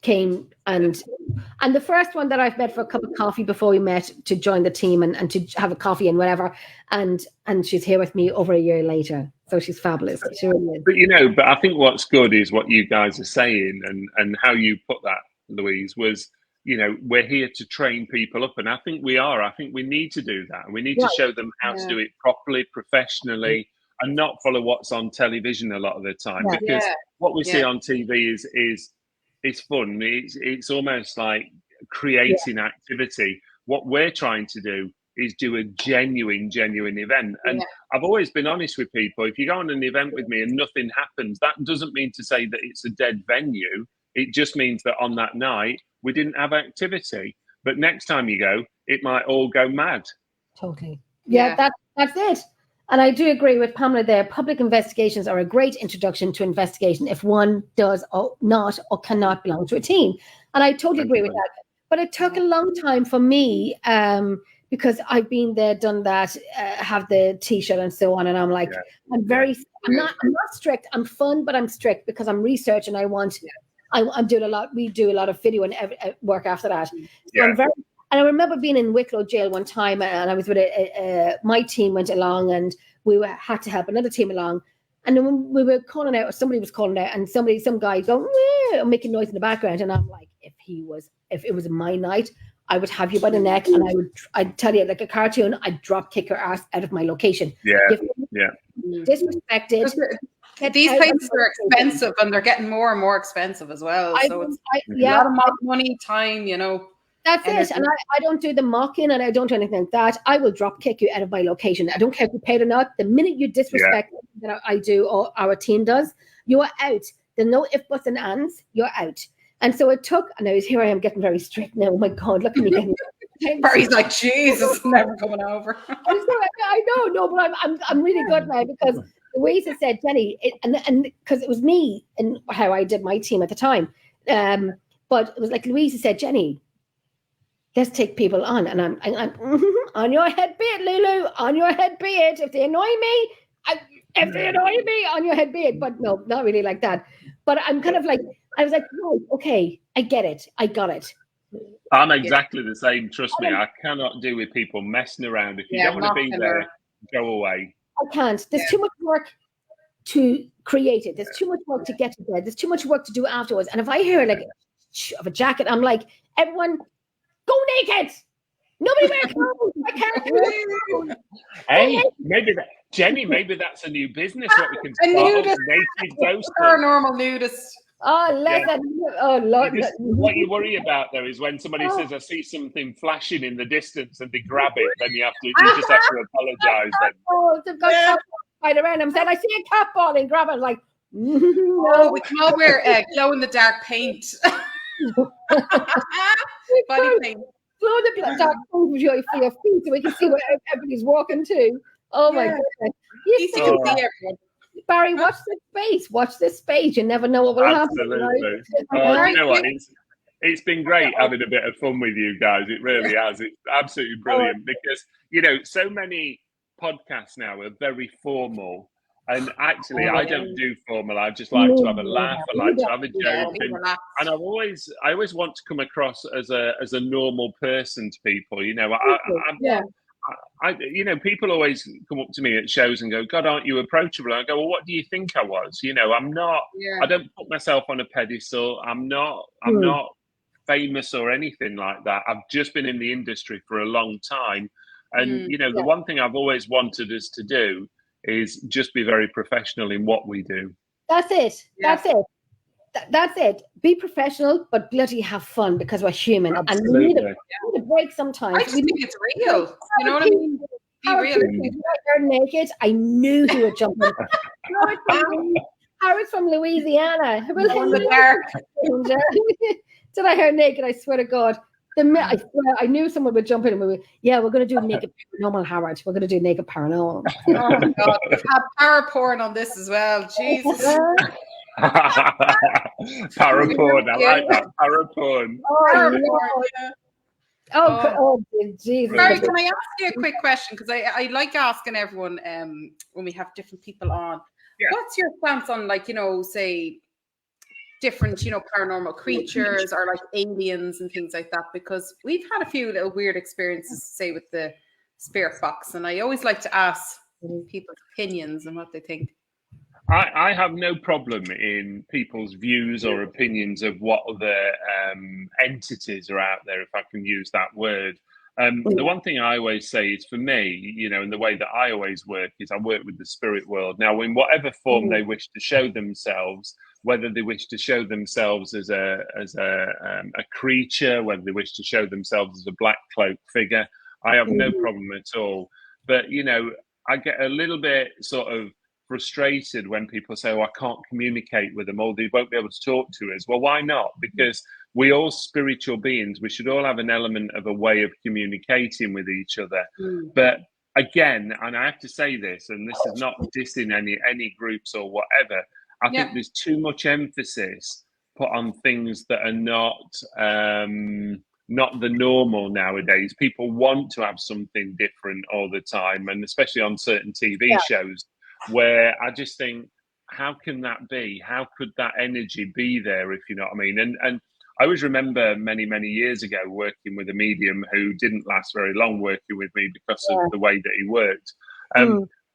Speaker 1: came and the first one that I've met for a cup of coffee before we met to join the team and to have a coffee and whatever, and she's here with me over a year later, so she's fabulous. She really is.
Speaker 3: But you know, but I think what's good is what you guys are saying and how you put that, Louise, was, you know, we're here to train people up, and I think we are. I think we need to do that. We need to show them how to do it properly, professionally, and not follow what's on television a lot of the time, because what we see on TV is it's fun. It's almost like creating activity. What we're trying to do is do a genuine event. And I've always been honest with people. If you go on an event with me and nothing happens, that doesn't mean to say that it's a dead venue. It just means that on that night, we didn't have activity. But next time you go, it might all go mad.
Speaker 1: Totally. Yeah. That's it. And I do agree with Pamela there. Public investigations are a great introduction to investigation if one does or not or cannot belong to a team. And I totally agree with that. But it took a long time for me because I've been there, done that, have the T-shirt and so on. And I'm like, I'm not strict. I'm fun, but I'm strict because I'm researching. I'm doing a lot. We do a lot of video and work after that. So I'm very. And I remember being in Wicklow jail one time, and I was with my team went along, and we had to help another team along. And then when we were calling out, or somebody was calling out, and some guy going making noise in the background, and I'm like, if it was my night, I would have you by the neck, and I'd tell you like a cartoon, I'd drop kick your ass out of my location. Disrespected.
Speaker 2: These places are expensive, and they're getting more and more expensive as well. So it's a lot of money, time, you know.
Speaker 1: That's it. And I don't do the mocking, and I don't do anything like that. I will drop kick you out of my location. I don't care if you paid or not. The minute you disrespect that I do or our team does, you are out. There's no if, buts, and ands. You're out. And so it took, and here I am getting very strict now. Oh my God, look at me getting.
Speaker 2: Barry's like, Jesus, never coming over.
Speaker 1: I know, but I'm really good now, because Louisa said, Jenny, and because it was me and how I did my team at the time. But it was like Louisa said, Jenny, let's take people on. And I'm on your head be it, Lulu, on your head be it. If they annoy me, on your head be it. But no, not really like that. But I'm kind of like, I was like, right, okay, I get it. I got it.
Speaker 3: I'm exactly the same. Trust me, I cannot do with people messing around. If you don't want to be there, go away.
Speaker 1: I can't. There's too much work to create it. There's too much work to get to bed. There's too much work to do afterwards. And if I hear like of a jacket, I'm like, everyone, go naked. Nobody wear clothes. I can't do it.
Speaker 3: Hey, maybe that's a new business. What we can start naked ghost.
Speaker 2: Paranormal nudist.
Speaker 1: Oh Lord!
Speaker 3: What you worry about though is when somebody says, "I see something flashing in the distance," and they grab it, then you just have to apologise.
Speaker 1: Oh, they've got right around. I'm saying, I see a cat ball and grab it. Like,
Speaker 2: no, we can all wear glow in the dark paint. Body paint.
Speaker 1: Glow in the dark paint for your feet, so we can see where everybody's walking to. Oh my goodness!
Speaker 2: You can see everyone.
Speaker 1: Barry, watch this space. Watch this space. You never know what will happen.
Speaker 3: Absolutely. You know what? It's been great having a bit of fun with you guys. It really has. It's absolutely brilliant because, so many podcasts now are very formal. And actually, I don't do formal. I just like to have a laugh. I like to have a joke. And I always want to come across as a normal person to people. People always come up to me at shows and go, God, aren't you approachable? And I go, well, what do you think I was? I'm not, I don't put myself on a pedestal. I'm not famous or anything like that. I've just been in the industry for a long time. And, the one thing I've always wanted us to do is just be very professional in what we do.
Speaker 1: That's it. Yeah. That's it. Be professional, but bloody have fun, because we're human.
Speaker 3: Absolutely.
Speaker 1: And we need a break sometimes.
Speaker 2: I just think it's real. You know what I mean? Be real.
Speaker 1: They're naked. I knew he would jump in. Howard's from Louisiana. Did I hear naked? I swear to God. I swear, I knew someone would jump in and we're going to do naked paranormal, Howard. We're going to do naked paranormal.
Speaker 2: Oh my God. We've had para porn on this as well. Jesus.
Speaker 3: Paraporn, I like that. Paraporn.
Speaker 1: Oh, Jesus.
Speaker 2: Sorry, can I ask you a quick question? Because I like asking everyone when we have different people on. Yeah. What's your stance on, say, different, paranormal creatures or like aliens and things like that? Because we've had a few little weird experiences, say, with the spirit box, and I always like to ask people's opinions and what they think.
Speaker 3: I have no problem in people's views or opinions of what other entities are out there, if I can use that word. The one thing I always say is, for me, and the way that I always work is I work with the spirit world. Now, in whatever form they wish to show themselves, whether they wish to show themselves as a creature, whether they wish to show themselves as a black cloak figure, I have no problem at all. But, I get a little bit sort of frustrated when people say, I can't communicate with them, or they won't be able to talk to us. Well, why not? Because we all spiritual beings. We should all have an element of a way of communicating with each other. But again, and I have to say this, and this is not dissing any groups or whatever, I think there's too much emphasis put on things that are not the normal nowadays. People want to have something different all the time, and especially on certain TV shows, where I just think, how can that be? How could that energy be there, if you know what I mean? And I always remember many, many years ago working with a medium who didn't last very long working with me because of the way that he worked.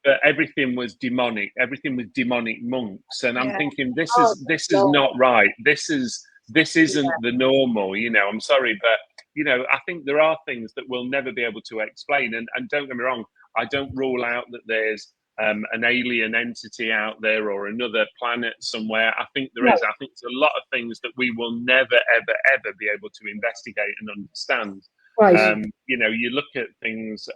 Speaker 3: But everything was demonic. Everything was demonic monks. And I'm thinking, this is not right. This isn't the normal, I'm sorry, but I think there are things that we'll never be able to explain. And don't get me wrong, I don't rule out that there's an alien entity out there or another planet somewhere. I think there is. I think there's a lot of things that we will never, ever, ever be able to investigate and understand. Right. You look at things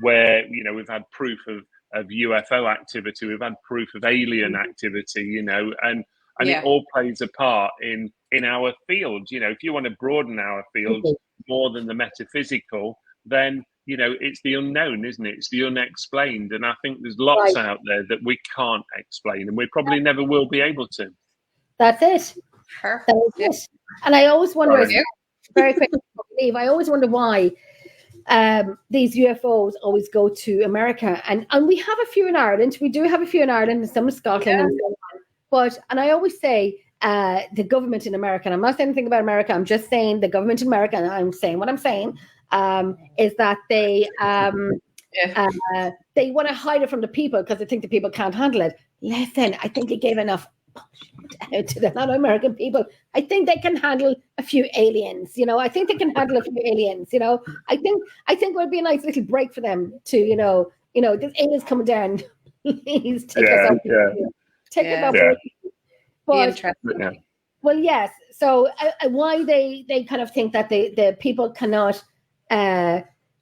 Speaker 3: where, we've had proof of UFO activity, we've had proof of alien activity, and and it all plays a part in our field. You know, if you want to broaden our field more than the metaphysical, then, you know, it's the unknown, isn't it? It's the unexplained. And I think there's lots out there that we can't explain, and we probably never will be able to.
Speaker 1: That's it.
Speaker 2: Perfect.
Speaker 1: That is it. And I always wonder, very quickly, I always wonder why these UFOs always go to America. And we have a few in Ireland. We do have a few in Ireland and some in Scotland. And so on. And I always say the government in America, and I'm not saying anything about America, I'm just saying the government in America, and I'm saying what I'm saying, is that they want to hide it from the people because they think the people can't handle it. Listen, I think they gave enough to the non-American people. I think they can handle a few aliens, you know. I think they can handle a few aliens, you know. I think it would be a nice little break for them to, you know, this aliens coming down. Please take us up. Take us up. But, well, yes. So why they kind of think that the people cannot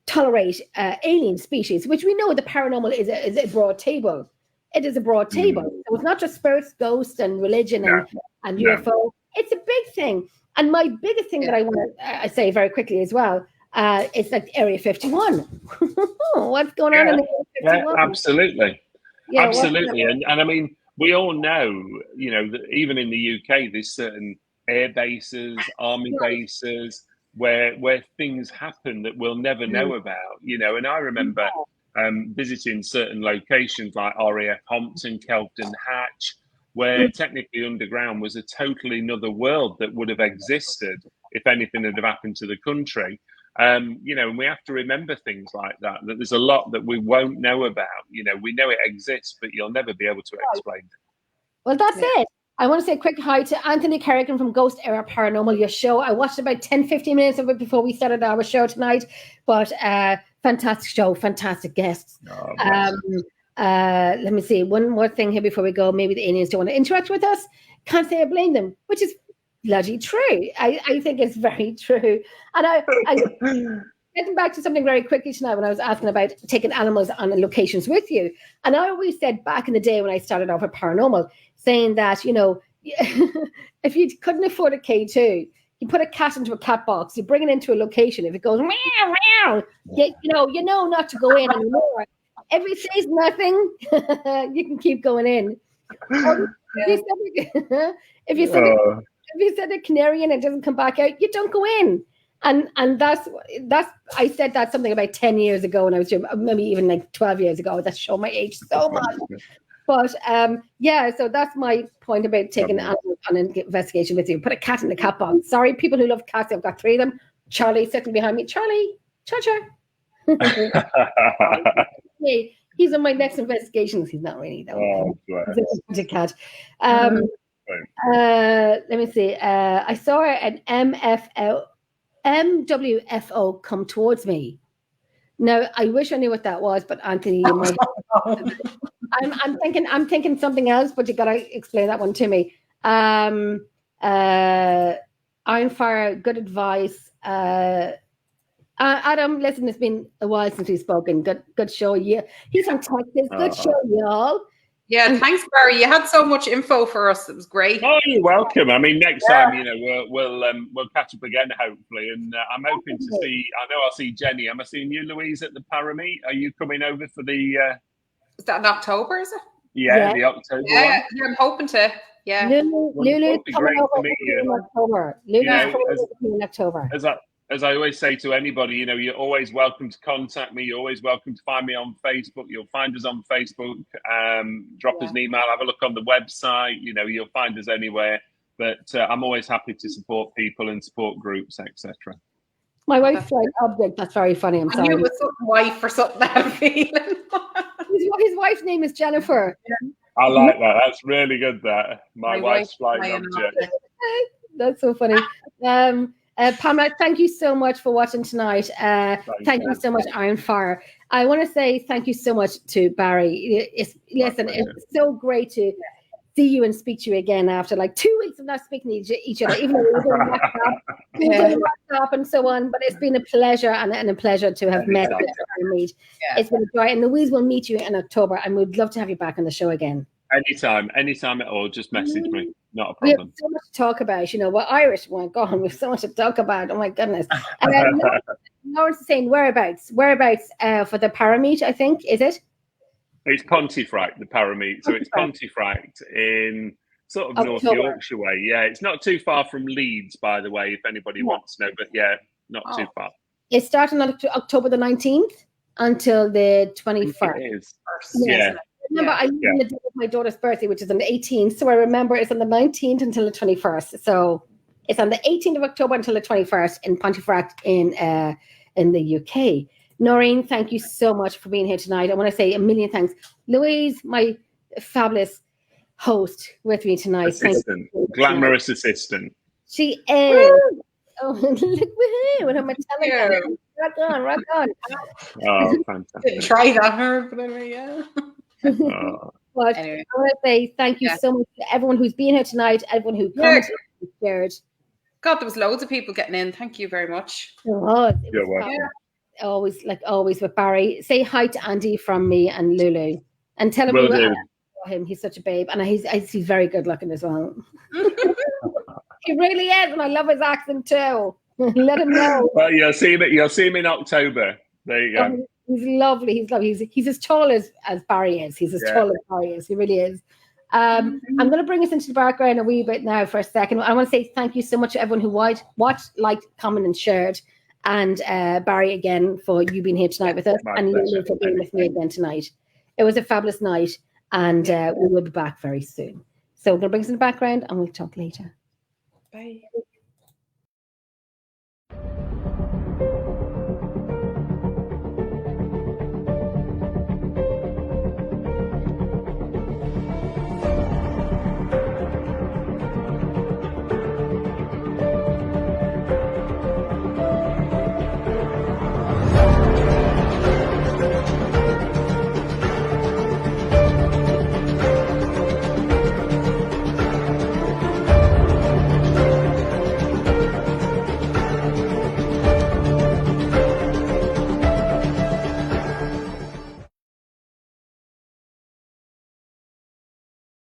Speaker 1: tolerate alien species, which we know the paranormal is a broad table. It is a broad table. So it's not just spirits, ghosts, and religion and UFO. It's a big thing. And my biggest thing that I want to say very quickly as well is like Area 51. What's going on in the Area 51?
Speaker 3: Yeah, absolutely. Absolutely. And I mean, we all know, you know, that even in the UK, there's certain air bases, army bases, where things happen that we'll never know about, you know. And I remember visiting certain locations like RAF Hompton, Kelvedon Hatch, where technically underground was a totally another world that would have existed if anything had happened to the country. You know, and we have to remember things like that there's a lot that we won't know about. You know, we know it exists, but you'll never be able to explain it.
Speaker 1: Well, that's it. I want to say a quick hi to Anthony Kerrigan from Ghost Era Paranormal, your show. I watched about 10-15 minutes of it before we started our show tonight, but fantastic show, fantastic guests. Let me see, one more thing here before we go. Maybe the aliens don't want to interact with us. Can't say I blame them, which is bloody true. I think it's very true. And I getting back to something very quickly tonight when I was asking about taking animals on locations with you. And I always said back in the day when I started off with paranormal, saying that, you know, if you couldn't afford a K2, you put a cat into a cat box, you bring it into a location. If it goes, meow, meow, you know not to go in anymore. If it says nothing, you can keep going in. If you send a canary in and it doesn't come back out, you don't go in. And that's I said that something about 10 years ago, and I was maybe even like 12 years ago. That's showing my age so much. But so that's my point about taking an animal on an investigation with you. Put a cat in the cat box. Sorry, people who love cats, I've got 3 of them. Charlie sitting behind me. Charlie, cha-cha. He's on my next investigations. He's not really though. He's a cat. Let me see. I saw an MWFO come towards me. Now I wish I knew what that was, but Anthony, you might. I'm thinking something else, but you gotta explain that one to me. Ironfire, good advice. Adam, listen, it's been a while since we've spoken. Good show. Yeah, he's from Texas. Good show, y'all.
Speaker 2: Yeah, thanks, Barry. You had so much info for us. It was great.
Speaker 3: Oh, you're welcome. I mean, next time, you know, we'll catch up again, hopefully. And I'm hoping to see. I know I'll see Jenny. Am I seeing you, Louise, at the Parameet? Are you coming over for the?
Speaker 2: Is that in October? Is it?
Speaker 3: Yeah, the October one.
Speaker 2: Yeah, I'm hoping to. Yeah.
Speaker 1: Lulu's coming over in October. Lulu's coming in October.
Speaker 3: As I always say to anybody, you know, you're always welcome to contact me. You're always welcome to find me on Facebook. You'll find us on Facebook. Drop us an email. Have a look on the website. You know, you'll find us anywhere. But I'm always happy to support people and support groups, etc.
Speaker 1: My wife's like object. That's very funny. I'm sorry.
Speaker 2: I knew it was something wife or something I had a feeling.
Speaker 1: His wife's name is Jennifer.
Speaker 3: I like that. That's really good. That my wife's flying object.
Speaker 1: That's so funny. Pamela, thank you so much for watching tonight. Thank you so much, Ironfire. I want to say thank you so much to Barry. It's so great to see you and speak to you again after like 2 weeks of not speaking to each other, even though we were on WhatsApp and so on. But it's been a pleasure and a pleasure to have met and meet. Yeah. It's been a joy. And Louise will meet you in October, and we'd love to have you back on the show again.
Speaker 3: Anytime at all. Just message me. Not a
Speaker 1: We have
Speaker 3: problem.
Speaker 1: so much to talk about. You know, we're Irish. Oh my God, we have so much to talk about. Oh my goodness. Lawrence is saying whereabouts for the Parameet, I think, is it?
Speaker 3: It's Pontefract, the Parameet. So it's Pontefract in sort of North Yorkshire way. Yeah, it's not too far from Leeds, by the way, if anybody wants to know. But yeah, not too far.
Speaker 1: It's starting on October the 19th until the 21st.
Speaker 3: It is.
Speaker 1: Yes.
Speaker 3: Yeah.
Speaker 1: Remember, I live in the day of my daughter's birthday, which is on the 18th. So I remember it's on the 19th until the 21st. So it's on the 18th of October until the 21st in Pontefract in the UK. Noreen, thank you so much for being here tonight. I want to say a million thanks. Louise, my fabulous host with me tonight.
Speaker 3: Assistant, glamorous assistant.
Speaker 1: She is. Oh, look, woohoo! When I'm telling you, rock on.
Speaker 3: Oh, fantastic.
Speaker 2: Try that, but anyway, yeah.
Speaker 1: But anyway. I want to say thank you so much to everyone who's been here tonight, everyone who commented and shared.
Speaker 2: God, there was loads of people getting in. Thank you very much.
Speaker 3: You're welcome.
Speaker 1: Always with Barry. Say hi to Andy from me and Lulu. And tell him we love him. He's such a babe. And he's very good looking as well. He really is. And I love his accent too. Let him know.
Speaker 3: Well, you'll see him in October. There you go.
Speaker 1: He's lovely. He's as tall as Barry is. He's as tall as Barry is. He really is. I'm going to bring us into the background a wee bit now for a second. I want to say thank you so much to everyone who watched, liked, commented, and shared. And Barry, again, for you being here tonight with us. And Lulu for being with me again tonight. It was a fabulous night. And we will be back very soon. So we're going to bring us in the background and we'll talk later.
Speaker 2: Bye.